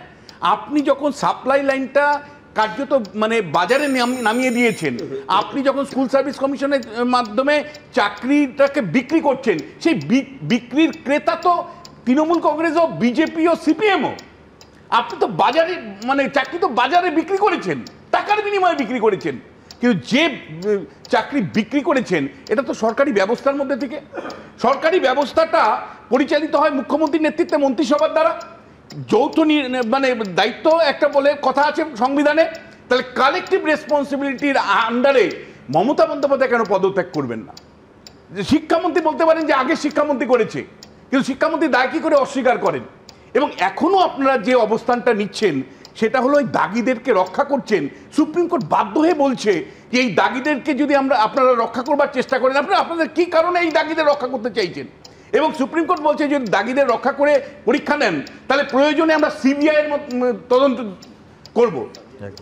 আপনি যখন সাপ্লাই লাইনটা কার্যত মানে বাজারে নামিয়ে দিয়েছেন, আপনি যখন স্কুল সার্ভিস কমিশনের মাধ্যমে চাকরিটাকে বিক্রি করছেন, সেই বিক্রির ক্রেতা তো তৃণমূল কংগ্রেসও, বিজেপিও, সিপিএমও। আপনি তো বাজারে মানে চাকরি তো বাজারে বিক্রি করেছেন, টাকার বিনিময়ে বিক্রি করেছেন, কিন্তু যে চাকরি বিক্রি করেছেন এটা তো সরকারি ব্যবস্থার মধ্যে থেকে। সরকারি ব্যবস্থাটা পরিচালিত হয় মুখ্যমন্ত্রীর নেতৃত্বে মন্ত্রিসভার দ্বারা। যৌথ মানে দায়িত্ব একটা বলে কথা আছে সংবিধানে। তাহলে কালেকটিভ রেসপন্সিবিলিটির আন্ডারে মমতা বন্দ্যোপাধ্যায় কেন পদত্যাগ করবেন না? শিক্ষামন্ত্রী বলতে পারেন যে আগে শিক্ষামন্ত্রী করেছে, কিন্তু শিক্ষামন্ত্রী দায় কি করে অস্বীকার করেন? এবং এখনও আপনারা যে অবস্থানটা নিচ্ছেন সেটা হলো এই দাগিদেরকে রক্ষা করছেন। সুপ্রিম কোর্ট বাধ্য হয়ে বলছে যে এই দাগিদেরকে যদি আপনারা রক্ষা করবার চেষ্টা করেন, আপনাদের কি কারণে এই দাগিদের রক্ষা করতে চাইছেন? এবং সুপ্রিম কোর্ট বলছে যদি দাগিদের রক্ষা করে পরীক্ষা নেন তাহলে প্রয়োজনে আমরা সিবিআই এর তদন্ত করব।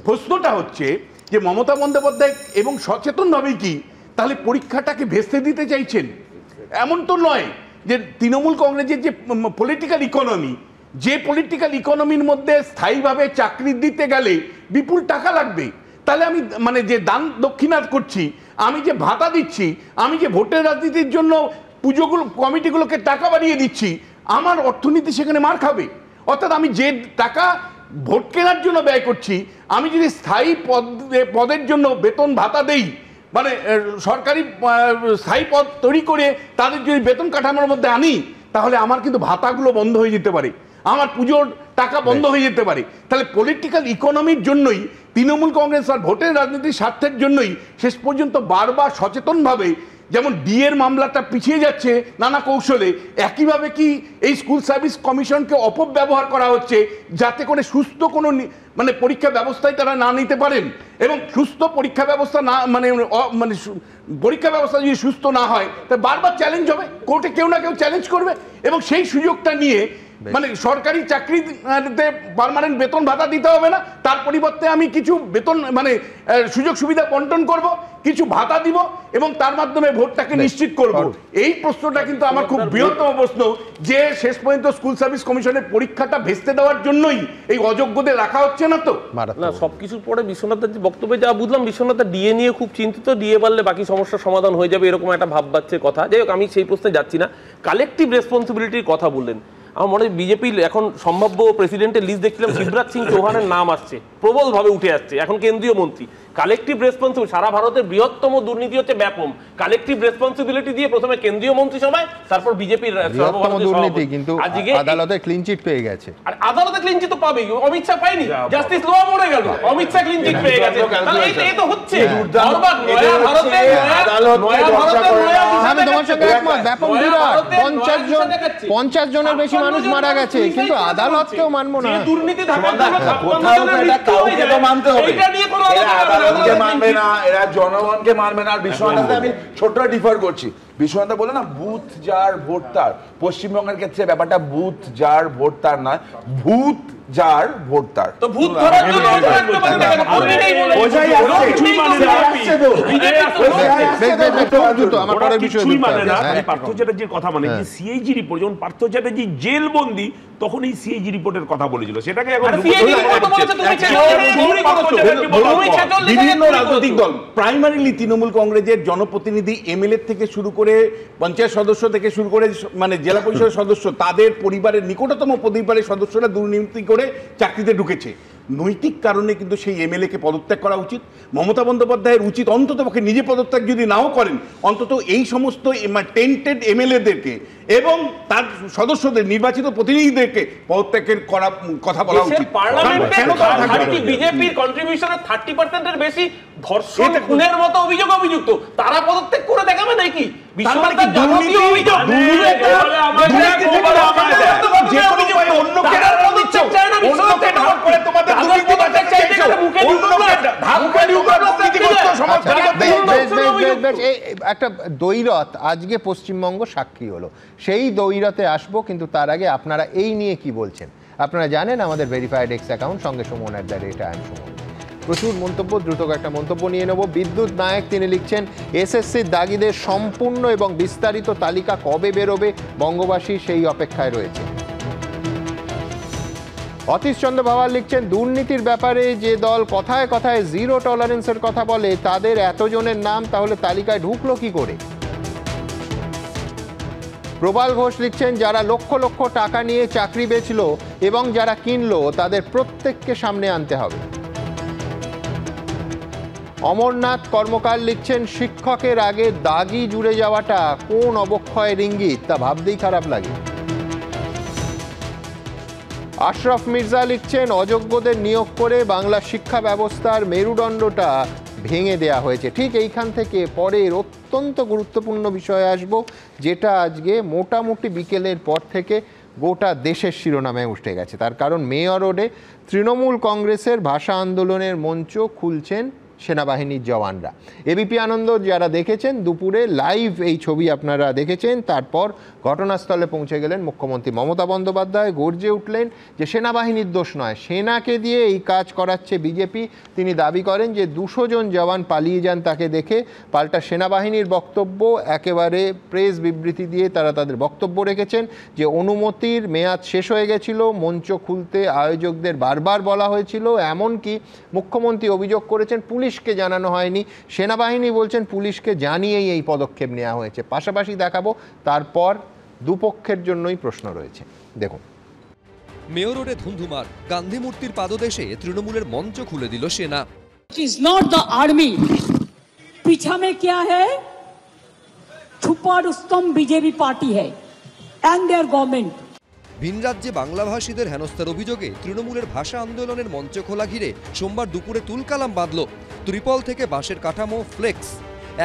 প্রশ্নটা হচ্ছে যে মমতা বন্দ্যোপাধ্যায় এবং সচেতনভাবেই কি তাহলে পরীক্ষাটাকে ভেস্তে দিতে চাইছেন? এমন তো নয় যে তৃণমূল কংগ্রেসের যে পলিটিক্যাল ইকোনমি, যে পলিটিক্যাল ইকোনমির মধ্যে স্থায়ীভাবে চাকরি দিতে গেলে বিপুল টাকা লাগবে, তাহলে আমি মানে যে দান দক্ষিণা করছি, আমি যে ভাতা দিচ্ছি, আমি যে ভোটের রাজনীতির জন্য পুজোগুলো কমিটিগুলোকে টাকা বাড়িয়ে দিচ্ছি, আমার অর্থনীতি সেখানে মার খাবে। অর্থাৎ আমি যে টাকা ভোট কেনার জন্য ব্যয় করছি, আমি যদি স্থায়ী পদের জন্য বেতন ভাতা দেই, মানে সরকারি স্থায়ী পদ তৈরি করে তাদের যদি বেতন কাঠামোর মধ্যে আনি, তাহলে আমার কিন্তু ভাতাগুলো বন্ধ হয়ে যেতে পারে, আমার পুজোর টাকা বন্ধ হয়ে যেতে পারে। তাহলে পলিটিক্যাল ইকোনমির জন্যই তৃণমূল কংগ্রেস আর ভোটের রাজনীতির স্বার্থের জন্যই শেষ পর্যন্ত বারবার সচেতনভাবে, যেমন ডিএর মামলাটা পিছিয়ে যাচ্ছে নানা কৌশলে, একইভাবে কি এই স্কুল সার্ভিস কমিশনকে অপব্যবহার করা হচ্ছে যাতে করে সুস্থ কোনো মানে পরীক্ষা ব্যবস্থায় তারা না নিতে পারেন, এবং সুস্থ পরীক্ষা ব্যবস্থা না মানে পরীক্ষা ব্যবস্থা যদি সুস্থ না হয় তাহলে বারবার চ্যালেঞ্জ হবে, কোর্টে কেউ না কেউ চ্যালেঞ্জ করবে, এবং সেই সুযোগটা নিয়ে মানে সরকারি চাকরিতে পার্মানেন্ট বেতন ভাতা দিতে হবে না, তার পরিবর্তে আমি কিছু বেতন মানে সুযোগ সুবিধা বন্টন করব, কিছু ভাতা দিব এবং তার মাধ্যমে ভোটটাকে নিশ্চিত করব। এই প্রশ্নটা কিন্তু আমার খুব বৃহত্তম প্রশ্ন, যে শেষ পর্যন্ত স্কুল সার্ভিস কমিশনের পরীক্ষাটা ভেস্তে দেওয়ার জন্যই এই অযোগ্যদের রাখা হচ্ছে না তো? না, সবকিছুর পরে বিশ্বনাথের যে বক্তব্যে যা বুঝলাম, বিশ্বনাথ ডিএ নিয়ে খুব চিন্তিত, ডিএ বাড়লে বাকি সমস্যার সমাধান হয়ে যাবে এরকম একটা ভাববাচ্ছের কথা। যাই হোক, আমি সেই প্রশ্নে যাচ্ছি না। কালেকটিভ রেসপন্সিবিলিটির কথা বললেন, আমার মনে হয় বিজেপি এখন সম্ভাব্য প্রেসিডেন্টের লিস্ট দেখছিলাম, শিবরাজ সিং চৌহানের নাম আসছে, প্রবলভাবে উঠে আসছে, এখন কেন্দ্রীয় মন্ত্রী। কালেকটিভ রেসপন্সিবিলিটি, সারা ভারতের বৃহত্তম দুর্নীতি হচ্ছে ব্যাপম, কালেকটিভ রেসপন্সিবিলিটি দিয়ে প্রথমে কেন্দ্রীয় মন্ত্রিসভায়, তারপর বিজেপির দুর্নীতি, কিন্তু আদালতে ক্লিন চিট পেয়ে গেছে। আর আদালতে ক্লিন চিট তো পাবেই, অমিত শাহ পায়নি, জাস্টিস লোয়া মরে গেল, অমিত শাহ ক্লিন চিট পেয়ে গেছে। এই তো হচ্ছে আমি তোমার সঙ্গে একমত, ব্যাপক বিরাট 50 জনের বেশি মানুষ মারা গেছে, কিন্তু আদালতকেও মানবো না। দুর্নীতি মানতে হবে, মানবে না, এরা জনগণকে মানবে না। আর বিশ্বনাথ আমি ছোট্ট ডিফার করছি, বিশ্বনাথ বলে না বুথ যার ভোট তার, পশ্চিমবঙ্গের ক্ষেত্রে ব্যাপারটা বুথ যার ভোট তার নয়, ভূত যার ভোট তার। তো ভূত ধরার জন্য পার্থ চ্যাটার্জির কথা, মানে যে সিএজি রিপোর্ট, যখন পার্থ চ্যাটার্জি জেলবন্দি তখন এই সিএজি রিপোর্টের কথা বলেছিল, সেটাকে এখন বিভিন্ন রাজনৈতিক দল, প্রাইমারিলি তৃণমূল কংগ্রেসের জনপ্রতিনিধি, এমএলএ থেকে শুরু করে পঞ্চায়েত সদস্য থেকে শুরু করে মানে জেলা পরিষদের সদস্য, তাদের পরিবারের নিকটতম পরিবারের সদস্যরা দুর্নীতি করে চাকরিতে ঢুকেছে। নৈতিক কারণে কিন্তু সেই এমএলএ কে পদত্যাগ করা উচিত। মমতা বন্দ্যোপাধ্যায়ের উচিত অন্তত পক্ষে নিজে পদত্যাগ যদি নাও করেন, অন্তত এই সমস্ত টেন্টেড এমএলএদেরকে এবং তার সদস্যদের, নির্বাচিত প্রতিনিধিদেরকে পদত্যাগের করা কথা বলা উচিত। বিজেপির কন্ট্রিবিউশনের 30% বেশি ধর্ষণ খুনের মতো অভিযুক্ত, তারা পদত্যাগ করে দেখাবে নাকি? একটা দ্বৈরথ আজকে পশ্চিমবঙ্গ সাক্ষী হলো, সেই দ্বৈরথে আসবো, কিন্তু তার আগে আপনারা এই নিয়ে কি বলছেন আপনারা জানেন। আমাদের ভেরিফাইড এক্স অ্যাকাউন্ট, সঙ্গে সুমন @IAM প্রচুর মন্তব্য, দ্রুত একটা মন্তব্য নিয়ে নেব। বিদ্যুৎ নায়ক তিনি লিখছেন, এসএসসির দাগিদের সম্পূর্ণ এবং বিস্তারিত তালিকা কবে বেরোবে, বঙ্গবাসী সেই অপেক্ষায় রয়েছে। অতীশচন্দ্র ভাওয়াল লিখছেন, দুর্নীতির ব্যাপারে যে দল কথায় কথায় জিরো টলারেন্সের কথা বলে, তাদের এতজনের নাম তাহলে তালিকায় ঢুকলো কি করে? প্রবাল ঘোষ লিখছেন, যারা লক্ষ লক্ষ টাকা নিয়ে চাকরি বেচল এবং যারা কিনলো, তাদের প্রত্যেককে সামনে আনতে হবে। অমরনাথ কর্মকার লিখছেন, শিক্ষকের আগে দাগি জুড়ে যাওয়াটা কোন অবক্ষয়ের ইঙ্গিত, তা ভাবতেই খারাপ লাগে। আশরাফ মির্জা লিখছেন, অযোগ্যদের নিয়োগ করে বাংলা শিক্ষা ব্যবস্থার মেরুদণ্ডটা ভেঙে দেয়া হয়েছে। ঠিক এইখান থেকে পরের অত্যন্ত গুরুত্বপূর্ণ বিষয়ে আসব, যেটা আজকে মোটামুটি বিকেলের পর থেকে গোটা দেশের শিরোনামে উঠে গেছে। তার কারণ মেয়র রোডে তৃণমূল কংগ্রেসের ভাষা আন্দোলনের মঞ্চ খুলছেন সেনাবাহিনীর জওয়ানরা। এবিপি আনন্দ যারা দেখেছেন দুপুরে লাইভ এই ছবি আপনারা দেখেছেন। তারপর ঘটনাস্থলে পৌঁছে গেলেন মুখ্যমন্ত্রী মমতা বন্দ্যোপাধ্যায়, গর্জে উঠলেন যে সেনাবাহিনীর দোষ নয়, সেনাকে দিয়ে এই কাজ করাচ্ছে বিজেপি। তিনি দাবি করেন যে 200 জন জওয়ান পালিয়ে যান তাকে দেখে, পাল্টা সেনাবাহিনীর বক্তব্য একেবারে প্রেস বিবৃতি দিয়ে তারা তাদের বক্তব্য রেখেছেন যে অনুমতির মেয়াদ শেষ হয়ে গেছিল, মঞ্চ খুলতে আয়োজকদের বারবার বলা হয়েছিল, এমনকি মুখ্যমন্ত্রী অভিযোগ করেছেন পুলিশকে জানানো হয়নি। সেনাবাহিনী বলছেন পুলিশকে জানিয়েই এই পদক্ষেপ নেওয়া হয়েছে। পাশাপাশি দেখাবো তারপর দুপক্ষের জন্যই প্রশ্ন রয়েছে, দেখুন। মেয়র রোডে ধুন্ধুমার, গান্ধী মূর্তির পাদদেশে তৃণমূলের মঞ্চ খুলে দিল সেনা। It is not the army. पीछा में क्या है? छुपा रुस्तम बीजेपी पार्टी है and their government. ভিন রাজ্যে বাংলাভাষীদের হেনস্থার অভিযোগে তৃণমূলের ভাষা আন্দোলনের মঞ্চ খোলা ঘিরে সোমবার দুপুরে তুলকালাম বাঁধল। ত্রিপল থেকে বাঁশের কাঠামো, ফ্লেক্স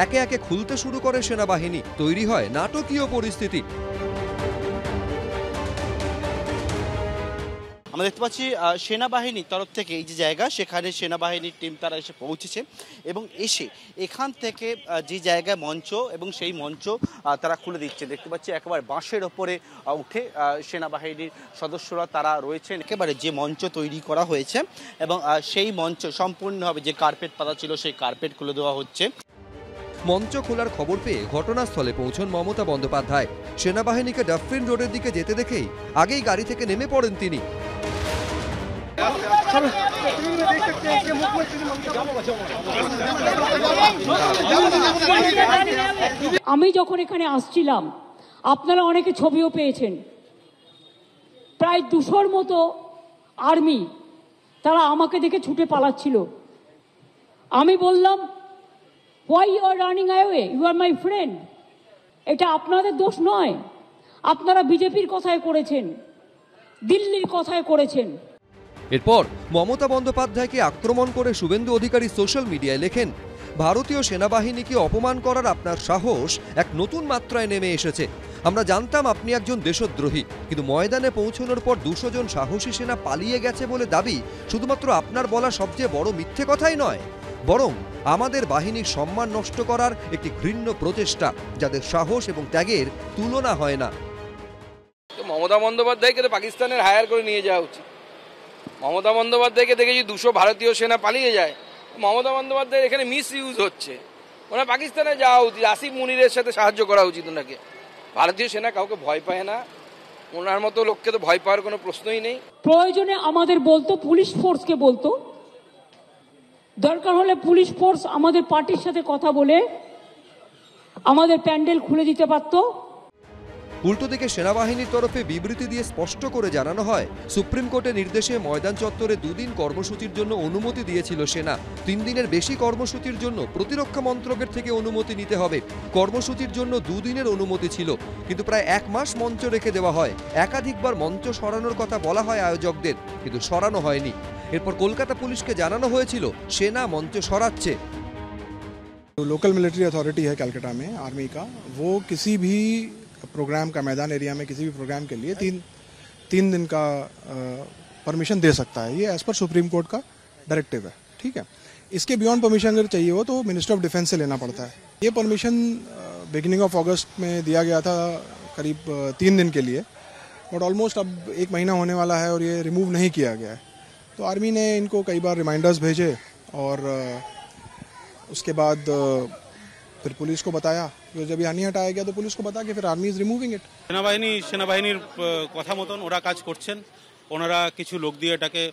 একে একে খুলতে শুরু করে সেনাবাহিনী। তৈরি হয় নাটকীয় পরিস্থিতি। আমরা দেখতে পাচ্ছি সেনাবাহিনীর তরফ থেকে এই যে জায়গা, সেখানে সেনাবাহিনীর টিম তারা এসে পৌঁছেছে এবং এসে এখান থেকে যে জায়গায় মঞ্চ এবং সেই মঞ্চ তারা খুলে দিচ্ছে। দেখতে পাচ্ছি একেবারে বাঁশের ওপরে উঠে সেনাবাহিনীর সদস্যরা তারা রয়েছেন। একেবারে যে মঞ্চ তৈরি করা হয়েছে এবং সেই মঞ্চ সম্পূর্ণভাবে যে কার্পেট পাতা ছিল সেই কার্পেট খুলে দেওয়া হচ্ছে। মঞ্চ খোলার খবর পেয়ে ঘটনাস্থলে পৌঁছন মমতা বন্দ্যোপাধ্যায়। সেনাবাহিনীকে ডাফরিন রোডের দিকে যেতে দেখেই আগেই গাড়ি থেকে নেমে পড়েন তিনি। আমি যখন এখানে আসছিলাম আপনারা অনেকে ছবিও পেয়েছেন, প্রায় 200-র মতো আর্মি তারা আমাকে দেখে ছুটে পালাচ্ছিল। আমি বললাম, why you are running away? You are my friend. এটা আপনাদের দোষ নয়, আপনারা বিজেপির কথায় করেছেন, দিল্লির কথায় করেছেন। এরপর মমতা বন্দ্যোপাধ্যায়কে আক্রমণ করে শুভেন্দু অধিকারী সোশ্যাল মিডিয়ায় লেখেন, ভারতীয় সেনাবাহিনীকে অপমান করার আপনার সাহস এক নতুন মাত্রায় নেমে এসেছে। আমরা জানতাম আপনি একজন দেশদ্রোহী, কিন্তু ময়দানে পৌঁছানোর পর 200 জন সাহসী সেনা পালিয়ে গেছে বলে দাবি শুধুমাত্র আপনার বলা সবচেয়ে বড় মিথ্যে কথাই নয়, বরং আমাদের বাহিনীর সম্মান নষ্ট করার একটি ঘৃণ্য প্রচেষ্টা, যাদের সাহস এবং ত্যাগের তুলনা হয় না। মমতা বন্দ্যোপাধ্যায়কে তো পাকিস্তানের হায়ার করে নিয়ে যাওয়া উচিত। মমতা বন্দ্যোপাধ্যায়কে দেখে যদি 200 ভারতীয় সেনা পালিয়ে যায়, মমতা বন্দ্যোপাধ্যায়ের এখানে মিস ইউজ হচ্ছে। ওনার পাকিস্তানে যাওয়া উচিত, আসিফ মুনিরের সাথে সাহায্য করা উচিত ওনাকে। ভারতীয় সেনা কাউকে ভয় পায় না, ওনার মতো লোককে তো ভয় পাওয়ার কোনো প্রশ্নই নেই। প্রয়োজনে আমাদের বলতো, পুলিশ ফোর্সকে বলতো, দরকার হলে পুলিশ ফোর্স আমাদের পার্টির সাথে কথা বলে আমাদের প্যান্ডেল খুলে দিতে পারতো। উল্টো দিকে সেনাবাহিনীর তরফে বিবৃতি দিয়ে স্পষ্ট করে জানানো হয়, সুপ্রিম কোর্টের নির্দেশে ময়দান চত্বরে 2 দিন কর্মসূচির জন্য অনুমতি দিয়েছিল সেনা। 3 দিনের বেশি কর্মসূচির জন্য প্রতিরক্ষা মন্ত্রকের থেকে অনুমতি নিতে হবে। কর্মসূচির জন্য 2 দিনের অনুমতি ছিল, কিন্তু প্রায় 1 মাস মঞ্চ রেখে দেওয়া হয়। একাধিকবার মঞ্চ সরানোর কথা বলা হয় আয়োজকদের, কিন্তু সরানো হয়নি। এরপর কলকাতা পুলিশকে জানানো হয়েছিল সেনা মঞ্চ সরাচ্ছে। लोकल मिलिट्री अथॉरिटी है कलकत्ता में आर्मी का, वो किसी भी प्रोग्राम का मैदान एरिया में किसी भी प्रोग्राम के लिए तीन दिन का परमिशन दे सकता है। ये एज पर सुप्रीम कोर्ट का डायरेक्टिव है, ठीक है। इसके बियॉन्ड परमिशन अगर चाहिए हो तो मिनिस्टर ऑफ डिफेंस से लेना पड़ता है। ये परमिशन बिगिनिंग ऑफ अगस्त में दिया गया था करीब 3 दिन के लिए, बट ऑलमोस्ट अब 1 महीना होने वाला है और ये रिमूव नहीं किया गया है। तो आर्मी ने इनको कई बार रिमाइंडर्स भेजे और उसके बाद फिर पुलिस को बताया, जब यहाँ नहीं हटाया गया तो पुलिस को बता के फिर आर्मी इज रिमूविंग इट। সেনাবাহিনীর কথা মতন ওরা কাজ করছেন। ওনারা কিছু লোক দিয়ে এটাকে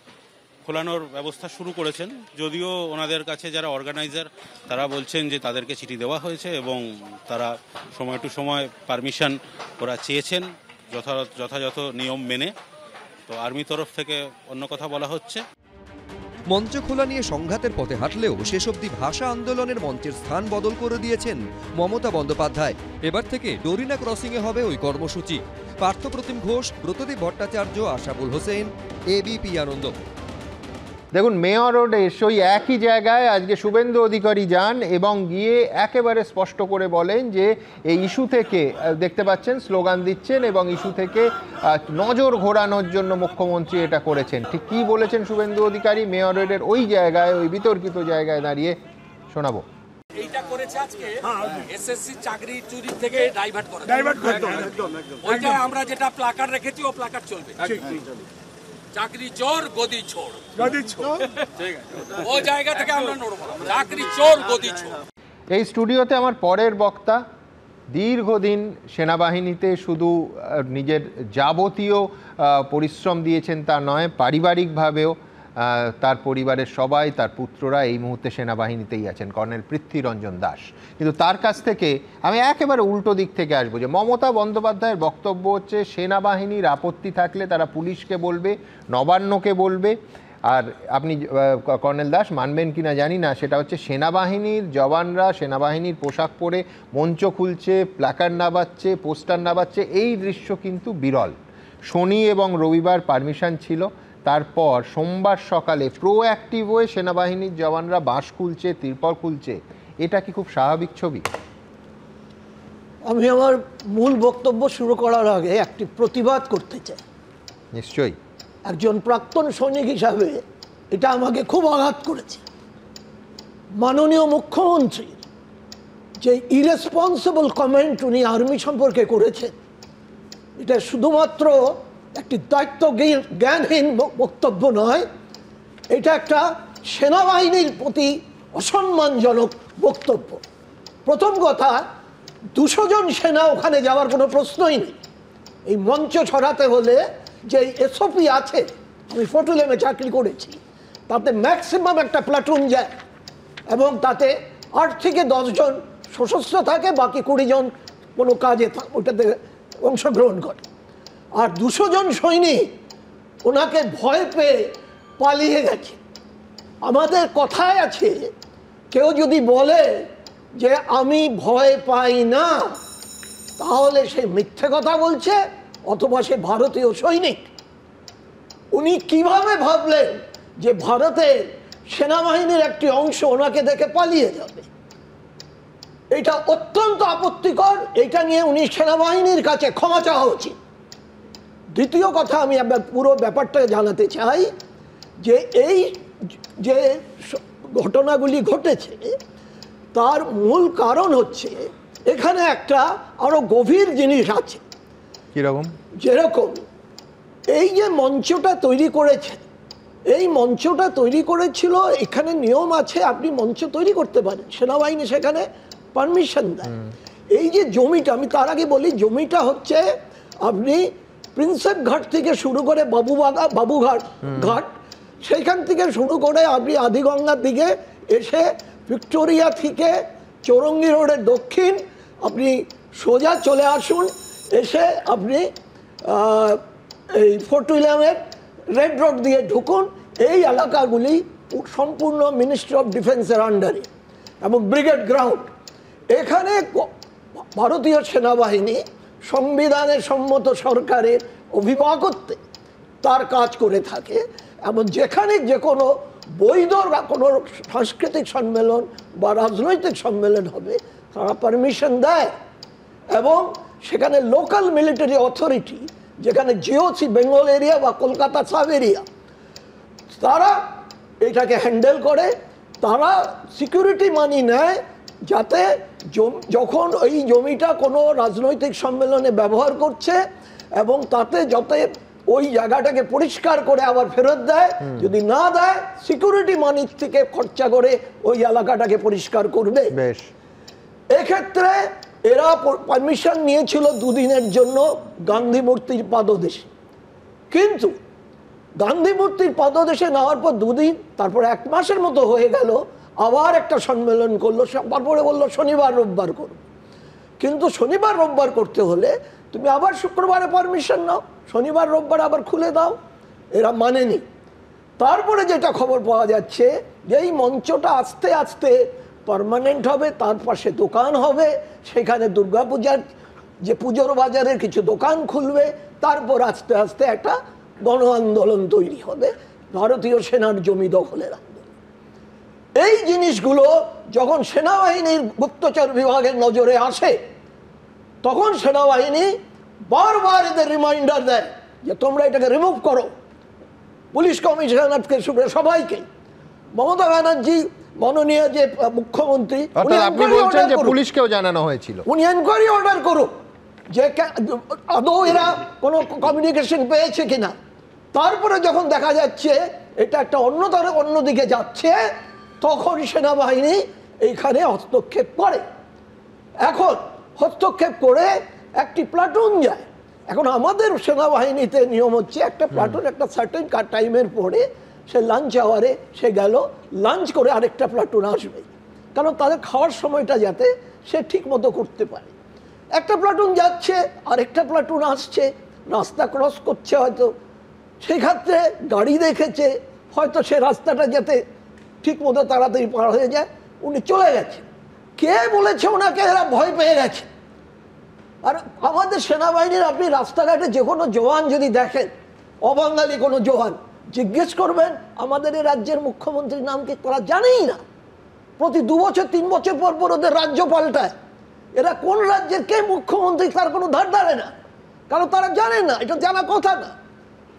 খোলানোর ব্যবস্থা শুরু করেছেন, যদিও ওনাদের কাছে যারা অর্গানাইজার তারা বলছেন যে তাদেরকে চিঠি দেওয়া হয়েছে এবং তারা সময় টু সময় পারমিশন ওরা চেয়েছেন যথাযথ নিয়ম মেনে। তো আর্মি তরফ থেকে অন্য কথা বলা হচ্ছে। মঞ্চ খোলা নিয়ে সংঘাতের পথে হাঁটলেও শেষ অবধি ভাষা আন্দোলনের মঞ্চের স্থান বদল করে দিয়েছেন মমতা বন্দ্যোপাধ্যায়। এবার থেকে ডোরিনা ক্রসিংয়ে হবে ওই কর্মসূচি। পার্থপ্রতিম ঘোষ, ব্রতদীপ ভট্টাচার্য, আশাবুল হোসেন, এবিপি আনন্দ। দেখুন, মেয়র রোডে সেই একই জায়গায় আজকে শুভেন্দু অধিকারী যান এবং গিয়ে একেবারে স্পষ্ট করে বলেন যে এই ইস্যু থেকে, দেখতে পাচ্ছেন স্লোগান দিচ্ছেন এবং ইস্যু থেকে নজর ঘোরানোর জন্য মুখ্যমন্ত্রী এটা করেছেন। ঠিক কী বলেছেন শুভেন্দু অধিকারী মেয়র রোডের ওই জায়গায়, ওই বিতর্কিত জায়গায় দাঁড়িয়ে শোনাবো। এইটা করেছে আজকে এসএসসি চাকরি চুরি থেকে ডাইভার্ট করা, ওইটা আমরা যেটা প্লাকার্ড রেখেছি ও প্লাকার্ড চলবে। চাকরি চোর গদি ছোড়, ঠিক আছে, ও জায়গা থেকে আমরা নড়বো না। চাকরি চোর গদি ছোড়। এই স্টুডিওতে আমার পরের বক্তা দীর্ঘদিন সেনাবাহিনীতে শুধু নিজের যাবতীয় পরিশ্রম দিয়েছেন তা নয়, পারিবারিকভাবেও তার পরিবারের সবাই, তার পুত্ররা এই মুহূর্তে সেনাবাহিনীতেই আছেন, কর্নেল পৃথ্বীরঞ্জন দাস। কিন্তু তার কাছ থেকে আমি একেবারে উল্টো দিক থেকে আসবো, যে মমতা বন্দ্যোপাধ্যায়ের বক্তব্য হচ্ছে সেনাবাহিনীর আপত্তি থাকলে তারা পুলিশকে বলবে, নবান্নকে বলবে। আর আপনি কর্নেল দাস মানবেন কিনা জানি না, সেটা হচ্ছে সেনাবাহিনীর জওয়ানরা সেনাবাহিনীর পোশাক পরে মঞ্চ খুলছে, প্ল্যাকার্ড নামাচ্ছে, পোস্টার নামাচ্ছে, এই দৃশ্য কিন্তু বিরল। শনি এবং রবিবার পারমিশন ছিল, তারপর সোমবার সকালে প্রোঅ্যাক্টিভ হয়ে সেনাবাহিনীর জওয়ানরা বাঁশ খুলছে, তিরপল খুলছে। এটা কি খুব স্বাভাবিক ছবি? আমি আমার মূল বক্তব্য শুরু করার আগে একটি প্রতিবাদ করতে চাই। নিশ্চয়ই। একজন প্রাক্তন সৈনিক হিসাবে এটা আমাকে খুব আঘাত করেছে। মাননীয় মুখ্যমন্ত্রীর যে ইরেসপন্সিবল কমেন্ট উনি আর্মি সম্পর্কে করেছেন, এটা শুধুমাত্র একটি দায়িত্ব জ্ঞানহীন বক্তব্য নয়, এটা একটা সেনাবাহিনীর প্রতি অসম্মানজনক বক্তব্য। প্রথম কথা, 200 জন সেনা ওখানে যাওয়ার কোনো প্রশ্নই নেই। এই মঞ্চ ছড়াতে হলে যে এসওপি আছে, আমি ফটোলেমে চাকরি করেছি, তাতে ম্যাক্সিমাম একটা প্লাটুন যায় এবং তাতে 8 থেকে 10 জন সশস্ত্র থাকে, বাকি 20 জন কোনো কাজে ওটাতে অংশগ্রহণ করে। আর 200 জন সৈনিক ওনাকে ভয় পেয়ে পালিয়ে গেছে। আমাদের কথায় আছে, কেউ যদি বলে যে আমি ভয় পাই না, তাহলে সে মিথ্যে কথা বলছে অথবা সে ভারতীয় সৈনিক। উনি কিভাবে ভাবলেন যে ভারতের সেনাবাহিনীর একটি অংশ ওনাকে দেখে পালিয়ে যাবে? এটা অত্যন্ত আপত্তিকর। এটা নিয়ে উনি সেনাবাহিনীর কাছে ক্ষমা চাওয়া উচিত। দ্বিতীয় কথা, আমি পুরো ব্যাপারটা জানাতে চাই যে এই যে ঘটনাগুলি ঘটেছে তার মূল কারণ হচ্ছে এখানে একটা আরো গভীর জিনিস আছে। কিরকম? যেরকম এই যে মঞ্চটা তৈরি করেছে, এই মঞ্চটা তৈরি করেছিল, এখানে নিয়ম আছে, আপনি মঞ্চ তৈরি করতে পারেন, সেনাবাহিনী সেখানে পারমিশন দেয়। এই যে জমিটা, আমি তার আগে বলি, জমিটা হচ্ছে আপনি প্রিন্সেপ ঘাট থেকে শুরু করে বাবুঘাট ঘাট, সেইখান থেকে শুরু করে আপনি আদিগঙ্গার দিকে এসে ভিক্টোরিয়া থেকে চৌরঙ্গি রোডের দক্ষিণ আপনি সোজা চলে আসুন, এসে আপনি এই ফোর্ট উইলিয়ামের রেড রোড দিয়ে ঢুকুন। এই এলাকাগুলি সম্পূর্ণ মিনিস্ট্রি অফ ডিফেন্সের আন্ডারে এবং ব্রিগেড গ্রাউন্ড। এখানে ভারতীয় সেনাবাহিনী সংবিধানের সম্মত সরকারের অভিভাবকত্বে তার কাজ করে থাকে এবং যেখানে যে কোনো বৈধ কোনো সাংস্কৃতিক সম্মেলন বা রাজনৈতিক সম্মেলন হবে তারা পারমিশন দেয় এবং সেখানে লোকাল মিলিটারি অথরিটি, যেখানে জিওসি বেঙ্গল এরিয়া বা কলকাতা সাব এরিয়া, তারা এটাকে হ্যান্ডেল করে। তারা সিকিউরিটি মানি নেয় যাতে যখন ওই জমিটা কোনো রাজনৈতিক সম্মেলনে ব্যবহার করছে এবং তাতে যাতে ওই জায়গাটাকে পরিষ্কার করে আবার ফেরত দেয়, যদি না দেয় সিকিউরিটি মানি থেকে খরচা করে ওই এলাকাটাকে পরিষ্কার করবে। বেশ, এক্ষেত্রে এরা পারমিশন নিয়েছিল 2 দিনের জন্য গান্ধী মূর্তির পাদদেশে, কিন্তু গান্ধী মূর্তির পাদদেশে নেওয়ার পর 2 দিন, তারপর 1 মাসের মতো হয়ে গেল, আবার একটা সম্মেলন করলো, তারপরে বললো শনিবার রোববার করো। কিন্তু শনিবার রোববার করতে হলে তুমি আবার শুক্রবারে পারমিশন নাও, শনিবার রোববার আবার খুলে দাও, এরা মানেনি। তারপরে যেটা খবর পাওয়া যাচ্ছে যে এই মঞ্চটা আস্তে আস্তে পার্মানেন্ট হবে, তার পাশে দোকান হবে, সেখানে দুর্গাপূজার যে পুজোর বাজারের কিছু দোকান খুলবে, তারপর আস্তে আস্তে একটা গণ আন্দোলন তৈরি হবে, ভারতীয় সেনার জমি দখলের আন্দোলন। এই জিনিসগুলো যখন সেনাবাহিনীর গুপ্তচর বিভাগের নজরে আসে, তখন সেনাবাহিনী বারবার এদের রিমাইন্ডার দেয় যে তোমরা এটাকে রিমুভ করো, পুলিশ কমিশনারকে সবাইকে। মমতা ব্যানার্জি মাননীয় যে মুখ্যমন্ত্রী আপনি বলছেন যে পুলিশকেও জানানো হয়েছিল, উনি এনকোয়ারি অর্ডার করুক যে আদৌ এরা কোনো কমিউনিকেশন পেয়েছে কিনা। তারপরে যখন দেখা যাচ্ছে এটা একটা অন্যদিকে যাচ্ছে, তখন সেনাবাহিনী এইখানে হস্তক্ষেপ করে। এখন হস্তক্ষেপ করে একটি প্লাটুন যায়। এখন আমাদের সেনাবাহিনীতে নিয়ম হচ্ছে একটা প্লাটুন একটা সার্টেন টাইমের পরে সে লাঞ্চ আওয়ারে সে গেল, লাঞ্চ করে আরেকটা প্লাটুন আসবে, কারণ তাদের খাওয়ার সময়টা যাতে সে ঠিক মতো করতে পারে। একটা প্লাটুন যাচ্ছে, আরেকটা প্লাটুন আসছে, রাস্তা ক্রস করছে, হয়তো সেই ক্ষেত্রে গাড়ি দেখেছে, হয়তো সে রাস্তাটা যাতে ঠিক মতো তাড়াতাড়ি পার হয়ে যায়, উনি চলে গেছে। কে বলেছে ওনাকে এরা ভয় পেয়ে গেছে? আর আমাদের সেনাবাহিনীর আপনি রাস্তাঘাটে যে কোনো জওয়ান যদি দেখেন, অবাঙালি কোনো জওয়ান, জিজ্ঞেস করবেন আমাদের এই রাজ্যের মুখ্যমন্ত্রীর নাম কি, তারা জানেই না। প্রতি 2 বছর 3 বছর পর পর ওদের রাজ্য পাল্টায়। এরা কোন রাজ্যের কে মুখ্যমন্ত্রী তার কোনো ধার ধারে না, কারণ তারা জানে না, এটা জানা কথা না।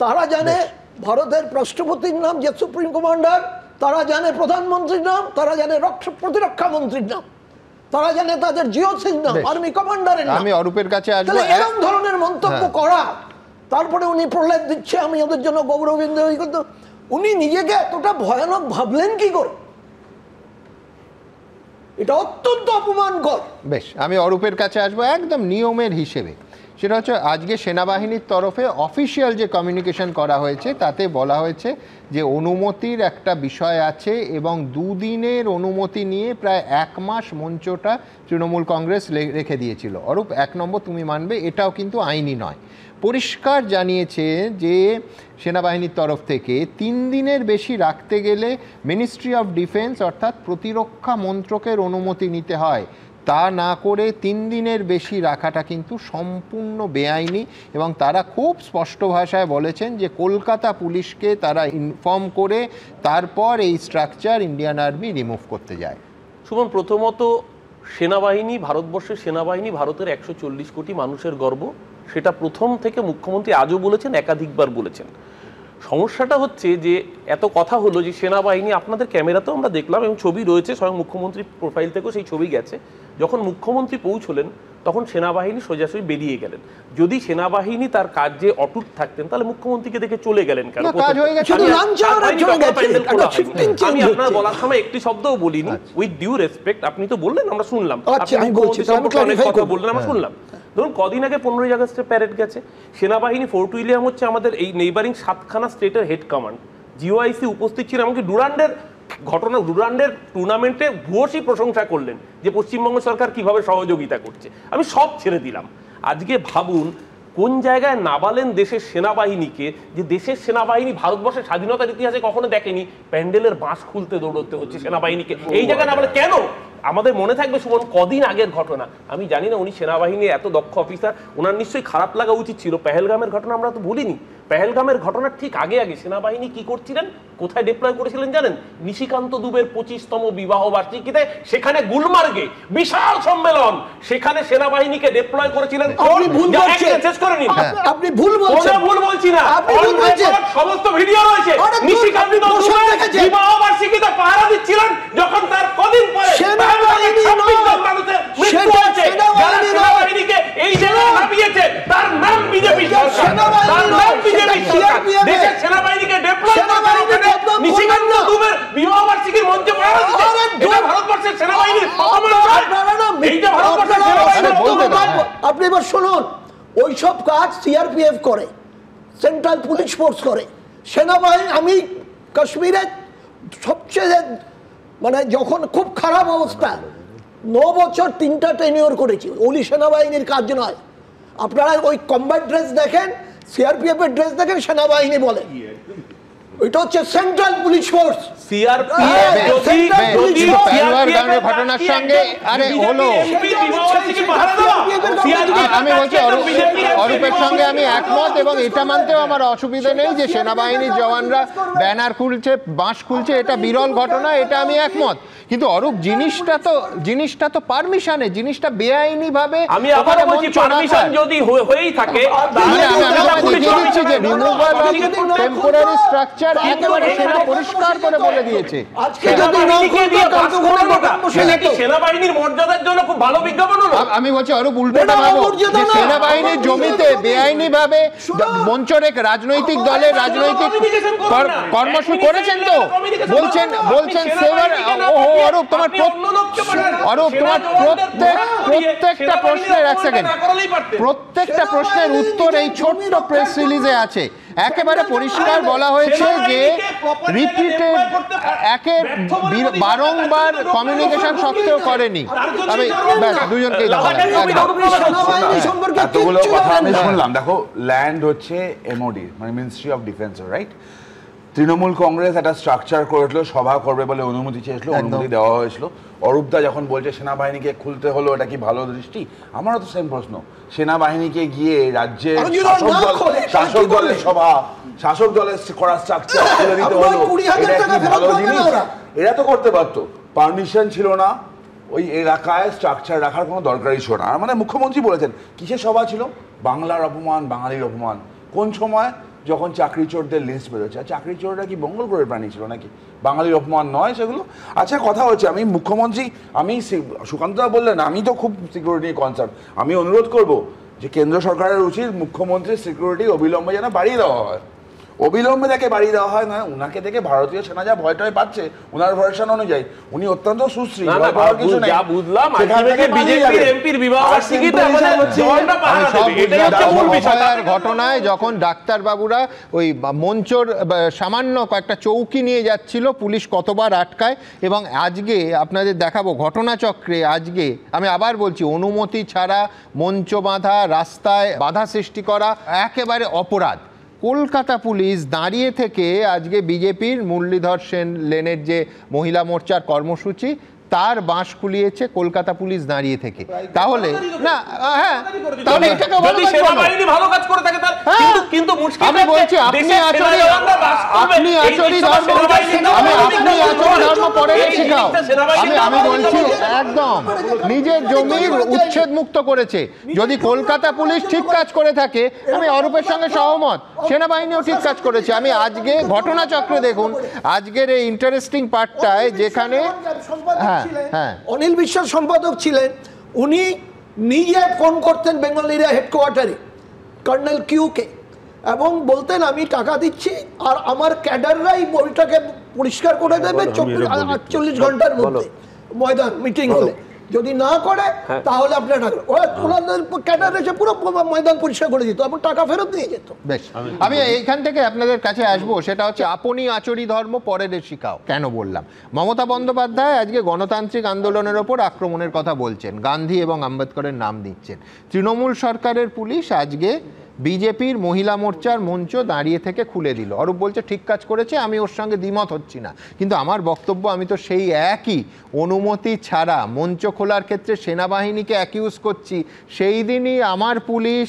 তারা জানে ভারতের রাষ্ট্রপতির নাম যে সুপ্রিম কমান্ডার, তারা জানে প্রধানমন্ত্রীর নাম, তারা জানে প্রতিরক্ষা মন্ত্রীর নাম, তারা জানে তাদের জিওসির নাম, আর্মি কমান্ডারের নাম। আমি অরূপের কাছে আসবো। এরকম ধরনের মন্তব্য করা, তারপরে উনি প্রহ্লাদ দিচ্ছে আমি ওদের জন্য গৌরবিন্দ, কিন্তু উনি নিজেকে এতটা ভয়ানক ভাবলেন কি করে? এটা অত্যন্ত অপমানকর। বেশ, আমি অরূপের কাছে আসবো একদম নিয়মের হিসেবে। সেটা হচ্ছে আজকে সেনাবাহিনীর তরফে অফিসিয়াল যে কমিউনিকেশন করা হয়েছে তাতে বলা হয়েছে যে অনুমতির একটা বিষয় আছে এবং 2 দিনের অনুমতি নিয়ে প্রায় 1 মাস মঞ্চটা তৃণমূল কংগ্রেস রেখে দিয়েছিল। অরূপ, 1 নম্বর তুমি মানবে এটাও কিন্তু আইনি নয়। পরিষ্কার জানিয়েছে যে সেনাবাহিনীর তরফ থেকে 3 দিনের বেশি রাখতে গেলে মিনিস্ট্রি অফ ডিফেন্স অর্থাৎ প্রতিরক্ষা মন্ত্রকের অনুমতি নিতে হয়। তা না করে 3 দিনের বেশি রাখাটা কিন্তু সম্পূর্ণ বেআইনি এবং তারা খুব স্পষ্ট ভাষায় বলেছেন যে কলকাতা পুলিশকে তারা ইনফর্ম করে তারপর এই স্ট্রাকচার ইন্ডিয়ান আর্মি রিমুভ করতে যায়। সুমন, প্রথমত সেনাবাহিনী, ভারতবর্ষের সেনাবাহিনী ভারতের 140 কোটি মানুষের গর্ব, সেটা প্রথম থেকে মুখ্যমন্ত্রী আজও বলেছেন, একাধিকবার বলেছেন। সমস্যাটা হচ্ছে যে এত কথা হলো যে সেনাবাহিনী, আপনাদের ক্যামেরাতেও আমরা দেখলাম এবং ছবি রয়েছে, স্বয়ং মুখ্যমন্ত্রীর প্রোফাইল থেকেও সেই ছবি গেছে, যখন মুখ্যমন্ত্রী পৌঁছলেন তখন সেনাবাহিনী সোজাসুজি বেরিয়ে গেলেন। যদি সেনাবাহিনী তার কাজে অটুট থাকতেন তাহলে মুখ্যমন্ত্রীকে দেখে চলে গেলেন কেন? আমি আপনার বলার সময় একটি শব্দও বলিনি, উইথ ডিউ রেসপেক্ট। আপনি তো বললেন, আমরা শুনলাম, অনেক কথা বললেন, আমরা শুনলাম। ধরুন কদিন আগে 15ই আগস্টের প্যারেড গেছে, সেনাবাহিনী ফোর্ট উইলিয়াম হচ্ছে আমাদের এই নেইবারিং 7খানা স্টেটের হেড কমান্ড, জিওআইসি উপস্থিত ছিল, এমনকি ডুরান্ডের টুর্নামেন্টে ভূয়সী প্রশংসা করলেন যে পশ্চিমবঙ্গ সরকার কিভাবে সহযোগিতা করছে। আমি সব ছেড়ে দিলাম। আজকে ভাবুন কোন জায়গায় নাবালেন দেশের সেনাবাহিনীকে, যে দেশের সেনাবাহিনী ভারতবর্ষের স্বাধীনতার ইতিহাসে কখনো দেখেনি প্যান্ডেলের বাঁশ খুলতে দৌড়তে হচ্ছে সেনাবাহিনীকে। এই জায়গায় নাবালে কেন? আমাদের মনে থাকবে সুমন কদিন আগের ঘটনা, আমি জানি না উনি সেনাবাহিনীর এত দক্ষ অফিসার, ওনার নিশ্চয়ই খারাপ লাগা উচিত ছিল। পেহেলগামের ঘটনা আমরা তো ভুলিনি। পেহেলগামের ঘটনার ঠিক আগে সেনাবাহিনী কি করছিলেন, কোথায় ডিপ্লয় করেছিলেন জানেন? নিশিকান্ত দুবের 25তম বিবাহ বার্ষিকীতে সেখানে গুলমার্গে বিশাল সম্মেলন, সেখানে সেনাবাহিনীকে ডিপ্লয় করেছিলেন। শেষ করে নিন, আপনি ভুল বলছেন। ভুল বলছি না, সমস্ত ভিডিও রয়েছে। নিশিকান্ত দুবের বিবাহ বার্ষিকীতে পাহারা দিচ্ছিলেন যখন তার কদিন পরে সেনাবাহিনীকে এই জায়গায় নামিয়েছে, তার নাম বিজেপি সরকার, তার নাম বিজেপি সরকার। দেশের সেনাবাহিনীকে ডিপ্লয় করতে নিশিকান্ত দুবের বিবাহ বার্ষিকীর মঞ্চে পাহারা দিচ্ছে। এটা ভারতবর্ষের সেনাবাহিনীর এইটা ভারতবর্ষের সেনাবাহিনীর। আপনি এবার শুনুন, ওইসব কাজ সিআরপিএফ করে, সেন্ট্রাল পুলিশ ফোর্স করে। সেনাবাহিনী, আমি কাশ্মীরে সবচেয়ে মানে যখন খুব খারাপ অবস্থা, 9 বছর 3টা টেনিওর করেছি, ওলি সেনাবাহিনীর কাজ নয়। আপনারা ওই কম্ব্যাট ড্রেস দেখেন, সিআরপিএফ এর ড্রেস দেখেন, সেনাবাহিনী বলেন। এটা হচ্ছে সেন্ট্রাল পুলিশ ফোর্স। সিআরপিএফ যদি ঘটনার সঙ্গে আরে হলো, আমি বলছি অরূপের সঙ্গে আমি একমত এবং এটা মানতেও আমার অসুবিধা নেই যে সেনাবাহিনীর জওয়ানরা ব্যানার খুলছে, বাঁশ খুলছে, এটা বিরল ঘটনা, এটা আমি একমত। কিন্তু অরূপ জিনিসটা তো পারমিশনে, জিনিসটা বেআইনি ভাবে। আমি আবার বলছি পারমিশন যদি হয়েই থাকে আমি দেখিয়ে দিচ্ছি যে removal of temporary structure structure একেবারে সেনা পরিষ্কার করে বলে দিয়েছে। সেনাবাহিনীর মর্যাদার জন্য খুব ভালো বিজ্ঞাপন হলো। আমি বলছি আরো উল্টোটা ভাবো, যে সেনাবাহিনীর জমিতে বেআইনি ভাবে মঞ্চের এক রাজনৈতিক দলের রাজনৈতিক কর্মসূচি করেছেন, তো বলছেন সেবার। অরূপ তোমার প্রত্যেকটা প্রশ্নের, এক সেকেন্ড, প্রত্যেকটা প্রশ্নের উত্তর এই ছোট্ট প্রেস রিলিজে আছে। একেবারে পরিষ্কার বলা হয়েছে যে রিপিটেড, বারংবার কমিউনিকেশন সত্ত্বেও করেনি। আমি ব্যাস দুজনকেই এতগুলো কথা আমি শুনলাম। দেখো, ল্যান্ড হচ্ছে এমওডি, মানে ministry of defence, right? Trinamool Congress একটা স্ট্রাকচার করেছিল, সভা করবে বলে অনুমতি চেয়েছিল, অনুমতি দেওয়া হয়েছিল। অরূপদা যখন বলছে সেনাবাহিনীকে খুলতে হলো, এটা কি ভালো দৃষ্টি? আমারও তো সেম প্রশ্ন। সেনাবাহিনীকে গিয়ে রাজ্যের শাসক দলের সভা, শাসক দলের করা স্ট্রাকচার খুলে দিতে হলো, এটা কি ভালো জিনিস? এরা তো করতে পারতো, পারমিশন ছিল না, ওই এলাকায় স্ট্রাকচার রাখার কোনো দরকারই ছিল না। মানে মুখ্যমন্ত্রী বলেছেন কিসের সভা ছিল? বাংলার অপমান, বাঙালির অপমান। কোন সময়? যখন চাকরি চোরদের লিস্ট বেরোচ্ছে। আর চাকরি চোররা কি মঙ্গল গ্রহের প্রাণী ছিল নাকি? বাঙালির অপমান নয় সেগুলো? আচ্ছা, কথা হচ্ছে, আমি মুখ্যমন্ত্রী, আমি সুকান্তদা বললেন আমি তো খুব সিকিউরিটি নিয়ে কনসার্ন। আমি অনুরোধ করব যে কেন্দ্র সরকারের উচিত মুখ্যমন্ত্রীর সিকিউরিটি অবিলম্বে যেন বাড়িয়ে দেওয়া হয়, অবিলম্বে তাকে বাড়িয়ে দেওয়া হয়। না, উনাকে দেখে ভারতীয় সেনা যা ভয় টয় পাচ্ছে, উনার ভার্সন অনুযায়ী উনি অত্যন্ত সুশ্রী। ঘটনায় যখন ডাক্তারবাবুরা ওই মঞ্চর সামান্য কয়েকটা চৌকি নিয়ে যাচ্ছিল, পুলিশ কতবার আটকায়। এবং আজকে আপনাদের দেখাবো ঘটনাচক্রে, আজকে আমি আবার বলছি, অনুমতি ছাড়া মঞ্চ বাঁধা, রাস্তায় বাধা সৃষ্টি করা একেবারে অপরাধ। কলকাতা পুলিশ দাঁড়িয়ে থেকে আজকে বিজেপির মুরলীধর সেন লেনের যে মহিলা মোর্চার কর্মসূচি, তার বাঁশ খুলিয়েছে কলকাতা পুলিশ দাঁড়িয়ে থেকে। তাহলে না, হ্যাঁ, তাহলে এটাকে সেনাবাহিনী ভালো কাজ করে থাকে তার, কিন্তু আমি বলছি আপনি আচরি ধর্ম, আপনি আচরি ধর্ম পরে শিখাও। আমি বলছি একদম নিজের জমির উচ্ছেদ মুক্ত করেছে। যদি কলকাতা পুলিশ ঠিক কাজ করে থাকে, আমি অরূপের সঙ্গে সহমত, সেনাবাহিনীও ঠিক কাজ করেছে। আমি আজকে ঘটনাচক্রে দেখুন, আজকের এই ইন্টারেস্টিং পার্টটায় যেখানে অনিল বিশ্বাস সম্পাদক ছিলেন, উনি নিজে ফোন করতেন বেঙ্গলিরা হেডকোয়ার্টারে কর্নেল কিউকে, এবং বলতেন আমি টাকা দিচ্ছি আর আমার ক্যাডাররাই বইটাকে পরিষ্কার করে দেবে 48 ঘন্টার মধ্যে ময়দান মিটিং হলে। যদি না করে তাহলে আপনার ওনাদের ক্যাডার এসে পুরো ময়দান পরিষ্কার করে দিত এবং টাকা ফেরত দিয়ে যেত। বেশ, আমি এইখান থেকে আপনাদের কাছে আসবো, সেটা হচ্ছে আপনি আচরি ধর্ম পরের শিখাও। কেন বললাম? মমতা বন্দ্যোপাধ্যায় আজকে গণতান্ত্রিক আন্দোলনের ওপর আক্রমণের কথা বলছেন, গান্ধী এবং আম্বেদকরের নাম দিচ্ছেন। তৃণমূল সরকারের পুলিশ আজকে বিজেপির মহিলা মোর্চার মঞ্চ দাঁড়িয়ে থেকে খুলে দিল। অরূপ বলছে ঠিক কাজ করেছে, আমি ওর সঙ্গে দ্বিমত হচ্ছি না, কিন্তু আমার বক্তব্য, আমি তো সেই একই অনুমতি ছাড়া মঞ্চ খোলার ক্ষেত্রে সেনাবাহিনীকে অ্যাকিউজ করছি। সেই দিনই আমার পুলিশ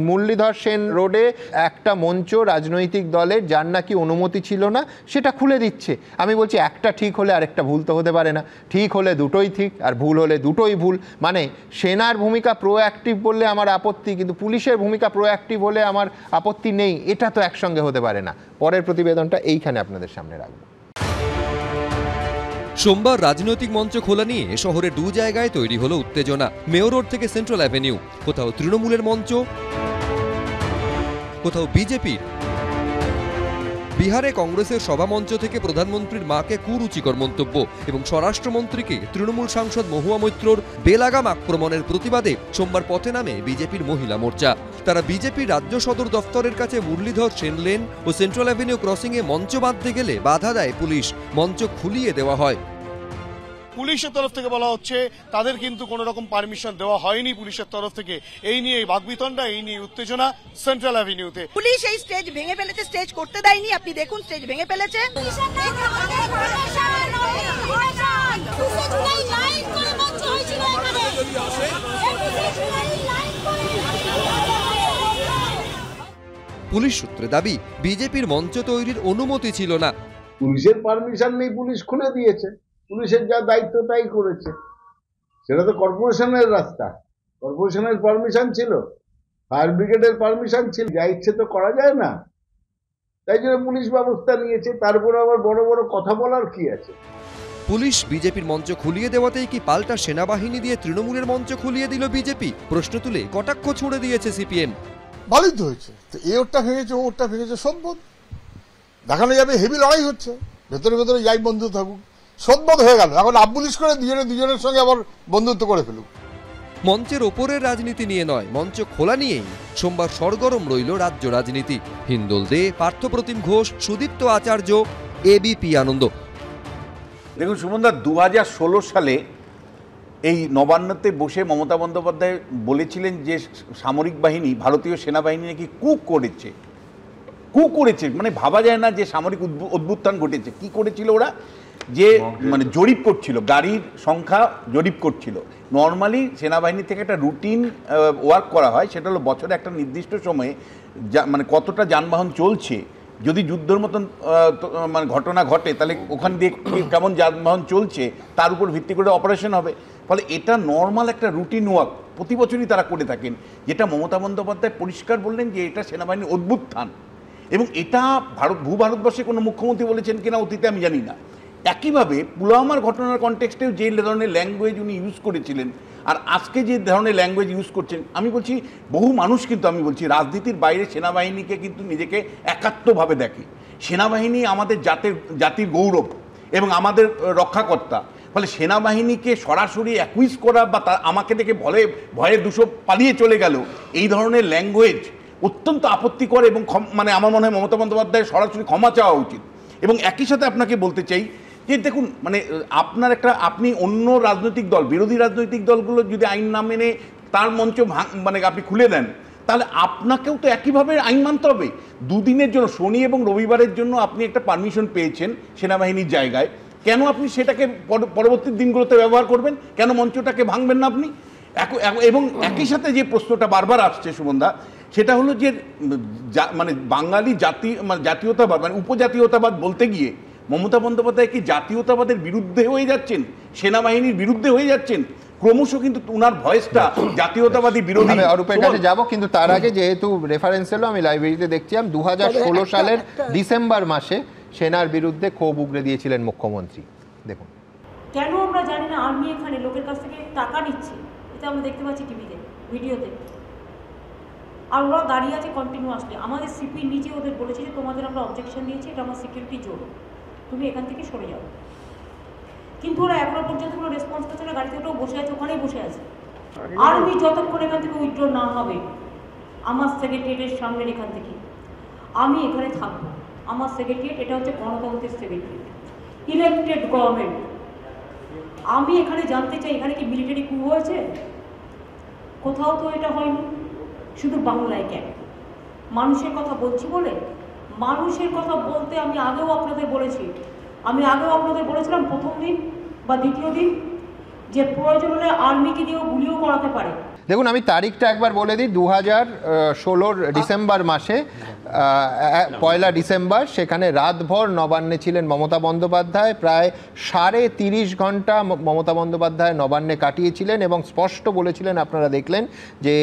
মুরলীধর সেন রোডে একটা মঞ্চ রাজনৈতিক দলের, যার নাকি অনুমতি ছিল না, সেটা খুলে দিচ্ছে। আমি বলছি একটা ঠিক হলে আরেকটা ভুল তো হতে পারে না, ঠিক হলে দুটোই ঠিক আর ভুল হলে দুটোই ভুল। মানে সেনার ভূমিকা প্রোঅ্যাক্টিভ বললে আমার আপত্তি, কিন্তু পুলিশের ভূমিকা প্রোঅ্যাক্টিভ বলে আমার আপত্তি নেই, এটা তো একসঙ্গে হতে পারে না। পরের প্রতিবেদনটা এইখানে আপনাদের সামনে রাখবো। সোমবার রাজনৈতিক মঞ্চ খোলা নিয়ে শহরে দু জায়গায় তৈরি হলো উত্তেজনা। মেয়র রোড থেকে সেন্ট্রাল অ্যাভিনিউ, কোথাও তৃণমূলের মঞ্চ, কোথাও বিজেপির। বিহারে কংগ্রেসের সভামঞ্চ থেকে প্রধানমন্ত্রীর মাকে কুরুচিকর মন্তব্য এবং স্বরাষ্ট্রমন্ত্রীকে তৃণমূল সাংসদ মহুয়া মৈত্রর বেলাগাম আক্রমণের প্রতিবাদে সোমবার পথে নামে বিজেপির মহিলা মোর্চা। তারা বিজেপির রাজ্য সদর দফতরের কাছে মুরলীধর সেন লেন ও সেন্ট্রাল অ্যাভিনিউ ক্রসিংয়ে মঞ্চ বাঁধতে গেলে বাধা দেয় পুলিশ, মঞ্চ খুলিয়ে দেওয়া হয়। পুলিশের তরফ থেকে বলা হচ্ছে তাদের কিন্তু কোনো রকম পারমিশন দেওয়া হয়নি পুলিশের তরফ থেকে। এই নিয়ে বাকবিতণ্ডা, এই নিয়ে উত্তেজনা সেন্ট্রাল অ্যাভিনিউতে। পুলিশ এই স্টেজ ভেঙে ফেলেছে, স্টেজ করতে দেয়নি, আপনি দেখুন স্টেজ ভেঙে ফেলেছে। পুলিশ সূত্রে দাবি বিজেপির মঞ্চ তৈরির অনুমতি ছিল না। পুলিশের পারমিশন নেই, পুলিশ খুলে দিয়েছে। পুলিশের যা দায়িত্ব তাই করেছে। সেটা তো কর্পোরেশনের রাস্তা, কর্পোরেশনের পারমিশন ছিল, ফায়ার ব্রিগেডের পারমিশন ছিল, যা ইচ্ছে তো করা যায় না। তাই জন্য পুলিশ ব্যবস্থা নিয়েছে, তারপরে আবার বড় বড় কথা বলার কি আছে? পুলিশ বিজেপির মঞ্চ খুলিয়ে দেওয়াতেই কি পাল্টা সেনাবাহিনী দিয়ে তৃণমূলের মঞ্চ খুলিয়ে দিল বিজেপি? প্রশ্ন তুলে কটাক্ষ ছুড়ে দিয়েছে সিপিএম। ভালোই তো হয়েছে, তো এ ওরটা ভেঙেছে ও ওরটা ভেঙেছে, শোধবোধ দেখানো যাবে। হেভি লড়াই হচ্ছে, ভেতরে ভেতরে যাই বন্ধু থাকুক, শোধবোধ হয়ে গেল। এখন আবুলিশ করে দুজনের সঙ্গে আবার বন্ধুত্ব করে ফেলুক। মঞ্চের ওপরের রাজনীতি নিয়ে নয়, মঞ্চ খোলা নিয়েই সোমবার সরগরম রইল রাজ্য রাজনীতি। হিন্দোল দে, পার্থপ্রতিম ঘোষ, সুদীপ্ত আচার্য, এবিপি আনন্দ। দেখুন সুমনদা, 2016 সালে এই নবান্নতে বসে মমতা বন্দ্যোপাধ্যায় বলেছিলেন যে সামরিক বাহিনী, ভারতীয় সেনাবাহিনী নাকি কু করেছে, মানে ভাবা যায় না যে সামরিক অভ্যুত্থান ঘটেছে। কি করেছিল ওরা? যে মানে জরিপ করছিল, গাড়ির সংখ্যা জরিপ করছিল। নর্মালি সেনাবাহিনী থেকে একটা রুটিন ওয়ার্ক করা হয়, সেটা হলো বছরে একটা নির্দিষ্ট সময়ে মানে কতটা যানবাহন চলছে। যদি যুদ্ধের মতন মানে ঘটনা ঘটে, তাহলে ওখান দিয়ে কেমন যানবাহন চলছে তার উপর ভিত্তি করে অপারেশন হবে। ফলে এটা নর্মাল একটা রুটিন ওয়ার্ক প্রতি বছরই তারা করে থাকেন, যেটা মমতা বন্দ্যোপাধ্যায় পরিষ্কার বললেন যে এটা সেনাবাহিনীর অভ্যুত্থান। এবং এটা ভারতবর্ষে কোনো মুখ্যমন্ত্রী বলেছেন কিনা অতীতে আমি জানি না। একইভাবে পুলওয়ামার ঘটনার কনটেক্সটেও যে ধরনের ল্যাঙ্গুয়েজ উনি ইউজ করেছিলেন, আর আজকে যে ধরনের ল্যাঙ্গুয়েজ ইউজ করছেন, আমি বলছি বহু মানুষ কিন্তু, আমি বলছি রাজনীতির বাইরে সেনাবাহিনীকে কিন্তু নিজেকে একাত্মভাবে দেখে। সেনাবাহিনী আমাদের জাতির গৌরব এবং আমাদের রক্ষাকর্তা। ফলে সেনাবাহিনীকে সরাসরি অ্যাকুইজ করা বা আমাকে দেখে ভয়ে দুশো পালিয়ে চলে গেল, এই ধরনের ল্যাঙ্গুয়েজ অত্যন্ত আপত্তিকর। এবং মানে আমার মনে হয় মমতা বন্দ্যোপাধ্যায়ের সরাসরি ক্ষমা চাওয়া উচিত। এবং একই সাথে আপনাকে বলতে চাই যে দেখুন, মানে আপনি অন্য রাজনৈতিক দল, বিরোধী রাজনৈতিক দলগুলো যদি আইন না মেনে তার মঞ্চ মানে আপনি খুলে দেন, তাহলে আপনাকেও তো একইভাবে আইন মানতে হবে। দুদিনের জন্য, শনি এবং রবিবারের জন্য আপনি একটা পারমিশন পেয়েছেন সেনাবাহিনীর জায়গায়, কেন আপনি সেটাকে পরবর্তী দিনগুলোতে ব্যবহার করবেন? কেন মঞ্চটাকে ভাঙবেন না আপনি? এবং একই সাথে যে প্রশ্নটা বারবার আসছে সুমনদা, সেটা হলো যে মানে বাঙালি জাতীয়তাবাদ মানে উপজাতীয়তাবাদ বলতে গিয়ে মমতা বন্দ্যোপাধ্যায় কি জাতীয়তাবাদের বিরুদ্ধে হয়ে যাচ্ছেন, সেনাবাহিনীর বিরুদ্ধে হয়ে যাচ্ছেন? ক্রমশ কিন্তু ওনার ভয়েসটা জাতীয়তাবাদী বিরোধী। অরূপের কাছে যাবো, কিন্তু তার আগে যেহেতু রেফারেন্স এলো, আমি লাইব্রেরিতে দেখছিলাম 2016 সালের ডিসেম্বর মাসে সেনার বিরুদ্ধে ক্ষোভ উগরে দিয়েছিলেন মুখ্যমন্ত্রী। দেখুন, কেন আমরা জানি না আর্মি এখানে লোকের কাছ থেকে টাকা নিচ্ছে, এটা আমরা দেখতে পাচ্ছি টিভিতে, ভিডিওতে। আর ওরা দাঁড়িয়ে আছে কন্টিনিউয়াসলি। আমাদের সিপি নিচে ওদের বলেছে যে তোমাদের আমরা অবজেকশন দিয়েছি, এটা আমার সিকিউরিটি জোন, তুমি এখান থেকে সরে যাও। কিন্তু ওরা এখনো পর্যন্ত কোনো রেসপন্স করছে না, গাড়িতে ওটাও বসে আছে, ওখানেই বসে আছে। আর্মি যতক্ষণ এখান থেকে উইথড্র না হবে, আমার সেক্রেটারিয়েটের সামনে এখান থেকে আমি এখানে থাকবো। আমার সেক্রেটারিয়েট এটা হচ্ছে গণতন্ত্রের সেক্রেটারিয়েট, ইলেক্টেড গভর্নমেন্ট। আমি এখানে জানতে চাই, এখানে কি মিলিটারি কু হয়েছে? কোথাও তো এটা হয়নি। শুধু বাংলায় কেন? মানুষের কথা বলছি বলে? মানুষের কথা বলতে আমি আগেও আপনাদের বলেছিলাম প্রথম দিন বা দ্বিতীয় দিন, যে প্রয়োজন হলে আর্মিকে দিয়েও গুলিও করাতে পারে। দেখুন, আমি তারিখটা একবার বলে দিই। 2016 ডিসেম্বর মাসে 1 ডিসেম্বর সেখানে রাতভর নবান্নে ছিলেন মমতা বন্দ্যোপাধ্যায়। প্রায় 30.5 ঘন্টা মমতা বন্দ্যোপাধ্যায় নবান্নে কাটিয়েছিলেন এবং স্পষ্ট বলেছিলেন, আপনারা দেখলেন যে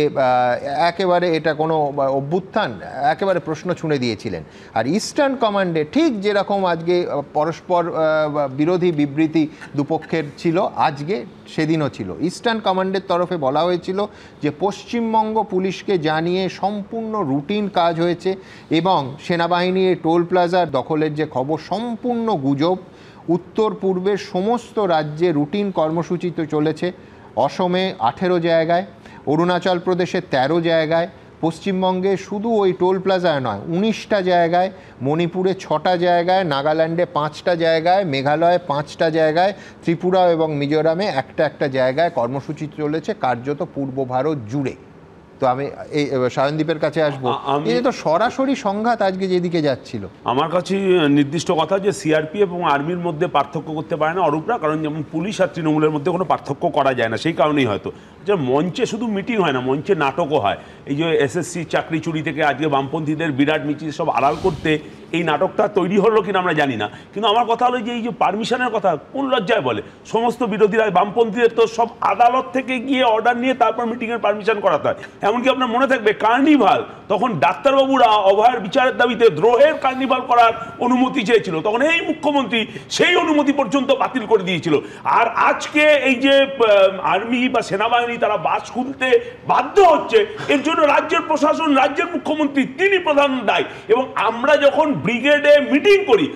একেবারে এটা কোনো অভ্যুত্থান, একেবারে প্রশ্ন ছুঁড়ে দিয়েছিলেন। আর ইস্টার্ন কমান্ডে ঠিক যেরকম আজকে পরস্পর বিরোধী বিবৃতি দুপক্ষের ছিল, আজকে সেদিনও ছিল। ইস্টার্ন কমান্ডের তরফে বলা হয়েছিল যে পশ্চিমবঙ্গ পুলিশকে জানিয়ে সম্পূর্ণ রুটিন কাজ হয়েছে এবং সেনাবাহিনীর টোল প্লাজার দখলের যে খবর সম্পূর্ণ গুজব। উত্তর পূর্বের সমস্ত রাজ্যে রুটিন কর্মসূচিতে চলেছে। অসমে 18 জায়গায়, অরুণাচল প্রদেশে 13 জায়গায়, পশ্চিমবঙ্গে শুধু ওই টোল প্লাজায় নয় 19টা জায়গায়, মণিপুরে 6টা জায়গায়, নাগাল্যান্ডে 5টা জায়গায়, মেঘালয়ে 5টা জায়গায়, ত্রিপুরা এবং মিজোরামে একটা জায়গায় কর্মসূচি চলেছে কার্যত পূর্ব ভারত জুড়ে। তো আমি এই সায়নদীপের কাছে আসবো। এই তো সরাসরি সংঘাত আজকে যেদিকে যাচ্ছিল, আমার কাছে নির্দিষ্ট কথা যে সিআরপিএফ এবং আর্মির মধ্যে পার্থক্য করতে পারে না অরূপরা, কারণ যেমন পুলিশ আর তৃণমূলের মধ্যে কোনো পার্থক্য করা যায় না। সেই কারণেই হয়তো যে মঞ্চে শুধু মিটিং হয় না, মঞ্চে নাটকও হয়। এই যে এসএসসি চাকরি চুরি থেকে আজকে বামপন্থীদের বিরাট মিছিল সব আড়াল করতে এই নাটকটা তৈরি হলো কিনা আমরা জানি না। কিন্তু আমার কথা হলো যে এই যে পারমিশনের কথা কোন লজ্জায় বলে সমস্ত বিরোধীরা, বামপন্থীদের তো সব আদালত থেকে গিয়ে অর্ডার নিয়ে তারপর মিটিংয়ের পারমিশন করাতে হয়। এমনকি আপনার মনে থাকবে কার্নিভাল, তখন ডাক্তারবাবুরা অভয়ের বিচারের দাবিতে দ্রোহের কার্নিভাল করার অনুমতি চেয়েছিল, তখন এই মুখ্যমন্ত্রী সেই অনুমতি পর্যন্ত বাতিল করে দিয়েছিল। আর আজকে এই যে আর্মি বা সেনাবাহিনী তারা বাস খুলতে বাধ্য হচ্ছে, এর জন্য রাজ্যের প্রশাসন, রাজ্যের মুখ্যমন্ত্রী তিনি প্রধান দায়ী। এবং আমরা যখন ব্রিগেডে মিটিং করি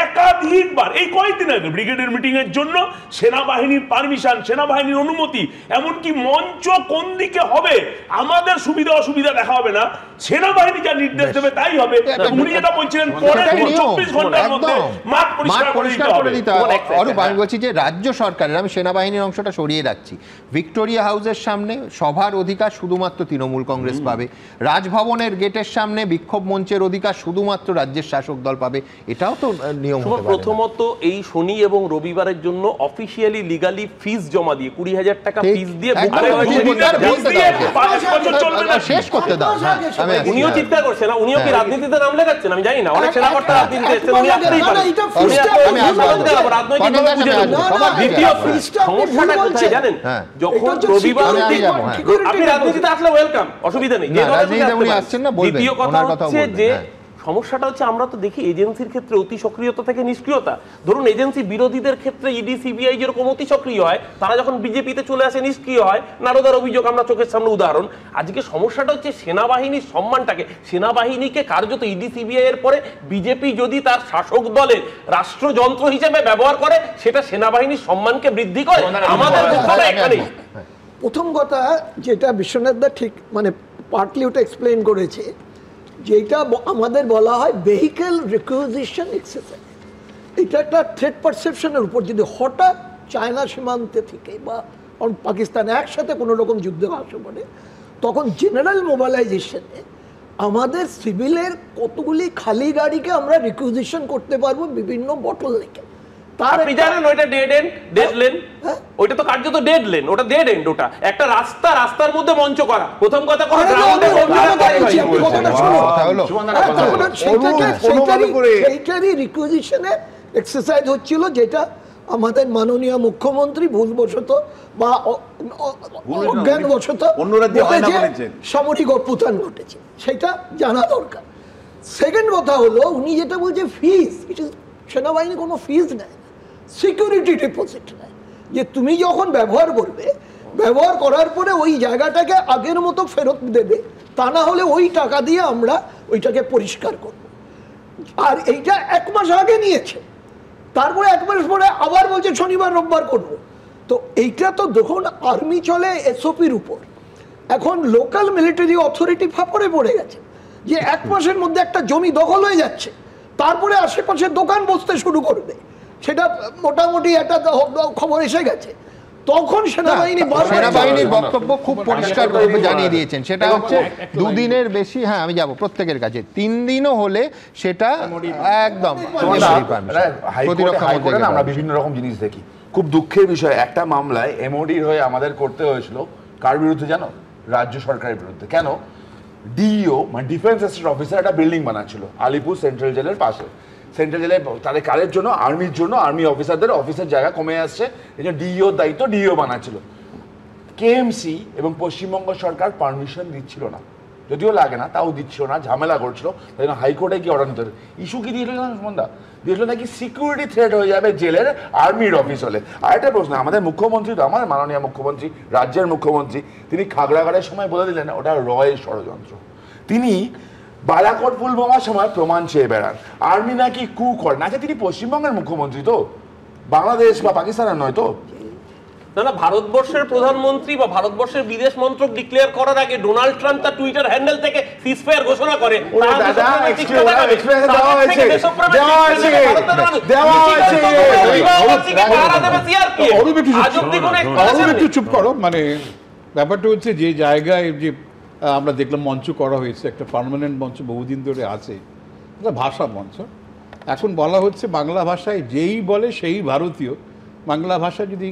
একাধিকবার, এই কয়েকদিন আগে ব্রিগেডের মিটিং এর জন্য সেনাবাহিনীর পারমিশন, সেনাবাহিনীর অনুমতি, এমনকি মঞ্চ কোন দিকে হবে আমাদের সুবিধা অসুবিধা দেখা হবে না, সেনাবাহিনী যা নির্দেশ দেবে তাই হবে। উনি যেটা বলছিলেন পরের 24 ঘন্টার মধ্যে মাঠ পরিষ্কার করে দিতে হবে। অরূপ, আমি বলছি যে রাজ্য সরকারের, আমি সেনাবাহিনীর অংশটা সরিয়ে রাখছি, ভিক্টোরিয়া হাউসের সামনে সভার অধিকার শুধুমাত্র তৃণমূল কংগ্রেস পাবে, রাজভবনের গেটের সামনে বিক্ষোভ মঞ্চের অধিকার শুধুমাত্র রাজ্যের শাসক দল পাবে, এটাও তো নিয়ম হতে পারে। প্রথমত এই শনি এবং রবিবারের জন্য অফিশিয়ালি লিগালি ফিস জমা দিয়ে 20,000 টাকা ফিস দিয়ে শেষ করতে দাও। উনিও চিন্তা করছেন না, উনিও কি রাজনীতিতে নাম লেখাচ্ছেন আমি জানি না, অনেক সেনাকর্তা রাজনীতিতে এসেছেন, উনি আসতেই পারেন। দ্বিতীয় সমস্যাটা কোথায় জানেন, যখন রবিবার আপনি রাজনীতিতে আসলে ওয়েলকাম, অসুবিধা নেই। দ্বিতীয় কথা হচ্ছে যে সমস্যাটা হচ্ছে আমরা তো দেখি এজেন্সির ক্ষেত্রে অতি সক্রিয়তা থেকে নিষ্ক্রিয়তা। ধরুন এজেন্সি বিরোধীদের ক্ষেত্রে ইডি সিবিআই যেরকম অতি সক্রিয় হয়, তারা যখন বিজেপিতে চলে আসে নিষ্ক্রিয় হয়, নারদার অভিযোগ আমরা চোখের সামনে উদাহরণ। আজকে সমস্যাটা হচ্ছে সেনাবাহিনীর সম্মানটাকে, সেনাবাহিনীকে কার্যত ইডি সিবিআই এর পরে বিজেপি যদি তার শাসক দলের রাষ্ট্রযন্ত্র হিসেবে ব্যবহার করে, সেটা সেনাবাহিনীর সম্মানকে বৃদ্ধি করে। আমাদের দুঃখটা এখানেই। প্রথম কথা যেটা বিশ্বনাথ দা ঠিক মানে পার্টলি ওটা এক্সপ্লেইন করেছে, যেটা আমাদের বলা হয় ভেহিকেল রিকুইজিশন এক্সারসাইজ। এটা একটা থ্রেট পারসেপশনের উপর যদি হঠাৎ চায়না সীমান্তে থেকে বা পাকিস্তান একসাথে কোনো রকম যুদ্ধ আসে পড়ে, তখন জেনারেল মোবিলাইজেশনে আমাদের সিভিলের কতগুলি খালি গাড়িকে আমরা রিকুইজিশন করতে পারবো বিভিন্ন বটল লেখে। আপনি জানেন ওইটা ডেড এন্ড, ডেড লেন, ওইটা তো কার্যত ডেড লেন, ওটা ডেড এন্ড। ওটা একটা রাস্তার মধ্যে মঞ্চ করা, প্রথম কথা কথা গ্রাউন্ডে সেইটারই রিকুইজিশনের এক্সারসাইজ হচ্ছিল, যেটা আমাদের মাননীয় মুখ্যমন্ত্রী ভুলবশত বা অজ্ঞানবশত সামরিক অভ্যুত্থান ঘটেছে, সেটা জানা দরকার। সেকেন্ড কথা হলো উনি যেটা বলছে ফিস, সেনাবাহিনী কোনো ফিস নেয় না, সিকিউরিটি ডিপোজিট নেয়, যে তুমি যখন ব্যবহার করবে, ব্যবহার করার পরে ওই জায়গাটাকে আগের মতো ফেরত দেবে, তা না হলে ওই টাকা দিয়ে আমরা ওইটাকে পরিষ্কার করব। আর এইটা 1 মাস আগে নিয়েছে, তারপরে 1 মাস পরে আবার বলছে শনিবার রোববার করব। তো এইটা তো যখন আর্মি চলে এসওপির উপর, এখন লোকাল মিলিটারি অথরিটি ফাঁপড়ে পড়ে গেছে যে 1 মাসের মধ্যে একটা জমি দখল হয়ে যাচ্ছে, তারপরে আশেপাশে দোকান বসতে শুরু করবে, সেটা মোটামুটি একটা খবর এসে গেছে। তখন সেনাবাহিনীর বক্তব্য খুব পরিষ্কার ভাবে জানিয়ে দিয়েছেন, সেটা হচ্ছে 2 দিনের বেশি, হ্যাঁ আমি যাব প্রত্যেকের কাছে, 3 দিনও হলে সেটা একদম আমরা বিভিন্ন রকম জিনিস দেখি। খুব দুঃখের বিষয়, একটা মামলায় এমওডির হয়ে আমাদের করতে হয়েছিল কার বিরুদ্ধে জানো? রাজ্য সরকারের বিরুদ্ধে। কেন? ডিইও মানে ডিফেন্স অ্যাসিস্ট্যান্ট অফিসার একটা বিল্ডিং বানাচ্ছিল আলিপুর সেন্ট্রাল জেলের পাশে। সেন্ট্রাল জেলে তাদের কারের জন্য, আর্মির জন্য, আর্মি অফিসারদের অফিসের জায়গা কমে আসছে, এই জন্য ডিইওর দায়িত্ব ডিইও বানাচ্ছিল। কেএমসি এবং পশ্চিমবঙ্গ সরকার পারমিশন দিচ্ছিল না, যদিও লাগে না তাও দিচ্ছিল না, ঝামেলা করছিল। তাই জন্য হাইকোর্টে গিয়ে অর্ডার নিতে হবে। ইস্যু কি দিয়েছিল জানো সুমনদা? দিয়েছিল নাকি সিকিউরিটি থ্রেট হয়ে যাবে জেলের আর্মির অফিস হলে। আর একটা প্রশ্ন, আমাদের মুখ্যমন্ত্রী তো, আমার মাননীয় মুখ্যমন্ত্রী, রাজ্যের মুখ্যমন্ত্রী, তিনি খাগড়াগড়ের সময় বলে দিলেন ওটা রয়ের ষড়যন্ত্র। তিনি বালাকোট পুলওয়ামার সময় প্রমাণ চেয়ে বেড়ান, আর্মি নাকি কু করেন। আচ্ছা, তিনি পশ্চিমবঙ্গের মুখ্যমন্ত্রী তো, বাংলাদেশ বা পাকিস্তানের নয় তো? না না, ভারতবর্ষের প্রধানমন্ত্রী বা ভারতবর্ষের বিদেশ মন্ত্রক ডিক্লেয়ার করার আগে ডোনাল্ড ট্রাম্প তার টুইটার হ্যান্ডেল থেকে সিজফায়ার ঘোষণা করে। চুপ করো, মানে ব্যাপারটা হচ্ছে যে জায়গায় যে আমরা দেখলাম মঞ্চ করা হয়েছে, একটা পার্মানেন্ট মঞ্চ বহুদিন ধরে আছে, এটা ভাষা মঞ্চ। এখন বলা হচ্ছে বাংলা ভাষায় যেই বলে সেই ভারতীয়। বাংলা ভাষা যদি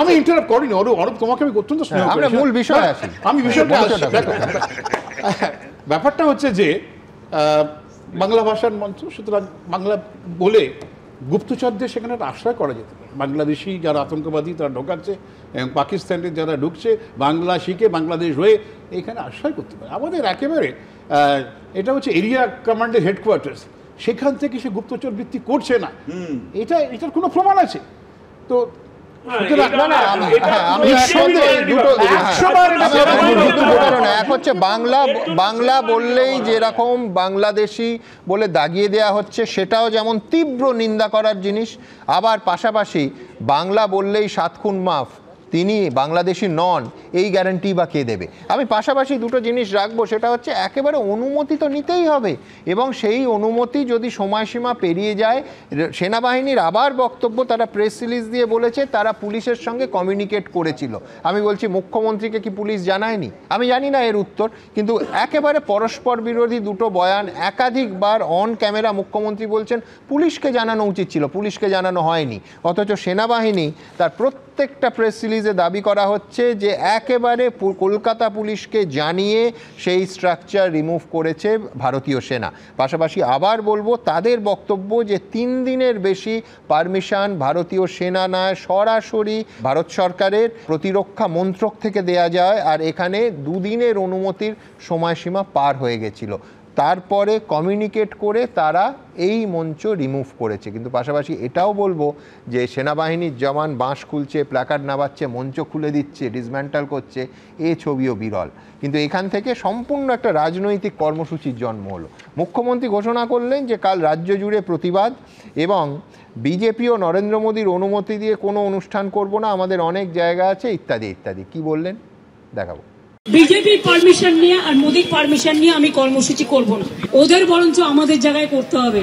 আমি ইন্টারাপ্ট করিনি, অরূপ তোমাকে আমি অত্যন্ত স্নেহ করি, মূল বিষয় আছে, আমি বিষয়টা ব্যাপারটা হচ্ছে যে বাংলা ভাষার মঞ্চ, সুতরাং বাংলা বলে গুপ্তচরদের সেখানে আশ্রয় করা যেতে পারে। বাংলাদেশি যারা আতঙ্কবাদী তারা ঢোকাচ্ছে এবং পাকিস্তানের যারা ঢুকছে বাংলা শিখে বাংলাদেশ হয়ে এখানে আশ্রয় করতে পারে। আমাদের একেবারে এটা হচ্ছে এরিয়া কমান্ডের হেডকোয়ার্টার্স, সেখান থেকে সে গুপ্তচর বৃত্তি করছে না, এটার কোনো প্রমাণ আছে? তো এক হচ্ছে বাংলা বললেই যেরকম বাংলাদেশি বলে দাগিয়ে দেয়া হচ্ছে, সেটাও যেমন তীব্র নিন্দা করার জিনিস, আবার পাশাপাশি বাংলা বললেই 7 খুন মাফ, তিনি বাংলাদেশি নন, এই গ্যারান্টি বা কে দেবে? আমি পাশাপাশি দুটো জিনিস রাখবো, সেটা হচ্ছে একেবারে অনুমতি তো নিতেই হবে, এবং সেই অনুমতি যদি সময়সীমা পেরিয়ে যায়, সেনাবাহিনীর আবার বক্তব্য, তারা প্রেস রিলিজ দিয়ে বলেছে তারা পুলিশের সঙ্গে কমিউনিকেট করেছিল। আমি বলছি মুখ্যমন্ত্রীকে কি পুলিশ জানায়নি? আমি জানি না এর উত্তর, কিন্তু একেবারে পরস্পর বিরোধী দুটো বয়ান, একাধিকবার অন ক্যামেরা মুখ্যমন্ত্রী বলছেন পুলিশকে জানানো উচিত ছিল, পুলিশকে জানানো হয়নি, অথচ সেনাবাহিনী তার প্রত্যেকটা প্রেস রিলিজে দাবি করা হচ্ছে যে একেবারে কলকাতা পুলিশকে জানিয়ে সেই স্ট্রাকচার রিমুভ করেছে ভারতীয় সেনা। পাশাপাশি আবার বলবো, তাদের বক্তব্য যে 3 দিনের বেশি পারমিশন ভারতীয় সেনা নয়, সরাসরি ভারত সরকারের প্রতিরক্ষা মন্ত্রক থেকে দেয়া যায়, আর এখানে 2 দিনের অনুমতির সময়সীমা পার হয়ে গেছিল, তারপরে কমিউনিকেট করে তারা এই মঞ্চ রিমুভ করেছে। কিন্তু পাশাপাশি এটাও বলবো যে সেনাবাহিনীর জওয়ান বাঁশ খুলছে, প্ল্যাকার্ড নামাচ্ছে, মঞ্চ খুলে দিচ্ছে, ডিসম্যান্টাল করছে, এ ছবিও বিরল। কিন্তু এখান থেকে সম্পূর্ণ একটা রাজনৈতিক কর্মসূচির জন্ম হলো। মুখ্যমন্ত্রী ঘোষণা করলেন যে কাল রাজ্য জুড়ে প্রতিবাদ, এবং বিজেপি ও নরেন্দ্র মোদীর অনুমতি দিয়ে কোনো অনুষ্ঠান করব না, আমাদের অনেক জায়গা আছে, ইত্যাদি ইত্যাদি। কি বললেন দেখাবো। বিজেপির পারমিশন নিয়ে আর মোদির পারমিশন নিয়ে আমি কর্মসূচি করব না, ওদের বরঞ্চ আমাদের জায়গায় করতে হবে।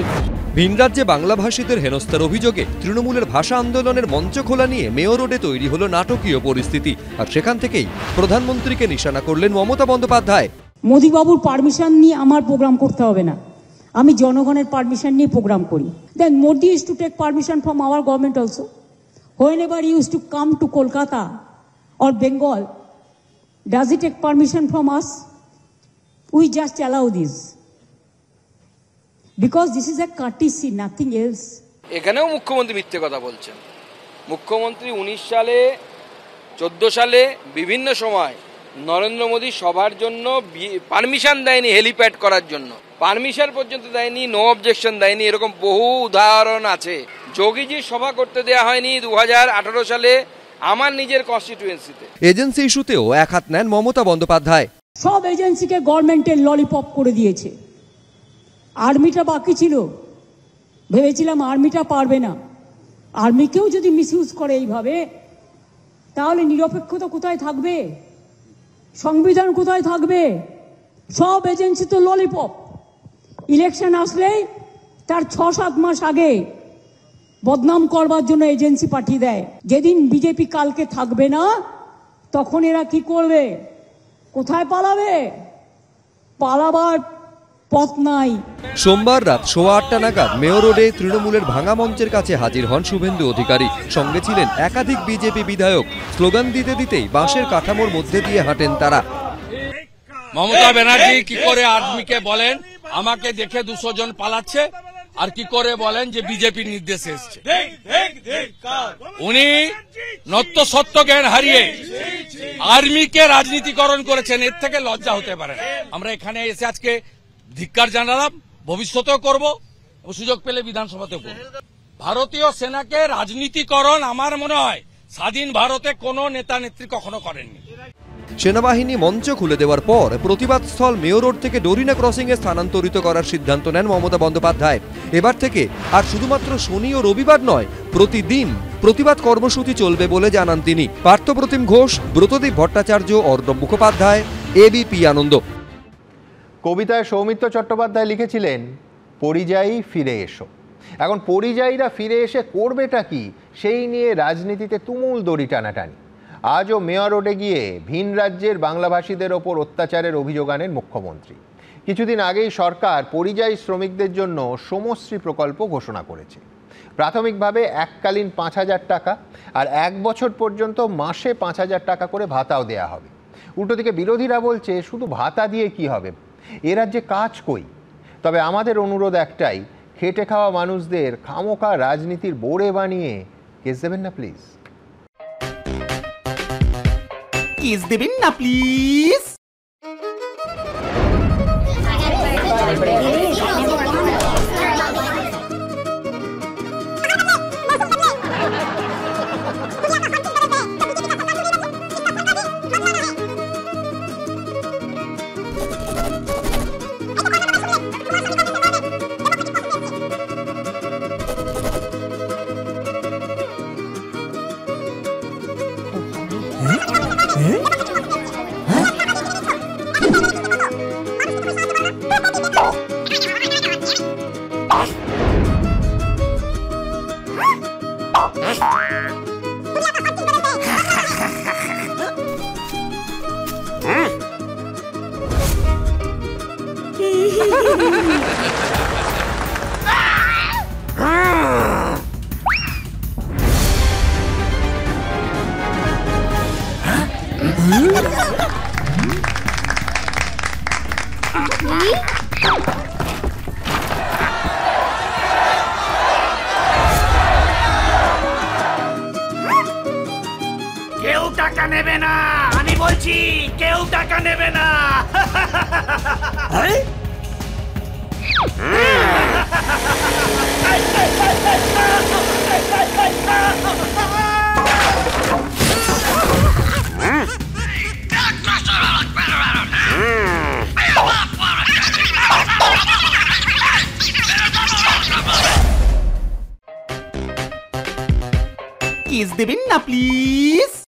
ভিন রাজ্যে বাংলাভাষীদের হেনস্থার অভিযোগে তৃণমূলের ভাষা আন্দোলনের মঞ্চ খোলা নিয়ে মেয়র রোডে তৈরি হলো নাটকীয় পরিস্থিতি, আর সেখান থেকেই প্রধানমন্ত্রীকে নিশানা করলেন মমতা বন্দ্যোপাধ্যায়। মোদিবাবুর পারমিশন নিয়ে আমার প্রোগ্রাম করতে হবে না, আমি জনগণের পারমিশন নিয়ে প্রোগ্রাম করি। Then Modi is to take permission from our government also. Whenever use to come to Kolkata or Bengal, does he take permission from us? We just allow this because this is a courtesy, nothing else. এখানেও মুখ্যমন্ত্রী মিথ্যে কথা বলছেন। মুখ্যমন্ত্রী 19 সালে 14 সালে বিভিন্ন সময় নরেন্দ্র মোদী সভার জন্য পারমিশন দেয়নি, হেলিপ্যাড করার জন্য পারমিশন পর্যন্ত দেয়নি, নো অবজেকশন দেয়নি, এরকম বহু উদাহরণ আছে। যোগীজির সভা করতে দেয়া হয়নি 2018 সালে আমার নিজের কনস্টিটিউয়েন্সিতে। এজেন্সি ইস্যুতেও এক হাত নেন মমতা বন্দ্যোপাধ্যায়। সব এজেন্সিকে গভর্নমেন্টের ললিপপ করে দিয়েছে। আর্মিটা বাকি ছিল, ভেবেছিলাম আর্মিটা পারবে না। আর্মিকেও যদি মিসইউজ করে এইভাবে, তাহলে নিরপেক্ষতা কোথায় থাকবে, সংবিধান কোথায় থাকবে? সব এজেন্সি তো ললিপপ। ইলেকশন আসলেই তার 6-7 মাস আগে বদনাম করবার জন্য এজেন্সি পাঠিয়ে দেয়। যেদিন বিজেপি কালকে থাকবে না, তখন এরা কি করবে? কোথায় পালাবে? পালাবার পথ নাই। সোমবার রাত 8:15 নাগাদ মেয়র রোডে তৃণমূলের ভাঙা মঞ্চের কাছে হাজির হন শুভেন্দু অধিকারী। সঙ্গে ছিলেন একাধিক বিজেপি বিধায়ক। স্লোগান দিতে দিতেই বাঁশের কাঠামোর মধ্যে দিয়ে হাঁটেন তারা। মমতা ব্যানার্জি কি করে আর্মিকে বলেন আমাকে দেখে 200 জন পালাচ্ছে, আর কি করে বলেন যে বিজেপির নির্দেশে এসছে? উনি নত্য সত্য জ্ঞান হারিয়ে আর্মিকে রাজনীতিকরণ করেছেন, এর থেকে লজ্জা হতে পারে। আমরা এখানে এসে আজকে ধিক্কার জানালাম, ভবিষ্যতেও করব, সুযোগ পেলে বিধানসভাতেও করব। ভারতীয় সেনাকে রাজনীতিকরণ আমার মনে হয় স্বাধীন ভারতে কোনো নেতা নেত্রী কখনো করেননি। সেনাবাহিনী মঞ্চ খুলে দেওয়ার পর প্রতিবাদ স্থল মেয়র রোড থেকে ডোরিনা ক্রসিং এ স্থানান্তরিত করার সিদ্ধান্ত নেন মমতা বন্দ্যোপাধ্যায়। এবার থেকে আর শুধুমাত্র শনি ও রবিবার নয়, প্রতিদিন প্রতিবাদ কর্মসূচি চলবে বলে জানান তিনি। পার্থপ্রতিম ঘোষ, ব্রতদীপ ভট্টাচার্য, অর্ণব মুখোপাধ্যায়, এবিপি আনন্দ। কবিতায় সৌমিত্র চট্টোপাধ্যায় লিখেছিলেন, পরিযায়ী ফিরে এসো। এখন পরিযায়ীরা ফিরে এসে করবেটা কি, সেই নিয়ে রাজনীতিতে তুমুল দড়ি টানাটানি। আজও মেয়র রোডে গিয়ে ভিন রাজ্যের বাংলাভাষীদের ওপর অত্যাচারের অভিযোগ আনেন মুখ্যমন্ত্রী। কিছুদিন আগেই সরকার পরিযায়ী শ্রমিকদের জন্য সমশ্রী প্রকল্প ঘোষণা করেছে। প্রাথমিকভাবে এককালীন 5,000 টাকা আর 1 বছর পর্যন্ত মাসে 5,000 টাকা করে ভাতাও দেয়া হবে। উল্টো দিকে বিরোধীরা বলছে শুধু ভাতা দিয়ে কি হবে, এ রাজ্যে কাজ কই? তবে আমাদের অনুরোধ একটাই, খেটে খাওয়া মানুষদের খামোখা রাজনীতির বোড়ে বানিয়ে কেস দেবেন না প্লিজ? কিস দেবেন না প্লিজ? কেউ টাকা নেবে না, আমি বলছি কেউ টাকা নেবে না। কিস দেবেন না প্লিজ?